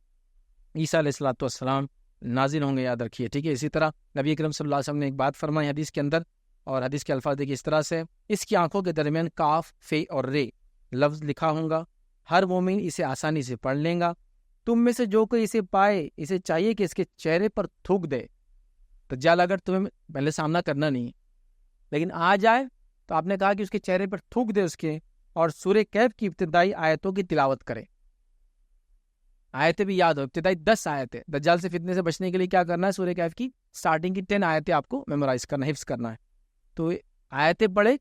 عیسیٰ علیہ الصلوۃ والسلام نازل ہوں گے, یاد رکھیے. ٹھیک ہے. اسی طرح نبی اکرم صلی اللہ علیہ وسلم نے ایک بات فرمائی حدیث کے اندر, اور حدیث کے الفاظ دیکھیے اس طرح سے, اس کی آنکھوں کے درمیان کاف, فے اور رے لفظ لکھا ہوں گا, ہر مومن اسے آسانی سے پڑھ لیں گا. تم میں سے جو کوئی اسے پائے, اسے چاہیے کہ اس کے چہرے پر تھوک دے. دجال اگر تمہیں پہلے سامنا کرنا نہیں لیکن آ جائے, تو آپ نے کہا کہ اس کے چہرے پر تھوک دے اس کے, اور سورہ کہف کی ابتدائی آیتوں کی تلاوت کرے. آیتیں بھی یاد ہو, ابتدائی 10 آیتیں. دجال سے فتنے سے بچنے کے لیے کیا کرنا ہے, سورہ کہف کی سٹارٹنگ کی 10 آیتیں آپ کو میمورائز کرنا, حفظ کرنا ہے. تو آیتیں پڑھے,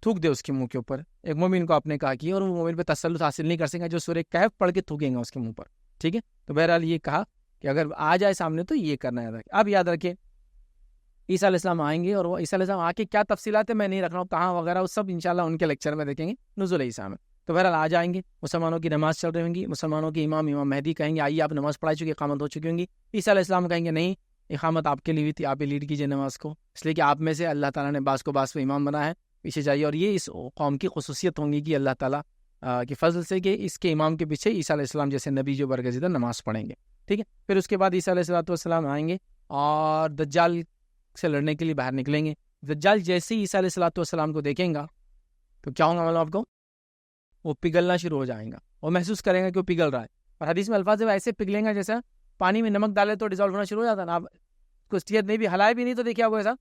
تھوک دے اس کے منہ کے اوپر. ایک مومن کو آپ نے کہا کہ, اور وہ مومن پہ تسلط حاصل نہیں کر سکے جو سورہ کہف پڑھ کے تھوکیں گا اس کے منہ پر. ٹھیک ہے. تو بہرحال یہ کہا کہ اگر آ جائے سامنے تو یہ کرنا ہے. اب یاد رکھیں عیسیٰ علیہ السلام آئیں گے, اور وہ عیسیٰ علیہ السلام آ کے کیا تفصیلات ہیں میں نہیں رکھ رہا ہوں, کہاں وغیرہ, وہ سب انشاءاللہ ان کے لیکچر میں دیکھیں گے نزول عیسیٰ میں. تو بہرحال آ جائیں گے, مسلمانوں کی نماز چل رہی ہوں گی, مسلمانوں کے امام مہدی کہیں گے آئیے آپ نماز پڑھائی چکی, اقامت ہو چکی ہوں گی. عیسیٰ علیہ السلام کہیں گے نہیں, اقامت آپ کے لیے بھی تھی, آپ ہی لیڈ کیجیے نماز کو, اس لیے کہ آپ میں سے اللہ تعالیٰ نے بعض کو بعض پہ امام بنا ہے, پیچھے جائیے. اور یہ اس قوم کی خصوصیت ہوں گی کہ اللہ تعالیٰ کے فضل سے کہ اس کے امام کے پیچھے عیسیٰ علیہ السلام جیسے نبی جو برگزیدہ نماز پڑھیں گے. ٹھیک ہے. پھر اس کے بعد عیسیٰ علیہ السلام آئیں گے اور دجال سے لڑنے کے لیے باہر نکلیں گے. دجال جیسے ہی عیسیٰ علیہ السلام کو دیکھیں گا تو کیا ہوگا معلوم آپ کو, وہ پگھلنا شروع ہو جائیں گا, وہ محسوس کریں گا کہ وہ پگھل رہا ہے. اور حدیث میں الفاظ ہے وہ ایسے پگھلیں گا جیسا پانی میں نمک ڈالے تو ڈیزالو ہونا شروع ہو جاتا ہے نا, آپ کو اسٹیئر نہیں بھی ہلائے بھی نہیں تو دیکھیے وہ ایسا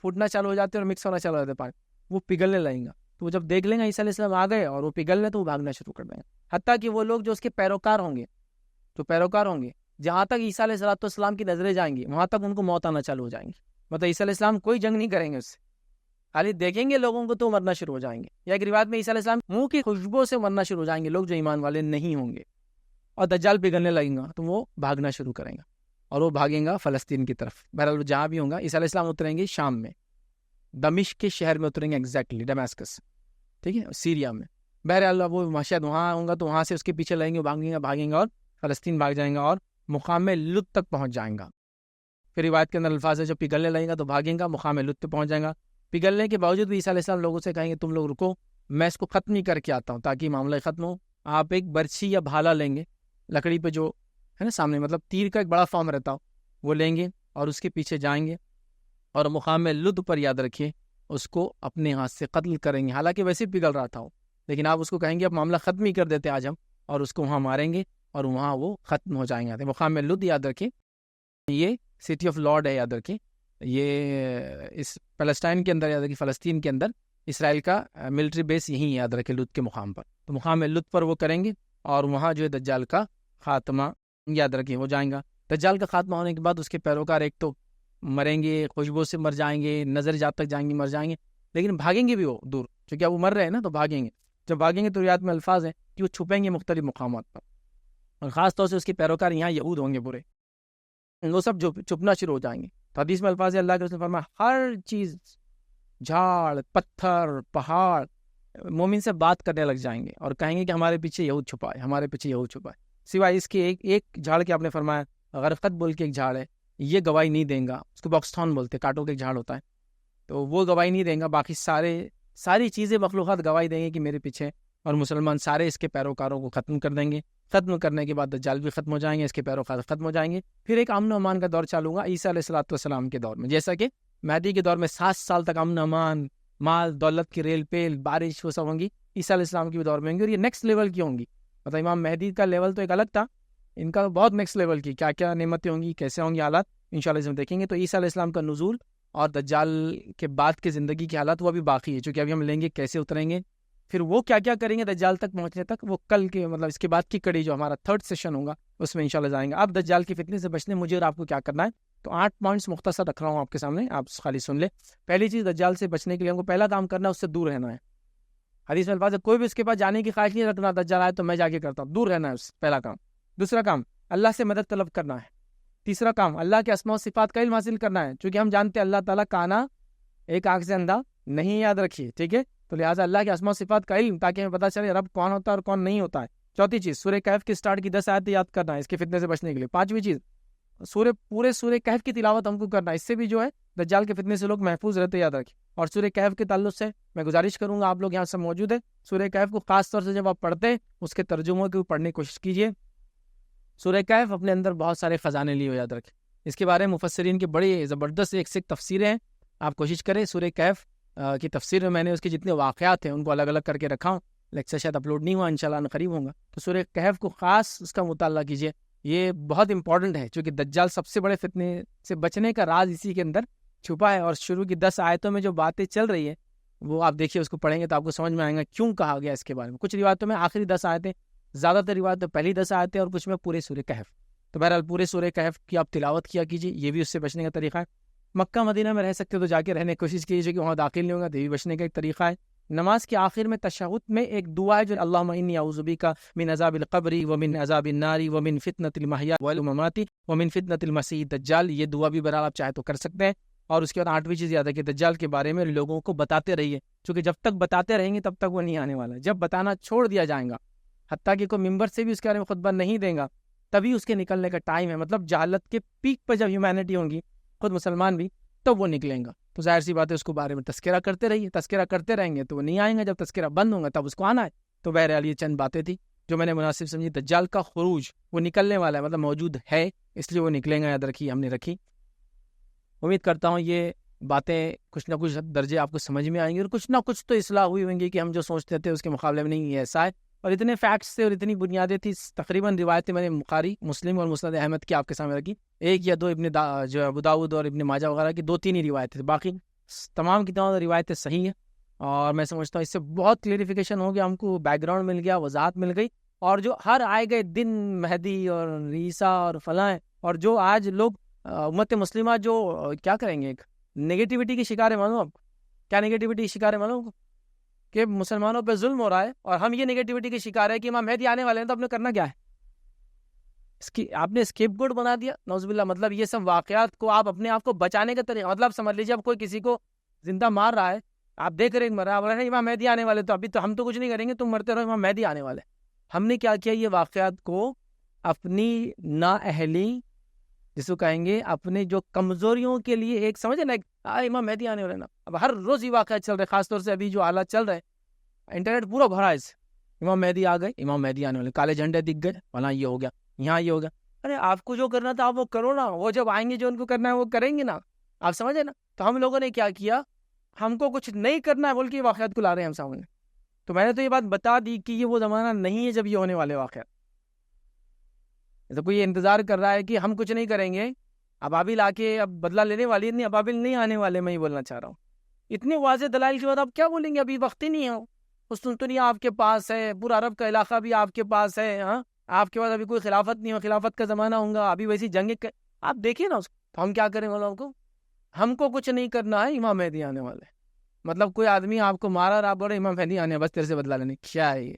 پھوٹنا چالو ہو جاتے ہیں اور مکس ہونا چالو ہو جاتے ہیں پانی، وہ پگھلنے لگیں گا. تو وہ جب دیکھ لیں گے عیسیٰ علیہ السلام آ گئے اور وہ پگھلنے تو وہ بھاگنا شروع کر دیں گے. حتیٰ کہ وہ لوگ جو اس کے پیروکار ہوں گے جہاں تک عیسیٰ علیہ السلام کی نظریں جائیں گی وہاں تک ان کو موت آنا چالو ہو جائیں گی. مطلب عیسیٰ علیہ السلام کوئی جنگ نہیں کریں گے اس سے، خالی دیکھیں گے لوگوں کو تو مرنا شروع ہو جائیں گے. یا ایک روایت میں عیسیٰ علیہ السلام منہ کی خوشبو سے مرنا شروع ہو جائیں گے لوگ جو ایمان والے نہیں ہوں گے. اور دجال پگھلنے لگیں گا تو وہ بھاگنا شروع کریں گا اور وہ بھاگیں گا فلسطین کی طرف. بہرحال جہاں بھی ہوں گا عیسیٰ علیہ السلام اتریں گے شام میں، دمشق کے شہر میں اتریں گے، ایگزیکٹلی ڈیماسکس، ٹھیک ہے، سیریا میں. بہرحال وہ شاید وہاں ہوں گا تو وہاں سے اس کے پیچھے لگیں گے، بھاگیں گے اور فلسطین بھاگ جائیں گا اور مقام لد تک پہنچ جائیں گا. پھر روایت کے اندر الفاظ ہے جب پگھلنے لگیں گا تو بھاگیں گا، مقام لد تک پہنچ جائیں گا. پگھلنے کے باوجود بھی عیسیٰ علیہ السلام لوگوں سے کہیں گے تم لوگ رکو، میں اس کو ختم ہی کر کے آتا ہوں تاکہ معاملہ ختم ہو. آپ ایک برچھی یا بھالا لیں گے، لکڑی پہ جو ہے نا سامنے، مطلب تیر کا ایک بڑا فارم رہتا ہو، وہ لیں گے اور اس کے پیچھے جائیں گے اور مقام لد پر یاد رکھیے اس کو اپنے ہاتھ سے قتل کریں گے. حالانکہ ویسے پگھل رہا تھا وہ، لیکن آپ اس کو کہیں گے اب معاملہ ختم ہی کر دیتے آج ہم، اور اس کو وہاں ماریں گے اور وہاں وہ ختم ہو جائیں گے. مقام لد یاد رکھیں، یہ سٹی آف لارڈ ہے، یاد رکھیں، یہ اس پیلسٹائن کے اندر، یاد رکھیں فلسطین کے اندر اسرائیل کا ملٹری بیس یہی ہے، یاد رکھیں لد کے مقام پر. تو مقام لد پر وہ کریں گے اور وہاں جو ہے دجال کا خاتمہ یاد رکھیں ہو جائیں گا. دجال کا خاتمہ ہونے کے بعد اس کے پیروکار ایک تو مریں گے، خوشبو سے مر جائیں گے، نظر جات تک جائیں گے، مر جائیں گے، لیکن بھاگیں گے بھی وہ دور، چونکہ اب وہ مر رہے ہیں نا تو بھاگیں گے. جب بھاگیں گے تو روایت میں الفاظ ہیں کہ وہ چھپیں گے مختلف مقامات پر، اور خاص طور سے اس کے پیروکار یہاں یہود ہوں گے برے، وہ سب چھپنا شروع ہو جائیں گے. تو حدیث میں الفاظ ہے اللہ کے رسول نے فرمایا ہر چیز، جھاڑ، پتھر، پہاڑ مومن سے بات کرنے لگ جائیں گے اور کہیں گے کہ ہمارے پیچھے یہود چھپا ہے، ہمارے پیچھے یہود چھپا ہے. سوائے اس کے ایک جھاڑ کے آپ نے فرمایا غرقت بول کے ایک جھاڑ ہے، یہ گواہی نہیں دیں گا، اس کو باکستان بولتے، کانٹوں کا ایک جھاڑ ہوتا ہے، تو وہ گواہی نہیں دیں گا. باقی ساری چیزیں مخلوقات گواہی دیں گے کہ میرے پیچھے، اور مسلمان سارے اس کے پیروکاروں کو ختم کر دیں گے. ختم کرنے کے بعد دجال بھی ختم ہو جائیں گے، اس کے پیروکار ختم ہو جائیں گے. پھر ایک امن و امان کا دور چالو ہوگا عیسیٰ علیہ السلام کے دور میں، جیسا کہ مہدی کے دور میں 7 سال تک امن و امان، مال دولت کی ریل پیل، بارش وہ سب ہوں گی، عیسیٰ علیہ السلام کی بھی دور میں ہوں گی، اور یہ نیکسٹ لیول کی ہوں گی. مطلب امام مہدی کا لیول تو ایک الگ تھا، ان کا بہت نیکسٹ لیول کی، کیا کیا نعمتیں ہوں گی، کیسے ہوں گی حالات، انشاءاللہ ہم دیکھیں گے. تو عیسیٰ علیہ السلام کا نزول اور دجال کے بعد کے زندگی کے حالات وہ ابھی باقی ہے، چونکہ ابھی ہم لیں گے کیسے اتریں گے، پھر وہ کیا کیا کریں گے دجال تک پہنچنے تک، وہ کل کے مطلب اس کے بعد کی کڑی جو ہمارا 3rd سیشن ہوگا اس میں انشاءاللہ جائیں گے. اب دجال کی فتنے سے بچنے مجھے اور آپ کو کیا کرنا ہے، تو 8 پوائنٹس مختصر رکھ رہا ہوں آپ کے سامنے، آپ خالی سن لیں. پہلی چیز، دجال سے بچنے کے لیے ہم کو پہلا کام کرنا ہے اس سے دور رہنا ہے. حدیث میں الفاظ ہے کوئی بھی اس کے پاس جانے کی خواہش نہیں رکھنا، دجال آئے تو میں جا کے کرتا ہوں، دور رہنا ہے اس سے، پہلا کام. دوسرا کام، اللہ سے مدد طلب کرنا ہے. تیسرا کام، اللہ کے اسماء و صفات کا علم حاصل کرنا ہے، چونکہ ہم جانتے ہیں اللہ تعالیٰ کانا، ایک آنکھ سے اندھا نہیں، یاد رکھیے، ٹھیک ہے، تو لہٰذا اللہ کے اسماء و صفات کا علم، تاکہ ہمیں پتہ چلے رب کون ہوتا ہے اور کون نہیں ہوتا ہے. چوتھی چیز، سورہ کہف کی سٹارٹ کی 10 آیتیں یاد کرنا ہے اس کے فتنے سے بچنے کے لیے. پانچویں چیز، پورے سورہ کہف کی تلاوت ہم کو کرنا ہے، اس سے بھی جو ہے دجال کے فتنے سے لوگ محفوظ رہتے، یاد رکھیں. اور سورہ کہف کے تعلق سے میں گزارش کروں گا، آپ لوگ یہاں سے موجود ہیں، سورہ کہف کو خاص طور سے جب آپ پڑھتے ہیں اس کے ترجموں کو پڑھنے کی کوشش کیجیے. سورہ کہف اپنے اندر بہت سارے خزانے لیے، یاد رکھیں. اس کے بارے میں مفسرین کی بڑی زبردست ایک سے ایک تفسیریں ہیں، آپ کوشش کریں. سورہ کہف کی تفسیر میں نے اس کے جتنے واقعات ہیں ان کو الگ الگ کر کے رکھا ہوں، لیکچر شاید اپلوڈ نہیں ہوا، انشاءاللہ قریب ہوں گا. تو سورہ کہف کو خاص اس کا مطالعہ کیجیے، یہ بہت امپورٹنٹ ہے، چونکہ دجال سب سے بڑے فتنے سے بچنے کا راز اسی کے اندر چھپا ہے. اور شروع کی 10 آیتوں میں جو باتیں چل رہی ہیں وہ آپ دیکھیے، اس کو پڑھیں گے تو آپ کو سمجھ میں آئے گا کیوں کہا گیا اس کے بارے میں. کچھ روایتوں میں آخری 10 آیتیں، زیادہ تر روایتیں پہلی 10 آیتیں، اور کچھ میں پورے سورہ کہف. تو بہرحال پورے سورہ کہف کی آپ تلاوت کیا کیجیے، یہ بھی اس سے بچنے کا طریقہ ہے. مکہ مدینہ میں رہ سکتے تو جا کے رہنے کی کوشش کیجیے کہ وہاں داخل نہیں ہوگا، تو یہ بھی بچنے کا ایک طریقہ ہے. نماز کے آخر میں تشہد میں ایک دعا ہے جو اللہم انی اعوذ بک من عذاب القبر ومن عذاب النار ومن فتنۃ المحیا والممات ومن فتنۃ المسیح الدجال. یہ دعا بھی بہرحال آپ چاہے تو کر سکتے ہیں. اور اس کے بعد 8ویں چیز یاد ہے کہ دجال کے بارے میں لوگوں کو بتاتے رہیے، چونکہ جب تک بتاتے رہیں گے تب تک وہ نہیں آنے والا. جب بتانا چھوڑ دیا جائے گا، حتیٰ کہ کوئی ممبر سے بھی اس کے بارے میں خطبہ نہیں دیں گا، تبھی اس کے نکلنے کا ٹائم ہے. مطلب جہالت کے پیک پر جب ہیومینٹی ہوں گی، خود مسلمان بھی، تب وہ نکلیں گا. تو ظاہر سی بات ہے اس کو بارے میں تذکرہ کرتے رہیے، تذکرہ کرتے رہیں گے تو وہ نہیں آئیں گے، جب تذکرہ بند ہوگا تب اس کو آنا ہے. تو بہرحال یہ چند باتیں تھی جو میں نے مناسب سمجھی. دجال کا خروج وہ نکلنے والا ہے، مطلب موجود ہے، اس لیے وہ نکلیں گا، یاد رکھیے، ہم نے رکھی. امید کرتا ہوں یہ باتیں کچھ نہ کچھ درجے آپ کو سمجھ میں آئیں گی، اور کچھ نہ کچھ تو اصلاح ہوئی ہوں گی کہ ہم جو سوچتے تھے اس کے مقابلے میں نہیں، یہ ایسا ہے. اور اتنے فیکٹس تھے اور اتنی بنیادیں تھی. تقریباً روایتیں میں نے بخاری مسلم اور مسند احمد کی آپ کے سامنے رکھی. ایک یا دو جو ابو داؤد اور ابن ماجہ وغیرہ کی 2-3 ہی روایتیں تھیں. باقی تمام کی تمام روایتیں صحیح ہیں. اور میں سمجھتا ہوں اس سے بہت کلیریفیکیشن ہو گیا, ہم کو بیک گراؤنڈ مل گیا, وضاحت مل گئی. اور جو ہر آئے گئے دن مہدی اور عیسیٰ اور فلاں, اور جو آج لوگ امت مسلمہ جو کیا کریں گے, ایک نگیٹیوٹی کی شکار ہے. معلوم آپ کیا نگیٹیوٹی کی شکار ہے معلوم کہ مسلمانوں پہ ظلم ہو رہا ہے, اور ہم یہ نگیٹیوٹی کی شکار ہے کہ امام مہدی آنے والے ہیں, تو آپ نے کرنا کیا ہے؟ اس کی آپ نے اسکیپ گوڈ بنا دیا, نعوذ باللہ. مطلب یہ سب واقعات کو آپ اپنے آپ کو بچانے کا طریقہ, مطلب سمجھ لیجیے اب کوئی کسی کو زندہ مار رہا ہے, آپ دیکھ رہے ہیں مر رہا ہے, امام مہدی آنے والے, تو ابھی تو ہم تو کچھ نہیں کریں گے, تم مرتے رہو, امام مہدی آنے والے. ہم نے کیا کیا, یہ واقعات کو اپنی نااہلی جس کو کہیں گے اپنے جو کمزوریوں کے لیے ایک سمجھے نا, امام مہدی آنے والے نا. اب ہر روز یہ واقعات چل رہے, خاص طور سے ابھی جو حالات چل رہے, انٹرنیٹ پورا بھرا ہے اس. امام مہدی آ گئے, امام مہدی آنے والے, کالے جھنڈے دکھ گئے, فلاں یہ ہو گیا, یہاں یہ ہو گیا. ارے آپ کو جو کرنا تھا آپ وہ کرو نا, وہ جب آئیں گے جو ان کو کرنا ہے وہ کریں گے نا. آپ سمجھے نا. تو ہم لوگوں نے کیا کیا, ہم کو کچھ نہیں کرنا ہے بول کے واقعات کو لا رہے ہیں ہم سامنے. تو میں نے تو یہ بات بتا دی کہ یہ وہ زمانہ نہیں ہے جب یہ ہونے والے واقعات. تو کوئی انتظار کر رہا ہے کہ ہم کچھ نہیں کریں گے, ابابیل آ کے اب بدلہ لینے والی, نہیں ابابیل نہیں آنے والے, میں یہ بولنا چاہ رہا ہوں. اتنے واضح دلائل کے بعد آپ کیا بولیں گے, ابھی وقت ہی نہیں ہو. قسطنطنیہ آپ کے پاس ہے, پورا عرب کا علاقہ بھی آپ کے پاس ہے, ہاں آپ کے پاس ابھی کوئی خلافت نہیں ہو, خلافت کا زمانہ ہوگا, ابھی ویسی جنگ آپ دیکھیے نا اس کو. تو ہم کیا کریں والوں کو, ہم کو کچھ نہیں کرنا ہے, امام مہدی آنے والے. مطلب کوئی آدمی آپ کو مارا رہا, بڑے امام مہدی آنے, بس تیرے سے بدلا لینے, کیا ہے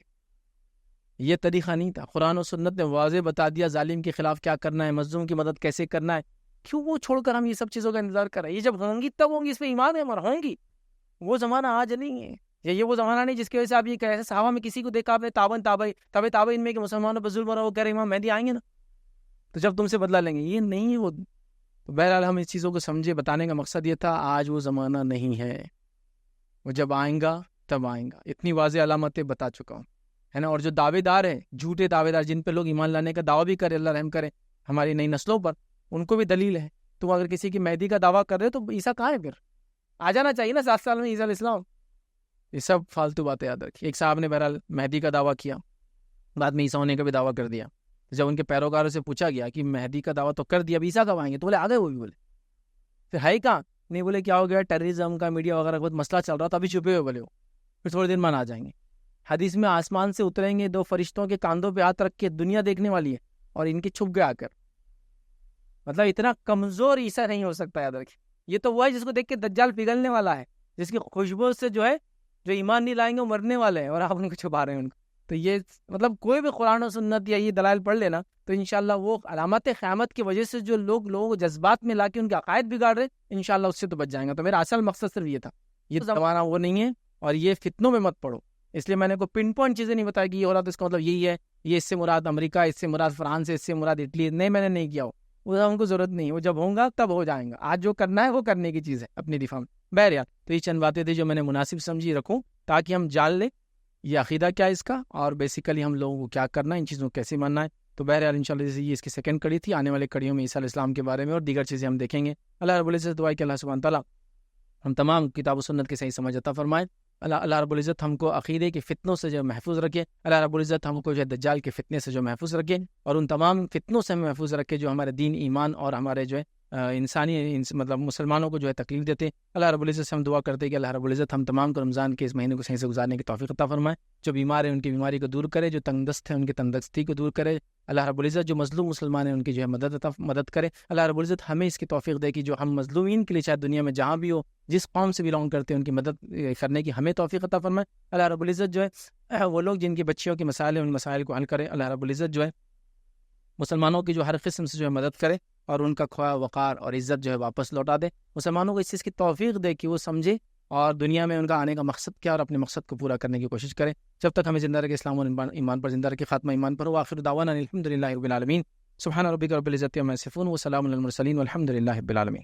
یہ طریقہ نہیں تھا. قرآن و سنت نے واضح بتا دیا ظالم کے خلاف کیا کرنا ہے, مظلوم کی مدد کیسے کرنا ہے. کیوں وہ چھوڑ کر ہم یہ سب چیزوں کا انتظار کر رہے ہیں؟ یہ جب ہوں گی تب ہوں گی, اس پہ ایمان ہے ہمارا, ہوں گی. وہ زمانہ آج نہیں ہے, یہ وہ زمانہ نہیں جس کی وجہ سے آپ یہ کہہ رہے ہیں. صحابہ میں کسی کو دیکھا آپ نے تابعین میں کہ مسلمانوں پر ظلم ہو رہا, وہ کہہ رہے ہیں امام مہدی آئیں گے نا, تو جب تم سے بدلا لیں گے, یہ نہیں ہے وہ. تو بہرحال ہم اس چیزوں کو سمجھے, بتانے کا مقصد یہ تھا, آج وہ زمانہ نہیں ہے, وہ جب آئیں گا تب آئیں گا. اتنی واضح علامتیں بتا چکا ہوں, ہے نا. اور جو دعوے دار ہیں, جھوٹے دعوے دار, جن پہ لوگ ایمان لانے کا دعویٰ بھی کرے, اللہ رحم کرے ہماری نئی نسلوں پر, ان کو بھی دلیل ہے. تو اگر کسی کی مہدی کا دعویٰ کر رہے تو عیسیٰ کہاں ہے, پھر آ جانا چاہیے نا 7 سال میں عیسیٰ علیہ السلام. یہ سب فالتو باتیں یاد رکھی. ایک صاحب نے بہرحال مہدی کا دعویٰ کیا, بعد میں عیسیٰ ہونے کا بھی دعویٰ کر دیا. جب ان کے پیروکاروں سے پوچھا گیا کہ مہدی کا دعویٰ تو کر دیا, اب عیسیٰ کب آئیں گے, تو بولے آ گئے, وہ بھی بولے. پھر ہے کہاں, نہیں بولے کیا ہو گیا, ٹیررزم کا میڈیا وغیرہ کا بہت مسئلہ چل رہا تھا, ابھی چھپے ہوئے بولے, ہو پھر تھوڑے دن مان آ جائیں گے. حدیث میں آسمان سے اتریں گے 2 فرشتوں کے کاندھوں پہ ہاتھ رکھ کے, دنیا دیکھنے والی ہے, اور ان کے چھپ گئے آ کر. مطلب اتنا کمزور عیسیٰ نہیں ہو سکتا, یاد رکھیں. یہ تو وہ ہے جس کو دیکھ کے دجال پگھلنے والا ہے, جس کی خوشبو سے جو ہے جو ایمان نہیں لائیں گے وہ مرنے والے ہیں, اور آپ ان کو چھپا رہے ہیں ان کو. تو یہ مطلب کوئی بھی قرآن و سنت یا یہ دلائل پڑھ لینا, تو انشاءاللہ وہ علامات قیامت کی وجہ سے جو لوگوں کو جذبات میں لا کے ان کے عقائد بگاڑ رہے, انشاءاللہ اس سے تو بچ جائیں گا. تو میرا اصل مقصد صرف یہ تھا, یہ زمانہ وہ نہیں ہے, اور یہ فتنوں میں مت پڑو. اس لیے میں نے کوئی پن پوائنٹ چیزیں نہیں بتائی کہ یہ ہو رہا, تو اس کا مطلب یہی ہے, یہ اس سے مراد امریکہ, اس سے مراد فرانس, اس سے مراد اٹلی. نہیں, میں نے نہیں کیا وہ ہم کو ضرورت نہیں, وہ جب ہوگا تب ہو جائیں گا. آج جو کرنا ہے وہ کرنے کی چیز ہے اپنی دفاع میں. بہرحال تو یہ چند باتیں تھی جو میں نے مناسب سمجھی رکھوں, تاکہ ہم جان لیں یہ عقیدہ کیا ہے اس کا, اور بیسیکلی ہم لوگوں کو کیا کرنا ہے, ان چیزوں کو کیسے ماننا ہے. تو بہرحال انشاءاللہ یہ اس کی سیکنڈ کڑی تھی. آنے والے کڑیوں میں عیسیٰ علیہ السلام کے بارے میں اور دیگر چیزیں ہم دیکھیں گے. اللہ رب العزت دعا کہ اللہ سبحانہ تعالیٰ ہم تمام کتاب و سنت کے صحیح سمجھ عطا فرمائے. اللہ رب العزت ہم کو عقیدے کے فتنوں سے جو محفوظ رکھے. اللہ رب العزت ہم کو جو دجال کے فتنے سے جو محفوظ رکھے, اور ان تمام فتنوں سے ہمیں محفوظ رکھے جو ہمارے دین, ایمان اور ہمارے جو ہے مطلب مسلمانوں کو جو ہے تکلیف دیتے. اللہ رب العزت سے ہم دعا کرتے ہیں کہ اللہ رب العزت ہم تمام کو رمضان کے اس مہینے کو صحیح سے گزارنے کی توفیق عطا فرمائے. جو بیمار ہیں ان کی بیماری کو دور کرے, جو تنگ دست ہیں ان کی تنگ دستی کو دور کرے. اللہ رب العزت جو مظلوم مسلمان ہیں ان کی جو ہے مدد کرے. اللہ رب العزت ہمیں اس کی توفیق دے کہ جو ہم مظلومین کے لیے چاہے دنیا میں جہاں بھی ہو, جس قوم سے بلانگ کرتے ہیں, ان کی مدد کرنے کی ہمیں توفیق عطا فرمائے. اللہ رب العزت جو ہے وہ لوگ جن کی بچیوں کے مسائل ہیں ان مسائل کو حل کرے. اللہ رب العزت جو ہے مسلمانوں کی جو ہر قسم سے جو ہے مدد کرے, اور ان کا کھویا وقار اور عزت جو ہے واپس لوٹا دے. مسلمانوں کو اس چیز کی توفیق دے کہ وہ سمجھے اور دنیا میں ان کا آنے کا مقصد کیا, اور اپنے مقصد کو پورا کرنے کی کوشش کرے. جب تک ہمیں زندہ رکھے اسلام و ایمان پر زندہ رکھے, خاتمہ ایمان پر ہو. آخر دعوانا الحمدللہ رب العالمین. سبحان ربک رب العزت عما یصفون وسلام علی المرسلین والحمدللہ رب العالمین.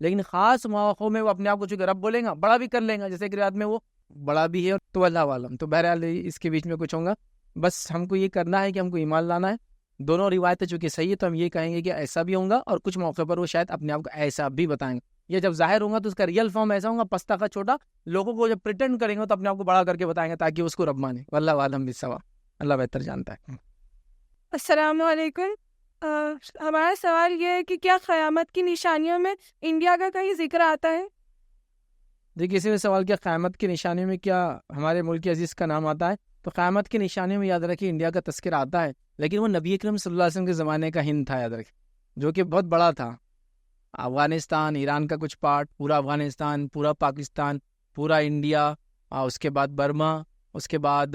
لیکن خاص مواقع میں وہ اپنے آپ کو چونکہ رب بولیں گا، بڑا بھی کر لیں گا، جیسے کہ رات میں وہ بڑا بھی ہے، تو اللہ عالم. تو بہرحال اس کے بیچ میں کچھ ہوگا. بس ہم کو یہ کرنا ہے کہ ہم کو ایمان لانا ہے. دونوں روایتیں چونکہ صحیح ہے تو ہم یہ کہیں گے کہ ایسا بھی ہوگا، اور کچھ موقع پر وہ شاید اپنے آپ کو ایسا بھی بتائیں گے. یہ جب ظاہر ہوگا تو اس کا ریئل فارم ایسا ہوگا پستہ کا چھوٹا. لوگوں کو جب پریٹینڈ کریں گے تو اپنے آپ کو بڑا کر کے بتائیں گے تاکہ اس کو رب مانے. واللہ عالم بالصواب. اللہ بہتر جانتا ہے. السلام علیکم. ہمارا سوال یہ ہے کہ کیا قیامت کی نشانیوں میں انڈیا کا کہیں ذکر آتا ہے؟ جی کسی نے سوال کیا قیامت کی نشانیوں میں کیا ہمارے ملک عزیز کا نام آتا ہے. تو قیامت کی نشانیوں میں یاد رکھیے انڈیا کا تذکرہ آتا ہے، لیکن وہ نبی اکرم صلی اللہ علیہ وسلم کے زمانے کا ہند تھا، یاد رکھیے، جو کہ بہت بڑا تھا. افغانستان، ایران کا کچھ پارٹ، پورا افغانستان، پورا پاکستان، پورا انڈیا، اس کے بعد برما، اس کے بعد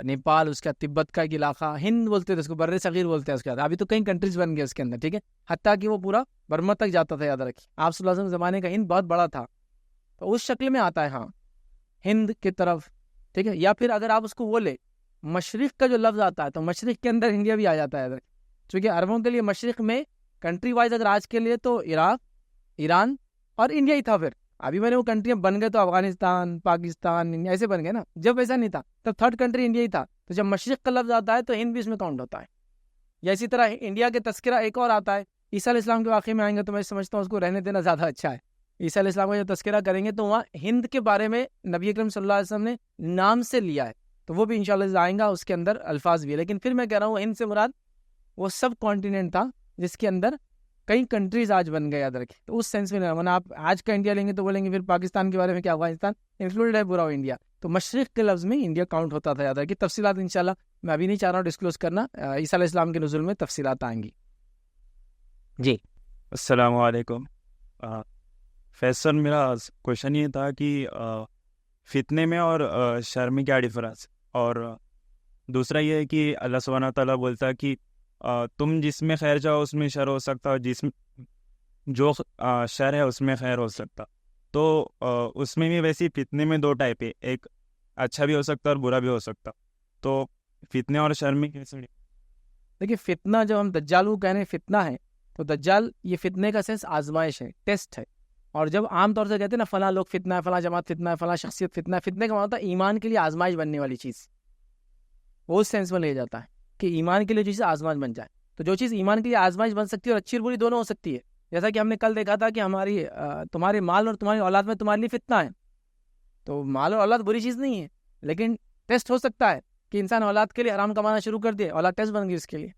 نیپال، اس کا تبت کا ایک علاقہ، ہند بولتے تھے اس کو، بر صغیر بولتے ہیں اس کے بعد. ابھی تو کئی کنٹریز بن گئے اس کے اندر، ٹھیک ہے، حتیٰ کہ وہ پورا برما تک جاتا تھا. یاد رکھیے آپ صلی اللہ علیہ وسلم زمانے کا ہند بہت بڑا تھا، تو اس شکل میں آتا ہے ہاں ہند کی طرف، ٹھیک ہے. یا پھر اگر آپ اس کو بولے مشرق کا جو لفظ آتا ہے تو مشرق کے اندر انڈیا بھی آ جاتا ہے. چونکہ عربوں کے لیے مشرق میں کنٹری وائز اگر آج کے لیے تو عراق، ایران اور انڈیا ہی تھا. پھر ابھی میں نے وہ کنٹریاں بن گئے تو افغانستان، پاکستان، انڈیا ایسے بن گئے نا. جب ایسا نہیں تھا تب تھرڈ کنٹری انڈیا ہی تھا. تو جب مشرق کا لفظ آتا ہے تو ہند بھی اس میں کاؤنٹ ہوتا ہے. یا اسی طرح انڈیا کے تذکرہ ایک اور آتا ہے، عیسیٰ علیہ السلام کے واقعے میں آئیں گے تو میں سمجھتا ہوں اس کو رہنے دینا زیادہ اچھا ہے. عیسیٰ علیہ السلام کا جو تذکرہ کریں گے تو وہاں ہند کے بارے میں نبی اکرم صلی اللہ علیہ وسلم نے نام سے لیا ہے، تو وہ بھی انشاءاللہ آئیں گا، اس کے اندر الفاظ بھی ہے. لیکن پھر میں کہہ رہا ہوں ہند سے مراد وہ سب کانٹیننٹ تھا جس کے اندر کئی کنٹریز آج بن گئے. یاد رکھیں تو اس سینس میں نہیں، آپ آج کا انڈیا لیں گے تو بولیں گے پھر پاکستان کے بارے میں کیا افغانستان انکلوڈیڈ ہے پورا انڈیا. تو مشرق کے لفظ میں انڈیا کاؤنٹ ہوتا تھا. یاد رکھیں تفصیلات انشاءاللہ میں ابھی نہیں چاہ رہا ہوں ڈسکلوز کرنا، عیسیٰ علیہ السلام کے نزول میں تفصیلات آئیں گی. جی السلام علیکم. فیصل میرا کوشچن یہ تھا کہ فتنے میں اور شر میں کیا ڈفرنس، اور دوسرا یہ ہے کہ اللہ سبحانہ تعالیٰ بولتا ہے کہ تم جس میں خیر چاہو اس میں شر ہو سکتا، اور جس جو شر ہے اس میں خیر ہو سکتا. تو اس میں بھی ویسے فتنے میں دو ٹائپ ہے، ایک اچھا بھی ہو سکتا اور برا بھی ہو سکتا. تو فتنے اور شر میں کیسے؟ دیکھیے فتنہ جب ہم دجال کو کہنے فتنہ ہے تو دجال یہ فتنے کا سینس آزمائش ہے، ٹیسٹ ہے. اور جب عام طور سے کہتے ہیں نا فلاں لوگ فتنہ ہے، فلاں جماعت فتنہ ہے، فلاں شخصیت فتنہ ہے، فتنے کا مطلب ہوتا ہے ایمان کے لیے آزمائش بننے والی چیز، وہ اس سینس میں لے جاتا ہے کہ ایمان کے لیے جو چیز آزمائش بن جائے. تو جو چیز ایمان کے لیے آزمائش بن سکتی ہے اور اچھی اور بری دونوں ہو سکتی ہے. جیسا کہ ہم نے کل دیکھا تھا کہ تمہارے مال اور تمہاری اولاد میں تمہارے لیے فتنہ ہے. تو مال اور اولاد بری چیز نہیں ہے، لیکن ٹیسٹ ہو سکتا ہے کہ انسان اولاد کے لیے حرام کمانا شروع کر دے، اولاد ٹیسٹ بن گئی اس کے لیے.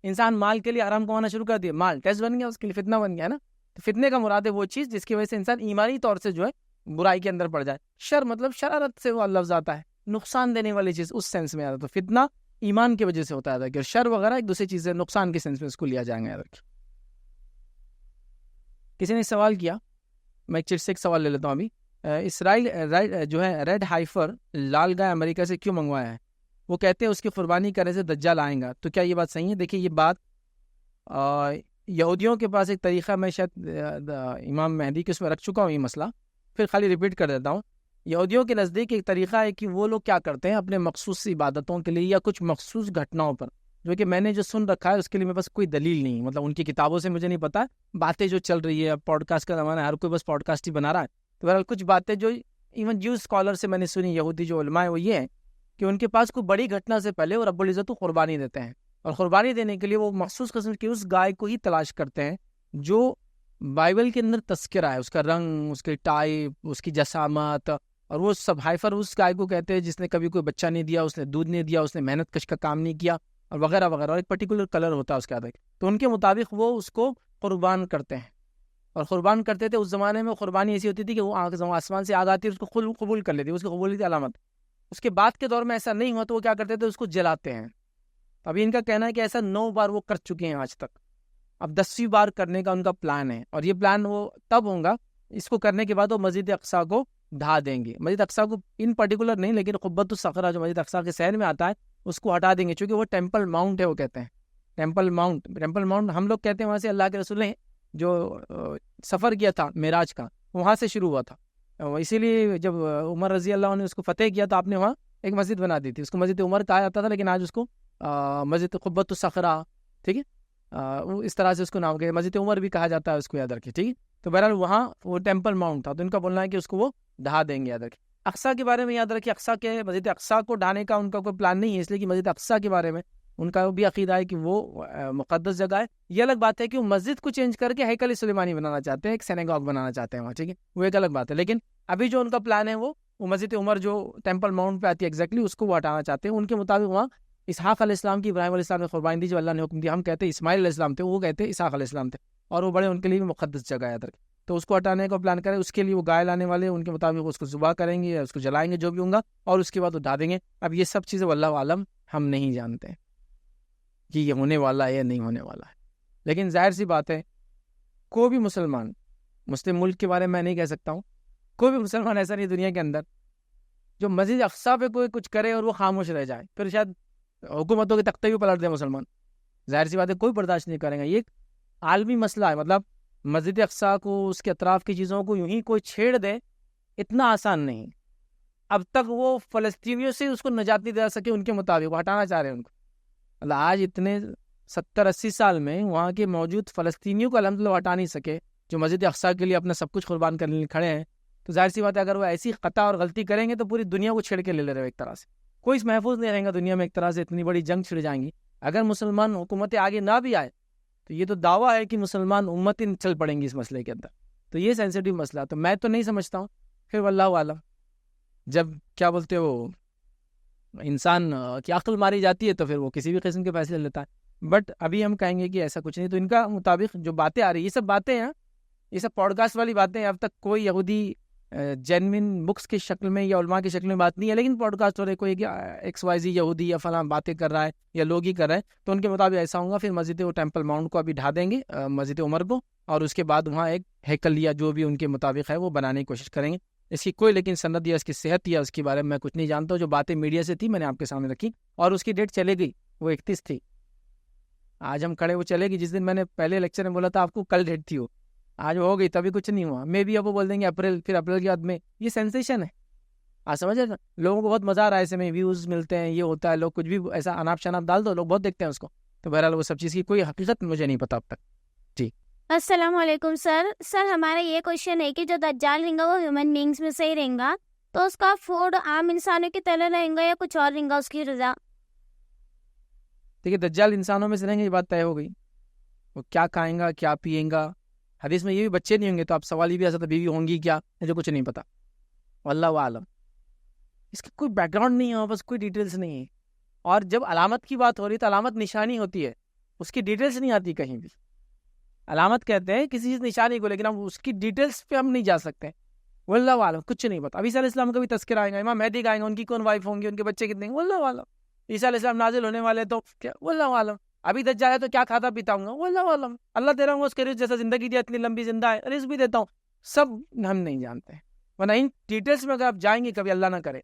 انسان مال کے لیے حرام کمانا شروع کر دے، مال ٹیسٹ بن گیا، اس کے لیے فتنہ بن گیا نا. تو فتنے کا مراد ہے وہ چیز جس کی وجہ سے انسان ایمانی طور سے جو ہے برائی کے اندر پڑ جائے. شر مطلب شرارت سے وہ لفظ آتا ہے، نقصان دینے والی چیز، اس سینس میں آتا ہے. تو فتنہ ایمان کی وجہ سے ہوتا ہے، کہ شر وغیرہ ایک دوسری چیزیں نقصان کے سینس میں اس کو لیا جائیں گے. کسی نے سوال کیا، میں ایک چرس ایک سوال لے لیتا ہوں ابھی. اسرائیل جو ہے ریڈ ہائفر لال گائے امریکہ سے کیوں منگوایا ہے؟ وہ کہتے ہیں اس کی قربانی کرنے سے دجال آئیں گا. تو کیا یہ بات صحیح ہے؟ دیکھیے یہ بات یہودیوں کے پاس ایک طریقہ، میں شاید امام مہدی کے اس میں رکھ چکا ہوں یہ مسئلہ، پھر خالی ریپیٹ کر دیتا ہوں. یہودیوں کے نزدیک ایک طریقہ ہے کہ وہ لوگ کیا کرتے ہیں اپنے مخصوص عبادتوں کے لیے یا کچھ مخصوص گھٹناؤں پر، جو کہ میں نے جو سن رکھا ہے اس کے لیے میرے پاس کوئی دلیل نہیں، مطلب ان کی کتابوں سے مجھے نہیں پتا، باتیں جو چل رہی ہے، پوڈ کاسٹ کا زمانہ ہے، ہر کوئی بس پوڈ کاسٹ ہی بنا رہا ہے. تو بہرحال کچھ باتیں جو ایون جو اسکالر سے میں نے سنی، یہودی جو علماء ہیں، وہ یہ ہے کہ ان کے پاس کوئی بڑی گھٹنا سے پہلے وہ رب العزت کو قربانی دیتے ہیں، اور قربانی دینے کے لیے وہ مخصوص قسم کی اس گائے کو ہی تلاش کرتے ہیں جو بائبل کے اندر تذکرہ ہے، اس کا رنگ، اس کے ٹائپ، اس کی جسامت، اور وہ سب ہائفر اس گائے کو کہتے ہیں جس نے کبھی کوئی بچہ نہیں دیا، اس نے دودھ نہیں دیا، اس نے محنت کش کا کام نہیں کیا، اور وغیرہ وغیرہ، اور ایک پرٹیکولر کلر ہوتا ہے اس کے آدھے. تو ان کے مطابق وہ اس کو قربان کرتے ہیں، اور قربان کرتے تھے. اس زمانے میں قربانی ایسی ہوتی تھی کہ وہ آسمان سے آگ آتی ہے، اس کو قبول کر لیتی، اس کی قبولیت کی علامت. اس کے بعد کے دور میں ایسا نہیں ہوا تو وہ کیا کرتے تھے، اس کو جلاتے ہیں. ابھی ان کا کہنا ہے کہ ایسا 9 بار وہ کر چکے ہیں آج تک، اب 10ویں بار کرنے کا ان کا پلان ہے، اور یہ پلان وہ تب ہوگا، اس کو کرنے کے بعد وہ مسجد اقصیٰ کو ڈھا دیں گے. مسجد اقصیٰ کو ان پرٹیکولر نہیں، لیکن قبۃ الصخرہ جو مسجد اقصیٰ کے شہر میں آتا ہے اس کو ہٹا دیں گے، چونکہ وہ ٹیمپل ماؤنٹ ہے. وہ کہتے ہیں ٹیمپل ماؤنٹ ہم لوگ کہتے ہیں، وہاں سے اللہ کے رسول نے جو سفر کیا تھا معراج کا، وہاں سے شروع ہوا تھا. اسی لیے جب عمر رضی اللہ عنہ نے اس کو فتح کیا تو آپ نے وہاں ایک مسجد بنا دی تھی، اس کو مسجد عمر کہا جاتا تھا، لیکن آج اس کو مسجد قبۃ الصخرہ، ٹھیک ہے، اس طرح سے اس کو نام کہ مسجد عمر بھی کہا جاتا ہے اس کو، یاد رکھیے، ٹھیک ہے. تو بہرحال وہاں وہ ٹیمپل ماؤنٹ تھا، تو ان کا بولنا ہے کہ اس کو وہ ڈھا دیں گے. یاد رکھیں اقصیٰ کے بارے میں، یاد رکھیے اقصیٰ کے مسجد اقصیٰ کو ڈھانے کا ان کا کوئی پلان نہیں ہے، اس لیے کہ مسجد اقصیٰ کے بارے میں ان کا بھی عقیدہ ہے کہ وہ مقدس جگہ ہے. یہ الگ بات ہے کہ وہ مسجد کو چینج کر کے ہیکل سلیمانی بنانا چاہتے ہیں، ایک سینیگاگ بنانا چاہتے ہیں وہاں، ٹھیک ہے، وہ ایک الگ بات ہے. لیکن ابھی جو ان کا پلان ہے وہ مسجد عمر جو ٹیمپل ماؤنٹ پہ آتی ہے ایگزیکٹلی اس کو وہ ہٹانا چاہتے ہیں. ان کے مطابق وہاں اسحاق علیہ السلام کی، ابراہیم علیہ السلام نے قربانی دی جو اللہ نے حکم دیا. ہم کہتے ہیں اسماعیل علیہ السلام تھے، وہ کہتے ہیں اسحاق علیہ السلام تھے، اور وہ بڑے ان کے لیے بھی مقدس جگہ ہے. تو اس کو ہٹانے کا پلان کریں، اس کے لیے وہ گائے لانے والے ان کے مطابق اس کو ذبح کریں گے یا اس کو جلائیں گے جو بھی ہوں گا، اور اس کے بعد اٹھا دیں گے. اب یہ سب چیزیں واللہ عالم ہم نہیں جانتے کہ یہ ہونے والا ہے یا نہیں ہونے والا ہے. لیکن ظاہر سی بات ہے کوئی بھی مسلمان، مسلم ملک کے بارے میں نہیں کہہ سکتا ہوں، کوئی بھی مسلمان ایسا نہیں دنیا کے اندر جو مسجد اقصیٰ پہ کوئی کچھ کرے اور وہ خاموش رہ جائے، پھر شاید حکومتوں کے تختے بھی پلٹ دیں مسلمان. ظاہر سی بات ہے کوئی برداشت نہیں کریں گا. یہ ایک عالمی مسئلہ ہے، مطلب مسجد اقصیٰ کو، اس کے اطراف کی چیزوں کو یوں ہی کوئی چھیڑ دے اتنا آسان نہیں. اب تک وہ فلسطینیوں سے اس کو نجات نہیں دلا سکے، ان کے مطابق وہ ہٹانا چاہ رہے ہیں ان کو. اللہ آج اتنے 70-80 سال میں وہاں کے موجود فلسطینیوں کو الحمدللہ ہٹا نہیں سکے، جو مسجد اقصیٰ کے لیے اپنا سب کچھ قربان کرنے لیے کھڑے ہیں. تو ظاہر سی بات ہے اگر وہ ایسی خطا اور غلطی کریں گے تو پوری دنیا کو چھیڑ کے لے رہے ایک طرح سے. کوئی محفوظ نہیں رہے گا دنیا میں، ایک طرح سے اتنی بڑی جنگ چھڑ جائیں گی. اگر مسلمان حکومتیں آگے نہ بھی آئے تو یہ تو دعویٰ ہے کہ مسلمان امتیں چل پڑیں گی اس مسئلے کے اندر. تو یہ سینسیٹیو مسئلہ، تو میں تو نہیں سمجھتا ہوں. پھر واللہ عالم، جب کیا بولتے ہو انسان کی عقل ماری جاتی ہے تو پھر وہ کسی بھی قسم کے فیصلے لیتا ہے. بٹ ابھی ہم کہیں گے کہ ایسا کچھ نہیں. تو ان کا مطابق جو باتیں آ رہی ہیں، یہ سب باتیں ہیں، یہ سب پوڈ کاسٹ والی باتیں ہیں. اب تک کوئی یہودی جینوین بکس کی شکل میں یا علماء کی شکل میں بات نہیں ہے، لیکن پوڈ کاسٹ ہو رہے کوئی XYZ یہودی یا فلاں باتیں کر رہا ہے یا لوگ ہی کر رہے ہیں. تو ان کے مطابق ایسا ہوگا، پھر مسجد و ٹیمپل ماؤنٹ کو ابھی ڈھا دیں گے، مسجد عمر کو، اور اس کے بعد وہاں ایک ہیکل یا جو بھی ان کے مطابق ہے وہ بنانے کی کوشش کریں گے. اس کی کوئی لیکن سند یا اس کی صحت یا اس کے بارے میں میں کچھ نہیں جانتا ہوں. جو باتیں میڈیا سے تھی میں نے آپ کے سامنے رکھی، اور اس کی ڈیٹ چلے گئی، وہ 31 تھی. آج ہم کھڑے وہ چلے گی. جس دن میں نے پہلے لیکچر میں بولا تھا آپ کو کل ڈیٹ تھی، وہ آج ہو گئی، تبھی کچھ نہیں ہوا. میں بھی اب وہ بول دیں گے اپریل، پھر اپریل کے بعد میں. یہ سینسیشن ہے، آپ سمجھ رہے نا. لوگوں کو بہت مزہ آ رہا ہے، ایسے میں ویوز ملتے ہیں، یہ ہوتا ہے، لوگ کچھ بھی ایسا اناپ شناپ ڈال دو، لوگ بہت دیکھتے ہیں اس کو. تو بہرحال وہ سب چیز کی کوئی حقیقت مجھے نہیں پتا اب تک. جی السلام علیکم سر. ہمارا یہ کوشچن ہے کہ جو دجال رہیں گا وہ ہیومن بینگس میں سے ہی رہیں گا، تو اس کا فوڈ عام انسانوں کی طرح رہیں گا یا کچھ اور رہیں گا اس کی غذا؟ دیکھیے دجال انسانوں میں سے رہیں گے، یہ بات طے ہو گئی. وہ کیا کھائیں گا، کیا پئیں گا. حدیث میں یہ بھی بچے نہیں ہوں گے، تو آپ سوال یہ بھی آ سکتا بیوی ہوں گی کیا، مجھے کچھ نہیں پتا، واللہ عالم. اس کی کوئی بیک گراؤنڈ نہیں ہے، بس کوئی ڈیٹیلز نہیں ہے. اور جب علامت کی بات ہو رہی ہے تو علامت نشانی ہوتی ہے، اس کی ڈیٹیلز نہیں آتی کہیں بھی. علامت کہتے ہیں کسی چیز نشانی کو، لیکن ہم اس کی ڈیٹیلز پہ ہم نہیں جا سکتے. واللہ عالم کچھ نہیں پتا. اب عیسیٰ علیہ السلام کا بھی تذکرہ آئے گا، امام مہدی کا آئے گا، ان کی کون وائف ہوں گی، ان کے بچے کتنے ہیں، واللہ عالم. عیسیٰ علیہ السلام نازل ہونے والے تو کیا، واللہ عالم. ابھی دجال ہے تو کیا کھاتا پیتا ہوں گا، واللہ عالم. اللہ دے رہا ہوں اس کے رزق جیسا زندگی دیا، اتنی لمبی زندہ ہے، رزق بھی دیتا ہوں. سب ہم نہیں جانتے ہیں، ورنہ ان ڈیٹیلز میں اگر آپ جائیں گے کبھی اللہ نہ کرے،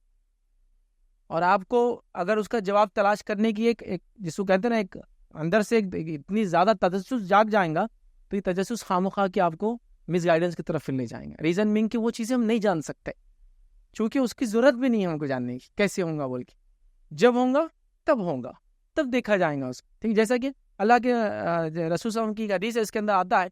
اور آپ کو اگر اس کا جواب تلاش کرنے کی ایک جس کو کہتے ہیں نا ایک اندر سے اتنی زیادہ تجسس جاگ جائیں گا، تو یہ تجسس خامخواہ کہ آپ کو مس گائیڈنس کی طرف لے جائیں گے. ریزن مینگ کہ وہ چیزیں ہم نہیں جان سکتے، چونکہ اس کی ضرورت بھی نہیں ہے ہم کو جاننے کی کیسے ہوں گا بول کے. جب ہوں گا تب ہوگا، تب دیکھا جائے گا اس کو. ٹھیک، جیسا کہ اللہ کے رسول صلی اللہ علیہ وسلم کی حدیث ہے، اس کے اندر آتا ہے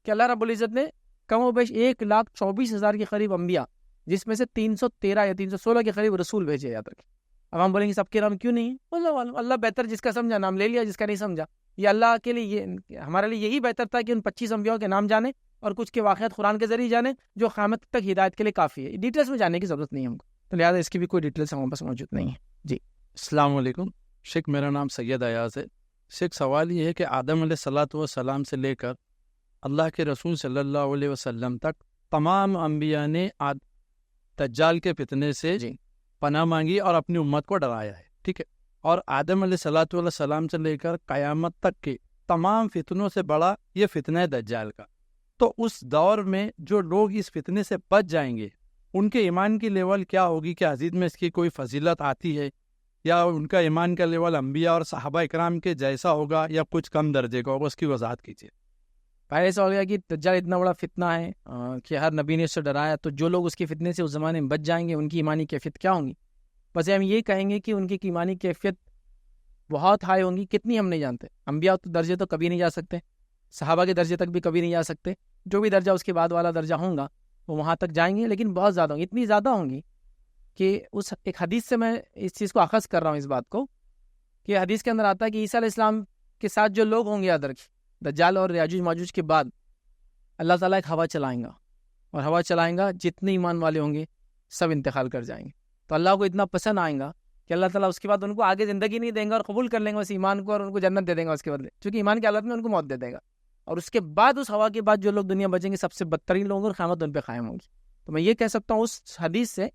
کہ اللہ رب العزت نے کم و بیش 1,24,000 کے قریب انبیاء، جس میں سے 313 یا 316 کے قریب رسول بھیجے. یاد رکھیں. اب ہم بولیں گے سب کے نام کیوں نہیں؟ اللہ بہتر، جس کا سمجھا نام لے لیا، جس کا نہیں سمجھا. یہ اللہ کے لیے، ہمارے لیے یہی بہتر تھا کہ ان 25 انبیاء کے نام جانے اور کچھ کے واقعات قرآن کے ذریعے جانے، جو قیامت تک ہدایت کے لیے کافی ہے. ڈیٹیلز میں جانے کی ضرورت نہیں ہے ہم کو، تو لہٰذا اس کی بھی کوئی ڈیٹیلز ہمارے پاس موجود نہیں ہے. جی السلام علیکم شیخ، میرا نام سید ایاز ہے. شیخ سوال یہ ہے کہ آدم علیہ الصلوۃ والسلام سے لے کر اللہ کے رسول صلی اللہ علیہ وسلم تک تمام انبیاء نے دجال کے فتنے سے پناہ مانگی اور اپنی امت کو ڈرایا ہے. ٹھیک ہے، اور آدم علیہ الصلوۃ والسلام سے لے کر قیامت تک کے تمام فتنوں سے بڑا یہ فتنہ ہے دجال کا. تو اس دور میں جو لوگ اس فتنے سے بچ جائیں گے، ان کے ایمان کی لیول کیا ہوگی؟ کیا حدیث میں اس کی کوئی فضیلت آتی ہے، یا ان کا ایمان کا لیول انبیاء اور صحابہ اکرام کے جیسا ہوگا یا کچھ کم درجے کا ہوگا؟ اس کی وضاحت کیجیے. پہلے ایسا ہو گیا کہ دجال اتنا بڑا فتنہ ہے کہ ہر نبی نے اس سے ڈرایا، تو جو لوگ اس کے فتنے سے اس زمانے میں بچ جائیں گے ان کی ایمانی کیفیت کیا ہوں گی؟ بس ہم یہ کہیں گے کہ ان کی ایمانی کیفیت بہت ہائی ہوں گی. کتنی ہم نہیں جانتے. انبیاء تو درجے تو کبھی نہیں جا سکتے، صحابہ کے درجے تک بھی کبھی نہیں جا سکتے، جو بھی درجہ اس کے بعد والا درجہ ہوں گا وہ وہاں تک جائیں گے، لیکن بہت زیادہ ہوں گی، اتنی زیادہ ہوں گی کہ اس ایک حدیث سے میں اس چیز کو اخذ کر رہا ہوں اس بات کو، کہ حدیث کے اندر آتا ہے کہ عیسیٰ علیہ السلام کے ساتھ جو لوگ ہوں گے ادھر کی دجال اور یاجوج ماجوج کے بعد، اللہ تعالیٰ ایک ہوا چلائیں گا، اور ہوا چلائیں گا جتنے ایمان والے ہوں گے سب انتقال کر جائیں گے. تو اللہ کو اتنا پسند آئیں گا کہ اللہ تعالیٰ اس کے بعد ان کو آگے زندگی نہیں دیں گا اور قبول کر لیں گے اس ایمان کو، اور ان کو جنت دے دیں گا اس کے بدلے، چونکہ ایمان کی حالت میں ان کو موت دے دے گا. اور اس کے بعد اس ہوا کے بعد جو لوگ دنیا بچیں گے سب سے بدترین لوگ اور قیامت ان پہ قائم ہوگی. تو میں یہ کہہ سکتا ہوں اس حدیث سے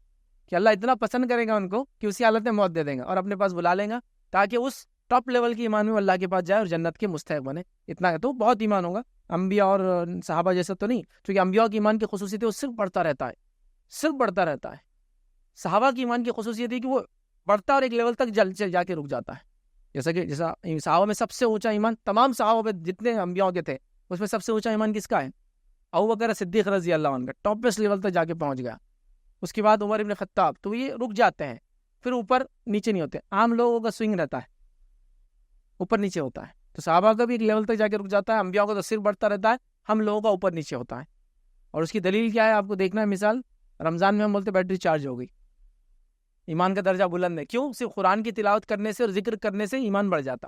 کہ اللہ اتنا پسند کرے گا ان کو کہ اسی حالت میں موت دے دیں گا اور اپنے پاس بلا لیں گا، تاکہ اس ٹاپ لیول کی ایمان میں اللہ کے پاس جائے اور جنت کے مستحق بنے. اتنا تو بہت ایمان ہوگا، انبیاء اور صحابہ جیسا تو نہیں، کیونکہ انبیاء کی ایمان کی خصوصیت ہے وہ صرف بڑھتا رہتا ہے، صرف بڑھتا رہتا ہے. صحابہ کی ایمان کی خصوصیت ہے کہ وہ بڑھتا اور ایک لیول تک جا کے رک جاتا ہے. جیسا صحابہ میں سب سے اونچا ایمان تمام صحابہ پہ جتنے انبیاء کے تھے اس میں سب سے اونچا ایمان کس کا ہے؟ ابوبکر صدیق رضی اللہ عنہ کا، ٹاپسٹ لیول تک جا کے پہنچ گیا. اس کے بعد عمر ابن خطاب. تو یہ رک جاتے ہیں، پھر اوپر نیچے نہیں ہوتے. عام لوگوں کا سوئنگ رہتا ہے، اوپر نیچے ہوتا ہے. تو صحابہ کا بھی ایک لیول تک جا کے رک جاتا ہے، انبیاء کا تو صرف بڑھتا رہتا ہے، ہم لوگوں کا اوپر نیچے ہوتا ہے. اور اس کی دلیل کیا ہے آپ کو دیکھنا ہے. مثال رمضان میں ہم بولتے بیٹری چارج ہو گئی، ایمان کا درجہ بلند ہے. کیوں؟ صرف قرآن کی تلاوت کرنے سے اور ذکر کرنے سے ایمان بڑھ جاتا،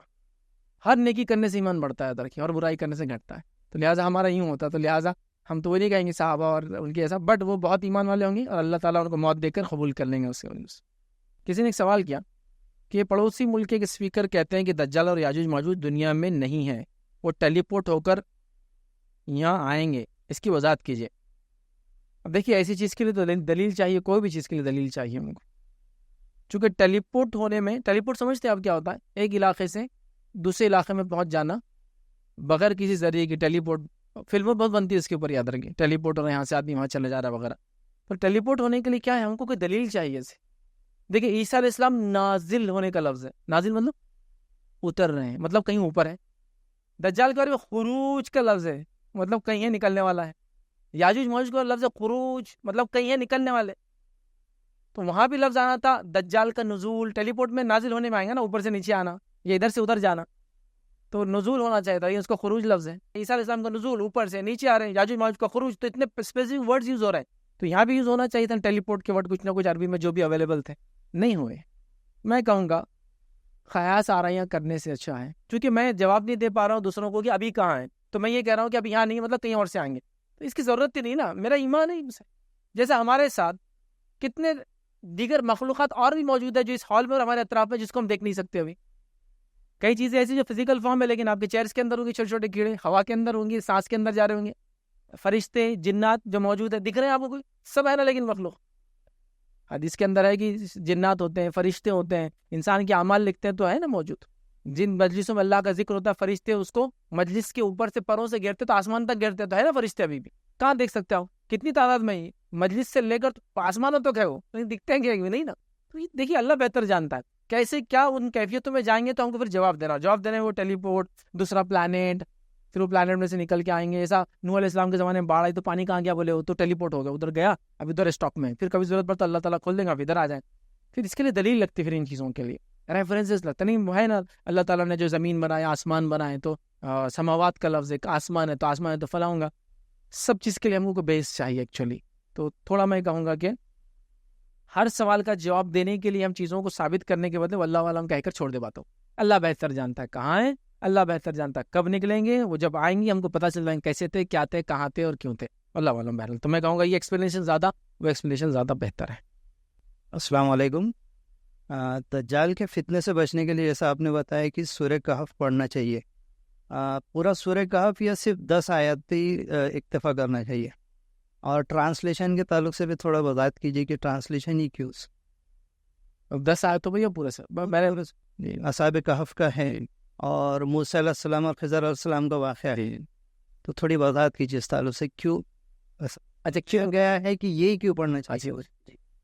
ہر نیکی کرنے سے ایمان بڑھتا ہے درکی، اور برائی کرنے سے گھٹتا ہے. تو لہٰذا ہمارا یوں ہوتا. تو لہٰذا ہم تو وہ نہیں کہیں گے صحابہ اور ان کے ایسا، بٹ وہ بہت ایمان والے ہوں گے اور اللہ تعالیٰ ان کو موت دے کر قبول کر لیں گے اس سے. کسی نے ایک سوال کیا کہ پڑوسی ملک کے اسپیکر کہتے ہیں کہ دجال اور یاجوج ماجوج دنیا میں نہیں ہے، وہ ٹیلی پورٹ ہو کر یہاں آئیں گے، اس کی وضاحت کیجیے. اب دیکھیے ایسی چیز کے لیے تو دلیل چاہیے، کوئی بھی چیز کے لیے دلیل چاہیے ان کو. چونکہ ٹیلی پورٹ ہونے میں، ٹیلی پورٹ سمجھتے ہیں آپ کیا ہوتا ہے؟ ایک علاقے سے دوسرے علاقے میں پہنچ جانا بغیر کسی ذریعے کی. ٹیلی پورٹ فلمیں بہت بنتی ہے اس کے اوپر، یاد رکھیں. ٹیلی پورٹ ہو رہا ہے، یہاں سے آدمی وہاں چلے جا رہا ہے وغیرہ. تو ٹیلی پورٹ ہونے کے لیے کیا ہے؟ ہم کو کوئی دلیل چاہیے سے. دیکھیں عیسیٰ علیہ السلام نازل ہونے کا لفظ ہے، نازل مطلب اتر رہے ہیں، مطلب کہیں اوپر ہے. دجال کے بارے میں خروج کا لفظ ہے، مطلب کہیں ہے نکلنے والا ہے. یاجوج ماجوج کا لفظ ہے خروج، مطلب کہیں ہے نکلنے والے. تو وہاں بھی لفظ آنا تھا دجال کا نزول. ٹیلی پورٹ میں نازل ہونے میں آئیں گا نا، اوپر سے نیچے آنا یا ادھر سے ادھر جانا، تو نزول ہونا چاہیے تھا. یہ اس کا خروج لفظ ہے. عیسیٰ علیہ السلام کا نزول، اوپر سے نیچے آ رہے ہیں. یاجوج ماجوج کا خروج، تو اتنے اسپیسیفک ورڈز یوز ہو رہے ہیں. تو یہاں بھی یوز ہونا چاہیے تھا ٹیلی پورٹ کے ورڈ، کچھ نہ کچھ عربی میں جو بھی اویلیبل تھے، نہیں ہوئے. میں کہوں گا خیاس آرائیاں کرنے سے اچھا ہے. چونکہ میں جواب نہیں دے پا رہا ہوں دوسروں کو کہ ابھی کہاں ہیں، تو میں یہ کہہ رہا ہوں کہ ابھی یہاں نہیں، مطلب کہیں اور سے آئیں گے. تو اس کی ضرورت ہی نہیں نا، میرا ایمان ہے. جیسے ہمارے ساتھ کتنے دیگر مخلوقات اور بھی موجود ہے جو اس ہال میں اور ہمارے اطراف میں، جس کو ہم دیکھ نہیں سکتے. ابھی کئی چیزیں ایسی جو فزیکل فارم ہے لیکن آپ کے چیئرس کے اندر ہوں گی، چھوٹے چھوٹے کیڑے ہوا کے اندر ہوں گے، سانس کے اندر جا رہے ہوں گے. فرشتے، جنات جو موجود ہے دکھ رہے ہیں آپ کو، کوئی سب ہے نا، لیکن مخلوق. حدیث کے اندر ہے کہ جنات ہوتے ہیں، فرشتے ہوتے ہیں، انسان کے اعمال لکھتے ہیں، تو ہے نا موجود. جن مجلسوں میں اللہ کا ذکر ہوتا ہے، فرشتے اس کو مجلس کے اوپر سے پروں سے گھیرتے، تو آسمان تک گھیرتے، تو ہے نا فرشتے. ابھی بھی کہاں دیکھ سکتے ہو، کتنی تعداد میں ہی مجلس سے لے کر آسمانوں تک ہے وہ، دکھتے ہیں کہ نہیں نا. تو دیکھیے اللہ بہتر جانتا ہے کیسے کیا ان کیفیتوں میں جائیں گے. تو ہم کو پھر جواب دینا ہے وہ ٹیلی پورٹ، دوسرا پلانٹ، پھر وہ پلانٹ میں سے نکل کے آئیں گے. ایسا نوح علیہ السلام کے زمانے میں باڑھ آئی تو پانی کہاں گیا، بولے وہ تو ٹیلی پورٹ ہو گیا، ادھر گیا، اب ادھر اسٹاک میں. پھر کبھی ضرورت پڑتا اللہ تعالیٰ کھول دیں گا، ادھر آ جائیں. پھر اس کے لیے دلیل لگتی، پھر ان چیزوں کے لیے ریفرنسز لگتا نہیں ہے نا. اللہ تعالیٰ نے جو زمین بنایا، آسمان بنائے، تو سماوات کا لفظ ہے، آسمان ہے تو آسمان ہے تو فلاں ہوگا. سب چیز کے لیے ہم کو بیس چاہیے ایکچولی. تو تھوڑا میں کہوں گا کہ ہر سوال کا جواب دینے کے لیے ہم چیزوں کو ثابت کرنے کے بدلے واللہ عالم کہہ کر چھوڑ دے باتوں. اللہ بہتر جانتا ہے کہاں ہے، اللہ بہتر جانتا ہے کب نکلیں گے. وہ جب آئیں گے ہم کو پتہ چل جائیں کیسے تھے، کیا تھے، کہاں تھے اور کیوں تھے. اللہ عالم. بہرحال تو میں کہوں گا یہ ایکسپلینیشن زیادہ، وہ ایکسپلینیشن زیادہ بہتر ہے. السلام علیکم. دجال کے فتنے سے بچنے کے لیے جیسا آپ نے بتایا کہ سورہ کہف پڑھنا چاہیے، پورا سورہ کہف یا صرف 10 آیات ہی اکتفا کرنا چاہیے؟ اور ٹرانسلیشن کے تعلق سے بھی تھوڑا وضاحت کیجیے کہ ٹرانسلیشن ہی کیوں؟ 10 آیت تو بھیا پورا سر میں نے اصحاب کہف کا ہے اور موسیٰ علیہ السلام اور خضر علیہ السلام کا واقعہ ہے، تو تھوڑی وضاحت کیجیے اس تعلق سے کیوں اچھا کیوں گیا ہے کہ یہ کیوں پڑھنا چاہیے.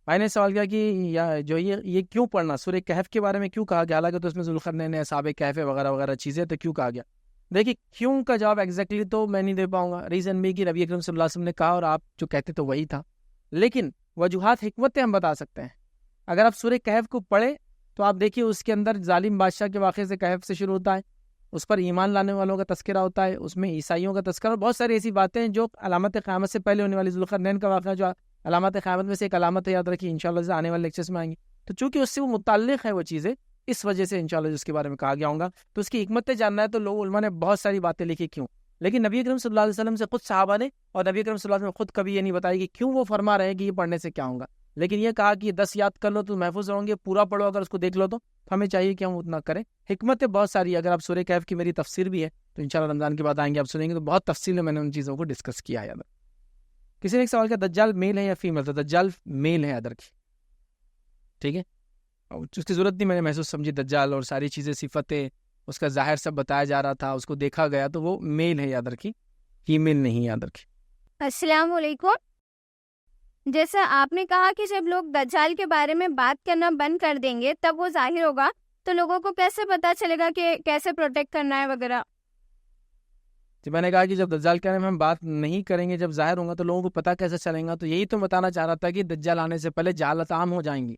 میں نے سوال کیا کہ جو یہ کیوں پڑھنا، سورہ کہف کے بارے میں کیوں کہا گیا، حالانکہ تو اس میں ذوالقرنین، اصحاب کہف وغیرہ وغیرہ چیزیں، تو کیوں کہا گیا. دیکھیے کیوں کا جواب ایگزیکٹلی تو میں نہیں دے پاؤں گا. ریزن بھی کہ نبی اکرم صلی اللہ علیہ وسلم نے کہا اور آپ جو کہتے تو وہی تھا، لیکن وجوہات، حکمتیں ہم بتا سکتے ہیں. اگر آپ سورہ کہف کو پڑھیں تو آپ دیکھیے اس کے اندر ظالم بادشاہ کے واقعے سے کہف سے شروع ہوتا ہے، اس پر ایمان لانے والوں کا تذکرہ ہوتا ہے، اس میں عیسائیوں کا تذکرہ، اور بہت ساری ایسی باتیں جو علامت قیامت سے پہلے ہونے والی ذوالقرنین کا واقعہ جو علامت قیامت میں سے ایک علامت ہے، یاد رکھیے انشاءاللہ سے آنے والے لیکچرز میں آئیں گے. تو چونکہ اس سے وہ متعلق ہے وہ چیزیں، اس وجہ سے انشاءاللہ اس کے بارے میں کہا گیا ہوگا. تو اس کی حکمتیں جاننا ہے تو لوگ علماء نے بہت ساری باتیں لکھی کیوں، لیکن نبی اکرم صلی اللہ علیہ وسلم سے خود صحابہ نے اور نبی اکرم صلی اللہ علیہ وسلم خود کبھی یہ نہیں بتایا کہ کیوں وہ فرما رہے ہیں کہ یہ پڑھنے سے کیا ہوگا، لیکن یہ کہا کہ 10 یاد کر لو تو محفوظ رہوں گے، پورا پڑھو اگر اس کو دیکھ لو تو ہمیں چاہیے کہ ہم اتنا کریں. حکمتیں بہت ساری، اگر آپ سورہ کہف کی میری تفسیر بھی ہے تو انشاءاللہ رمضان کے بعد آئیں گے، آپ سنیں گے تو بہت تفصیل میں نے ان چیزوں کو ڈسکس کیا ہے. ادھر کسی نے ایک سوال کیا دجال میل ہے یا فیمیل، تو دجال میل ہے ادھر کی، ٹھیک ہے، اس کی ضرورت نہیں میں نے محسوس سمجھی. دجال اور ساری چیزیں صفتیں اس کا ظاہر سب بتایا جا رہا تھا، اس کو دیکھا گیا تو وہ میل ہے یاد رکھی، فیمیل نہیں یاد رکھی. السلام علیکم. جیسا آپ نے کہا کہ جب لوگ دجال کے بارے میں بات کرنا بند کر دیں گے تب وہ ظاہر ہوگا، تو لوگوں کو کیسے پتا چلے گا کہ کیسے پروٹیکٹ کرنا ہے وغیرہ؟ جب میں نے کہا کہ جب دجال کے بارے میں ہم بات نہیں کریں گے، جب ظاہر ہوگا تو لوگوں کو پتا کیسے چلے گا، تو یہی تو بتانا چاہ رہا تھا کہ دجال آنے سے پہلے جہالت عام ہو جائیں گی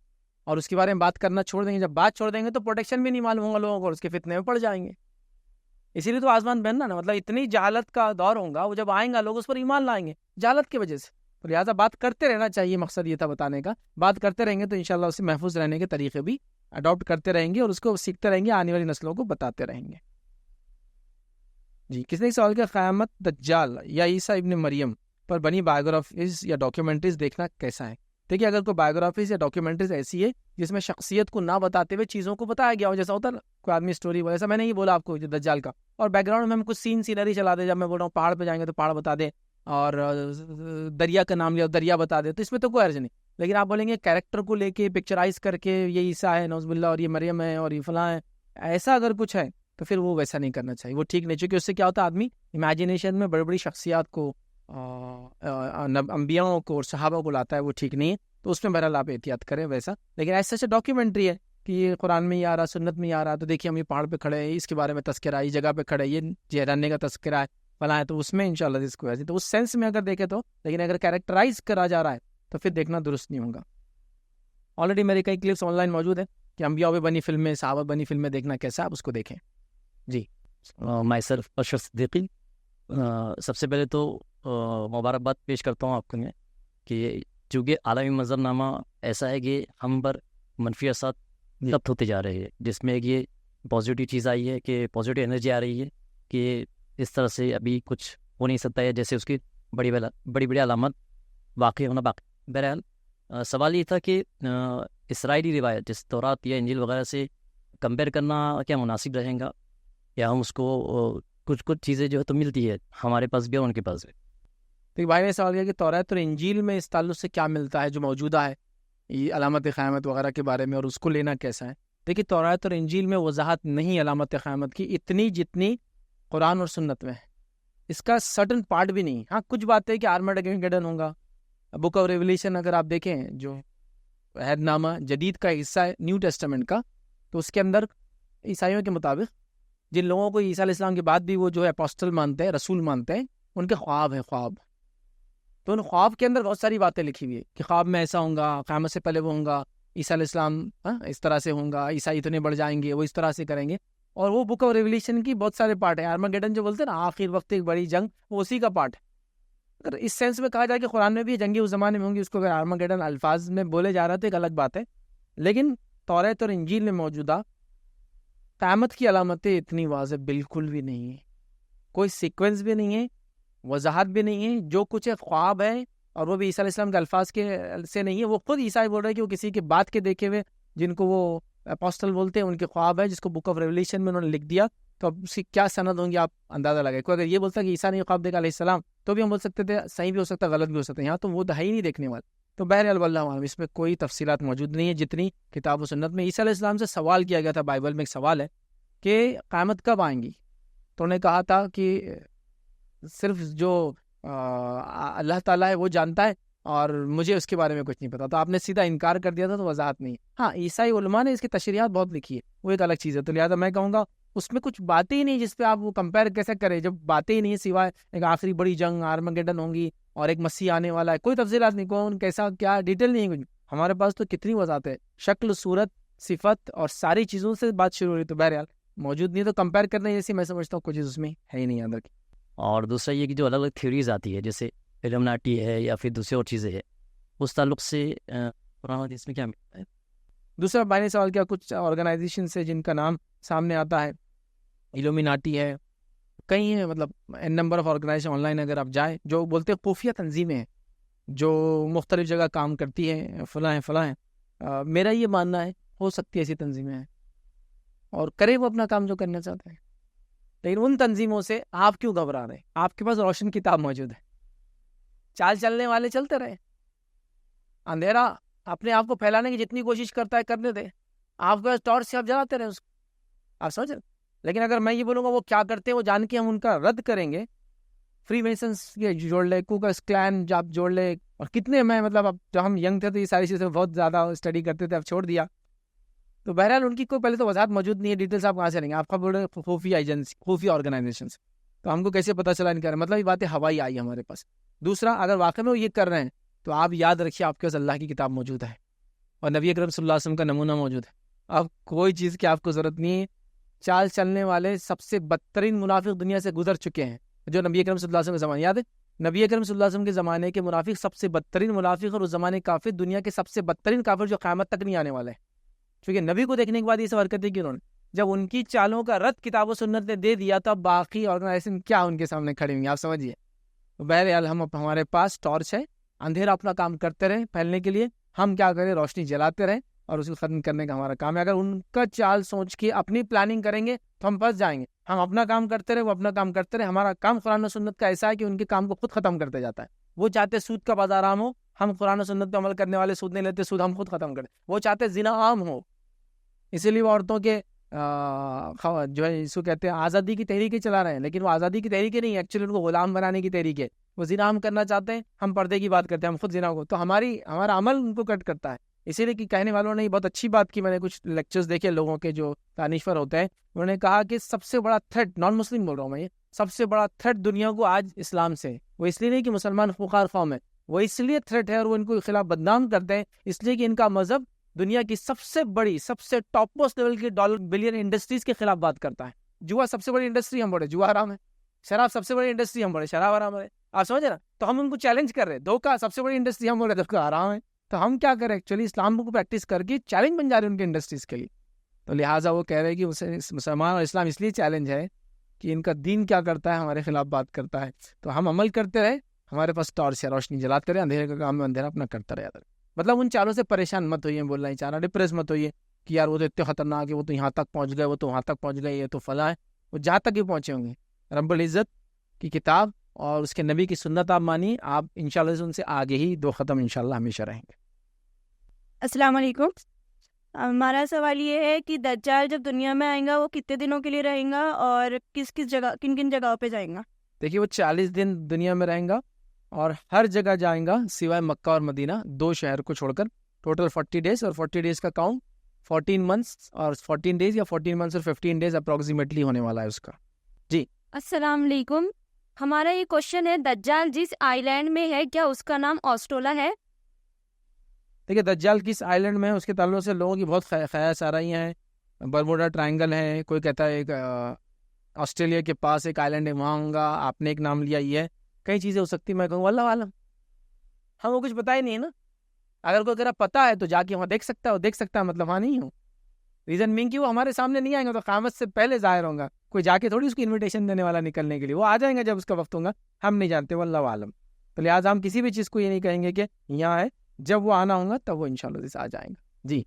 اور اس کے بارے میں بات کرنا چھوڑ دیں گے. جب بات چھوڑ دیں گے تو پروٹیکشن بھی نہیں معلوم ہوگا لوگوں کو اور اس کے فتنے میں پڑ جائیں گے. اسی لیے تو آسمان بہننا نا، مطلب اتنی جہالت کا دور ہوگا، وہ جب آئیں گا لوگ اس پر ایمان لائیں گے جہالت کی وجہ سے. تو لہٰذا بات کرتے رہنا چاہیے، مقصد یہ تھا بتانے کا. بات کرتے رہیں گے تو انشاءاللہ اسے محفوظ رہنے کے طریقے بھی اڈاپٹ کرتے رہیں گے اور اس کو سیکھتے رہیں گے، آنے والی نسلوں کو بتاتے رہیں گے. جی کس نے سوال کیا قیامت دجال یا عیسیٰ ابن مریم پر بنی بایوگرافیز یا ڈاکیومنٹریز دیکھنا کیسا ہے؟ دیکھیے اگر کوئی بایوگرافیز یا ڈاکیومنٹریز ایسی ہے جس میں شخصیت کو نہ بتاتے ہوئے چیزوں کو بتایا گیا ہو، جیسا ہوتا ہے نا کوئی آدمی اسٹوری بولا، ایسا میں نے یہ بولا آپ کو دجال کا، اور بیک گراؤنڈ میں ہم کچھ سینری چلا دے، جب میں بول رہا ہوں پہاڑ پہ جائیں گے تو پہاڑ بتا دے، اور دریا کا نام لیا دریا بتا دے، تو اس میں تو کوئی عرض نہیں. لیکن آپ بولیں گے کیریکٹر کو لے کے پکچرائز کر کے یہ عیسیٰ ہے نعوذ باللہ اور یہ مریم ہے اور یہ فلاں ہے، ایسا اگر کچھ ہے تو پھر وہ ویسا نہیں کرنا چاہیے، وہ ٹھیک نہیں. چونکہ اس سے کیا ہوتا ہے آدمی امیجنیشن میں بڑی بڑی شخصیات کو، انبیاءوں کو اور صحابہ کو لاتا ہے، وہ ٹھیک نہیں ہے. تو اس میں بہرحال آپ احتیاط کریں ویسا. لیکن ایسا سے ڈاکیومنٹری ہے کہ یہ قرآن میں ہی آ رہا، سنت میں ہی آ رہا، تو دیکھیے ہم یہ پہاڑ پہ کھڑے ہیں، اس کے بارے میں تذکرہ ہے، یہ جگہ پہ کھڑے، یہ جہراننے کا تذکرہ ہے فلاں ہے، تو اس میں انشاءاللہ اس کو ایسی تو اس سینس میں اگر دیکھے تو. لیکن اگر کیریکٹرائز کرا جا رہا ہے تو پھر دیکھنا درست نہیں ہوگا. آلریڈی میرے کئی کلپس آن لائن موجود ہیں کہ انبیاء پہ بنی فلمیں، صحابہ بنی فلمیں دیکھنا کیسا، آپ اس کو دیکھیں. جی مائی سیلف اشرف صدیقی. سب سے پہلے تو مبارکباد پیش کرتا ہوں آپ کو میں کہ چونکہ عالمی منظرنامہ ایسا ہے کہ ہم پر منفی اثرات ضبط ہوتے جا رہے ہیں، جس میں یہ پازیٹیو چیز آئی ہے کہ پازیٹیو انرجی آ رہی ہے کہ اس طرح سے ابھی کچھ ہو نہیں سکتا ہے، جیسے اس کی بڑی بڑی علامت واقع ہونا باقی. بہرحال سوال یہ تھا کہ اسرائیلی روایت جس تورات یا انجیل وغیرہ سے کمپیئر کرنا کیا مناسب رہے گا، یا ہم اس کو کچھ چیزیں جو ہے تو ملتی ہے ہمارے پاس بھی اور ان کے پاس بھی. تو بھائی نے سوال کیا کہ تورات اور انجیل میں اس تعلق سے کیا ملتا ہے جو موجودہ ہے یہ علامت قیامت وغیرہ کے بارے میں، اور اس کو لینا کیسا ہے. دیکھیے تورات اور انجیل میں وضاحت نہیں علامت قیامت کی اتنی جتنی قرآن اور سنت میں ہے. اس کا سرٹن پارٹ بھی نہیں. ہاں کچھ باتیں کہ آرمیڈگیڈن ہوگا. بک آف ریولیشن اگر آپ دیکھیں جو عہد نامہ جدید کا حصہ ہے نیو ٹیسٹمنٹ کا، تو اس کے اندر عیسائیوں کے مطابق جن لوگوں کو عیسیٰ علیہ السلام کے بعد بھی وہ جو ہے اپوسٹل مانتے ہیں، رسول مانتے ہیں، ان کے خواب ہیں خواب. تو ان خواب کے اندر بہت ساری باتیں لکھی ہوئی ہے کہ خواب میں ایسا ہوں گا، قیامت سے پہلے وہ ہوں گا، عیسیٰ علیہ السلام اس طرح سے ہوں گا، عیسائی اتنے بڑھ جائیں گے، وہ اس طرح سے کریں گے. اور وہ بک آف ریولیشن کی بہت سارے پارٹ ہیں. آرماگیڈن جو بولتے ہیں نا آخر وقت ایک بڑی جنگ، وہ اسی کا پارٹ ہے. اگر اس سینس میں کہا جائے کہ قرآن میں بھی جنگی اس زمانے میں ہوں گی، اس کو اگر آرماگیڈن الفاظ میں بولے جا رہا تھا ایک الگ بات ہے. لیکن تورات اور انجیل میں موجودہ قیامت کی علامتیں اتنی واضح بالکل بھی نہیں ہیں، کوئی سیکوینس بھی نہیں ہے، وضاحت بھی نہیں ہے. جو کچھ ہے خواب ہے، اور وہ بھی عیسیٰ علیہ السلام کے الفاظ کے سے نہیں ہے. وہ خود عیسائی بول رہے ہیں کہ وہ کسی کے بات کے دیکھے ہوئے، جن کو وہ اپوسٹل بولتے ہیں، ان کے خواب ہے جس کو بک آف ریولیشن میں انہوں نے لکھ دیا. تو اب اس کی کیا سند ہوں گی آپ اندازہ لگائیں. کوئی اگر یہ بولتا کہ عیسیٰ نے یہ خواب دیکھا علیہ السلام تو بھی ہم بول سکتے تھے صحیح بھی ہو سکتا ہے غلط بھی ہو سکتا ہے. یہاں تو وہ ہے ہی نہیں دیکھنے والا. تو بہرحال واللہ عالم اس میں کوئی تفصیلات موجود نہیں ہے جتنی کتاب و سنت میں. عیسیٰ علیہ السلام سے سوال کیا گیا تھا، بائبل میں ایک سوال ہے کہ قیامت کب آئیں گی. تو انہوں نے کہا تھا کہ صرف جو اللہ تعالیٰ ہے وہ جانتا ہے اور مجھے اس کے بارے میں کچھ نہیں پتا. تو آپ نے سیدھا انکار کر دیا تھا، تو وضاحت نہیں ہے. ہاں عیسائی علماء نے اس کی تشریحات بہت لکھی ہے، وہ ایک الگ چیز ہے. تو لہٰذا میں کہوں گا اس میں کچھ باتیں ہی نہیں جس پہ آپ وہ کمپیئر کیسے کریں، جب باتیں ہی نہیں سوائے ایک آخری بڑی جنگ آرمگیڈن ہوں گی اور ایک مسیح آنے والا ہے. کوئی تفصیلات نہیں، کون کیسا کیا ڈیٹیل نہیں ہے. ہمارے پاس تو کتنی وضاحت ہے، شکل صورت صفت اور ساری چیزوں سے بات شروع ہوئی. تو بہرحال موجود نہیں تو کمپیئر کرنے جیسی میں سمجھتا ہوں کوئی چیز اس میں ہے ہی نہیں یاد رکھی. اور دوسرا یہ کہ جو الگ الگ تھیوریز آتی ہے جیسے الومناٹی ہے یا پھر دوسری اور چیزیں ہے، اس تعلق سے قرآن حدیث میں کیا ملتا ہے؟ دوسرا بھائی نے سوال کیا کچھ آرگنائزیشن سے جن کا نام سامنے آتا ہے، ایلومیناٹی ہے، کئی ہیں، مطلب number of organization online اگر آپ جائیں جو بولتے ہیں خفیہ تنظیمیں ہیں جو مختلف جگہ کام کرتی ہیں، فلاں ہیں. میرا یہ ماننا ہے ہو سکتی ہے ایسی تنظیمیں ہیں اور کرے وہ اپنا کام جو کرنا چاہتے ہیں، لیکن ان تنظیموں سے آپ کیوں گھبرا رہے ہیں؟ آپ کے پاس روشن کتاب موجود ہے، چال چلنے والے چلتے رہے، اندھیرا اپنے آپ کو پھیلانے کی جتنی کوشش کرتا ہے کرنے دے، آپ کے پاس ٹارچ سے آپ جلاتے رہے اس کو، آپ سمجھ رہے. لیکن اگر میں یہ بولوں گا وہ کیا کرتے ہیں وہ جان کے ہم ان کا رد کریں گے، فری میسنس کے جوڑ لے، کوکس کلین آپ جوڑ لے، اور کتنے میں مطلب اب جب ہم ینگ تھے تو یہ ساری چیزیں بہت زیادہ اسٹڈی کرتے تھے، اب چھوڑ دیا. تو بہرحال ان کی کوئی پہلے تو وضاحت موجود نہیں ہے، ڈیٹیلس آپ کہاں سے لیں گے؟ آپ کا بول رہے خفیہ ایجنسی، خفیہ آرگنائزیشنس، تو ہم کو کیسے پتہ چلا ان کا؟ مطلب یہ باتیں ہوائی آئی ہمارے پاس. دوسرا، اگر واقعی میں وہ یہ کر رہے ہیں تو آپ یاد رکھیے آپ کے پاس اللہ کی کتاب موجود ہے اور نبی اکرم صلی اللہ علیہ وسلم کا نمونہ موجود ہے. اب کوئی چیز کی آپ کو ضرورت نہیں ہے. چال چلنے والے سب سے بدترین منافق دنیا سے گزر چکے ہیں جو نبی اکرم صلی اللہ علیہ وسلم کے زمانے، یاد ہے نبی اکرم صلی اللہ علیہ وسلم کے زمانے کے منافق سب سے بدترین منافق، اور اس زمانے کافر دنیا کے سب سے بدترین کافر جو قیامت تک نہیں آنے والے ہیں، کیونکہ نبی کو دیکھنے کے بعد یہ سب حرکتیں کی انہوں نے. جب ان کی چالوں کا رد کتاب و سنت نے دے دیا تو باقی آرگنائزیشن کیا ان کے سامنے کھڑی ہوئی، آپ سمجھیے. بہرحال ہمارے پاس ٹارچ ہے، اندھیرا اپنا کام کرتے رہیں پھیلنے کے لیے، ہم کیا کریں؟ روشنی جلاتے رہیں اور اس کو ختم کرنے کا ہمارا کام ہے. اگر ان کا چال سوچ کے اپنی پلاننگ کریں گے تو ہم پھنس جائیں گے. ہم اپنا کام کرتے رہے، وہ اپنا کام کرتے رہے. ہمارا کام قرآن و سنت کا ایسا ہے کہ ان کے کام کو خود ختم کرتے جاتا ہے. وہ چاہتے سود کا بازار عام ہو، ہم قرآن و سنت پہ عمل کرنے والے سود نہیں لیتے، سود ہم خود ختم کرتے. وہ چاہتے زنا عام ہو، اسی لیے وہ عورتوں کے جو ہے اس کو کہتے ہیں آزادی کی تحریکیں چلا رہے ہیں، لیکن وہ آزادی کی تحریکیں نہیں، ایکچولی ان کو غلام بنانے کی تحریک ہے. وہ زنا ہم کرنا چاہتے ہیں، ہم پردے کی بات کرتے ہیں، ہم خود زنا کو، تو ہمارا عمل ان کو کٹ کرتا ہے. اسی لیے کہ کہنے والوں نے بہت اچھی بات کی، میں نے کچھ لیکچرز دیکھے لوگوں کے جو دانشور ہوتے ہیں، انہوں نے کہا کہ سب سے بڑا تھریٹ، نان مسلم بول رہا ہوں میں، یہ سب سے بڑا تھریٹ دنیا کو آج اسلام سے، وہ اس لیے نہیں کہ مسلمان خوخار قوم ہے، وہ اس لیے تھریٹ ہے اور وہ ان کو خلاف بدنام کرتے ہیں اس لیے کہ ان کا مذہب دنیا کی سب سے بڑی، سب سے ٹاپ موسٹ لیول کی ڈالر بلین انڈسٹریز کے خلاف بات کرتا ہے. جوا سب سے بڑی انڈسٹری ہم بولے جوا حرام ہے، شراب سب سے بڑی انڈسٹری ہم بولے شراب حرام ہے، آپ سمجھ رہے نا. تو ہم ان کو چیلنج کر رہے ہیں، دھوکہ سب سے بڑی انڈسٹری ہم بولے دھوکہ حرام ہے. تو ہم کیا کریں؟ ایکچولی اسلام کو پریکٹس کر کے چیلنج بن جا رہے ہیں ان کی انڈسٹریز کے لیے. تو لہٰذا وہ کہہ رہے ہیں کہ مسلمان اور اسلام اس لیے چیلنج ہے کہ ان کا دین کیا کرتا ہے، ہمارے خلاف بات کرتا ہے. تو ہم عمل کرتے رہے، ہمارے پاس ٹارچ ہے، روشنی جلاتے رہے، اندھیرے کا کام میں اندھیرا اپنا کرتا رہے. مطلب ان چالوں سے پریشان مت ہوئیے، بولنا ہی چاہنا، ڈپریس مت ہوئیے کہ یار وہ تو اتنے خطرناک ہے، وہ تو یہاں تک پہنچ گئے، وہ تو وہاں تک پہنچ گئے، یہ تو فلاں ہے. وہ جہاں تک ہی پہنچے ہوں گے، رب العزت کی کتاب اور اس کے نبی کی سنت آپ مانیے، آپ انشاءاللہ سے ان سے آگے ہی دو قدم انشاءاللہ ہمیشہ رہیں گے. السلام علیکم. ہمارا سوال یہ ہے کہ دجال جب دنیا میں آئیں گا وہ کتنے دنوں کے لیے رہیں گا اور کس جگہ، کن کن جگہوں پہ جائیں گا؟ دیکھیے وہ 40 دن دنیا میں رہیں گا اور ہر جگہ جائیں گا سوائے مکہ اور مدینہ، 2 شہر کو چھوڑ کر. ٹوٹل 40 ڈیز، اور 40 ڈیز کا کاؤنٹ 14 منتھس اور 14 ڈیز یا 14 منتھس اور 15 ڈیز اپروکسیمیٹلی ہونے والا ہے اس کا. جی السلام علیکم. ہمارا یہ کوشچن ہے دجال جس آئی لینڈ میں ہے کیا اس کا نام آسٹولا ہے؟ دیکھیے دجال کس آئی لینڈ میں ہے اس کے تعلق سے لوگوں کی بہت خیاس آ رہی ہیں. برموڈا ٹرائنگل ہے، کوئی کہتا ہے ایک آسٹریلیا کے پاس ایک آئی لینڈ ہے وہاں ہوں گا، آپ نے ایک نام لیا یہ ہے، کئی چیزیں ہو سکتی. میں کہوں اللہ عالم، ہم وہ کچھ پتا ہی نہیں ہے نا. اگر کوئی پتا ہے تو جا کے وہاں دیکھ سکتا ہے، دیکھ سکتا ہے مطلب وہاں نہیں ہوں. ریزن مین کہ وہ ہمارے سامنے نہیں آئیں گے تو قیامت سے پہلے ظاہر ہوں گا. کوئی جا کے تھوڑی اس کو انویٹیشن دینے والا نکلنے کے لیے، وہ آ جائیں گے جب اس کا وقت ہوگا، ہم نہیں جانتے واللہ عالم. تو لہٰذا ہم کسی بھی چیز کو یہ نہیں کہیں گے کہ یہاں ہے، جب وہ آنا ہوگا تب وہ انشاءاللہ سے آ جائیں گا. جی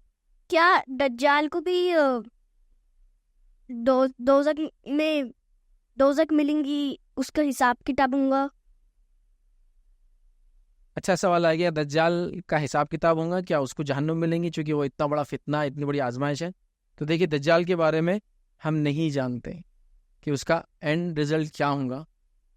کیا دجال کو بھی دوزک ملیں گی، اس کا حساب کتاب ہوگا؟ اچھا سوال آ گیا، دجال کا حساب کتاب ہوگا، کیا اس کو جہنم ملیں گی چونکہ وہ اتنا بڑا فتنہ، اتنی بڑی آزمائش ہے؟ تو دیکھیے دجال کے بارے میں ہم نہیں جانتے کہ اس کا اینڈ رزلٹ کیا ہوگا.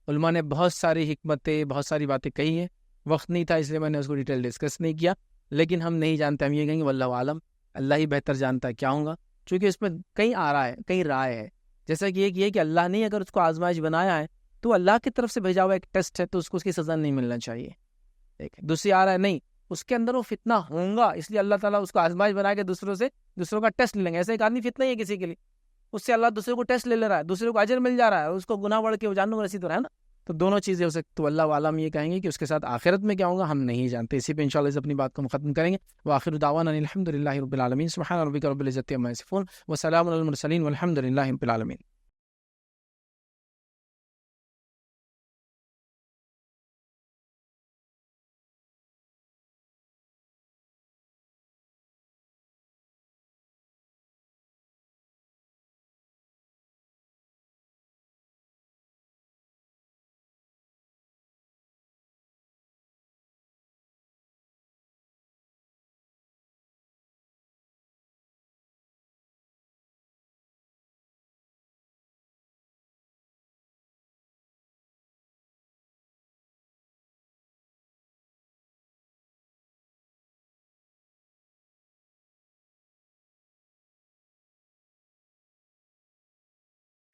علماء نے بہت ساری حکمتیں، بہت ساری باتیں کہی ہیں، وقت نہیں تھا اس لیے میں نے اس کو ڈیٹیل ڈسکس نہیں کیا، لیکن ہم نہیں جانتے. ہم یہ کہیں گے واللہ عالم، اللہ ہی بہتر جانتا ہے کیا ہوگا، چونکہ اس میں کئی آرا ہے، کئی رائے ہے. جیسا کہ ایک یہ کہ اللہ نے اگر اس کو آزمائش بنایا ہے تو اللہ کی طرف سے بھیجا ہوا ایک ٹیسٹ ہے، تو اس کو اس کی سزا نہیں ملنا چاہیے. دوسری آ رہا ہے نہیں، اس کے اندر وہ فتنہ ہوگا، اس لیے اللہ تعالیٰ اس کو آزمائش بنا کے دوسروں کا ٹیسٹ لیں گے. ایسا ایک آدمی فتنہ ہی ہے کسی کے لیے، اس سے اللہ دوسرے کو ٹیسٹ لے رہا ہے, دوسرے کو اجر مل جا رہا ہے, اس کو گناہ بڑھ کے وہ جہنم میں رسید ہو رہا ہے نا. تو دونوں چیزیں ہو سکتی. تو اللہ عالم یہ کہیں گے کہ اس کے ساتھ آخرت میں کیا ہوگا ہم نہیں جانتے. اسی پہ انشاءاللہ اپنی بات کو ختم کریں گے. وآخر دعوانا الحمدللہ رب العالمین. سبحان ربک رب العزت عما یصفون وسلام علی المرسلین والحمدللہ رب العالمین.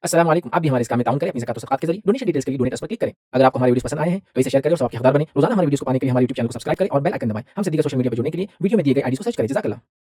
السلام علیکم. آپ بھی ہمارے اس کام میں تعاون کریں اپنی زکات و صدقات کے ذریعے. ڈونیشن ڈیٹیلز کے لیے ڈونیٹ پر کلک کریں. اگر آپ کو ہمارے ویڈیوز پسند آئے ہیں تو اسے شیئر کریں اور ثواب کے حقدار بنیں. روزانہ ہمارے ویڈیوز کو پانے کے لیے ہمارے یوٹیوب چینل کو سبسکرائب کریں اور بیل آئکن دبائیں. ہم سے دیگر سوشل میڈیا پر جڑنے کے لیے ویڈیو میں دیے گئے آئی ڈی کو سرچ کریں. جزاک اللہ.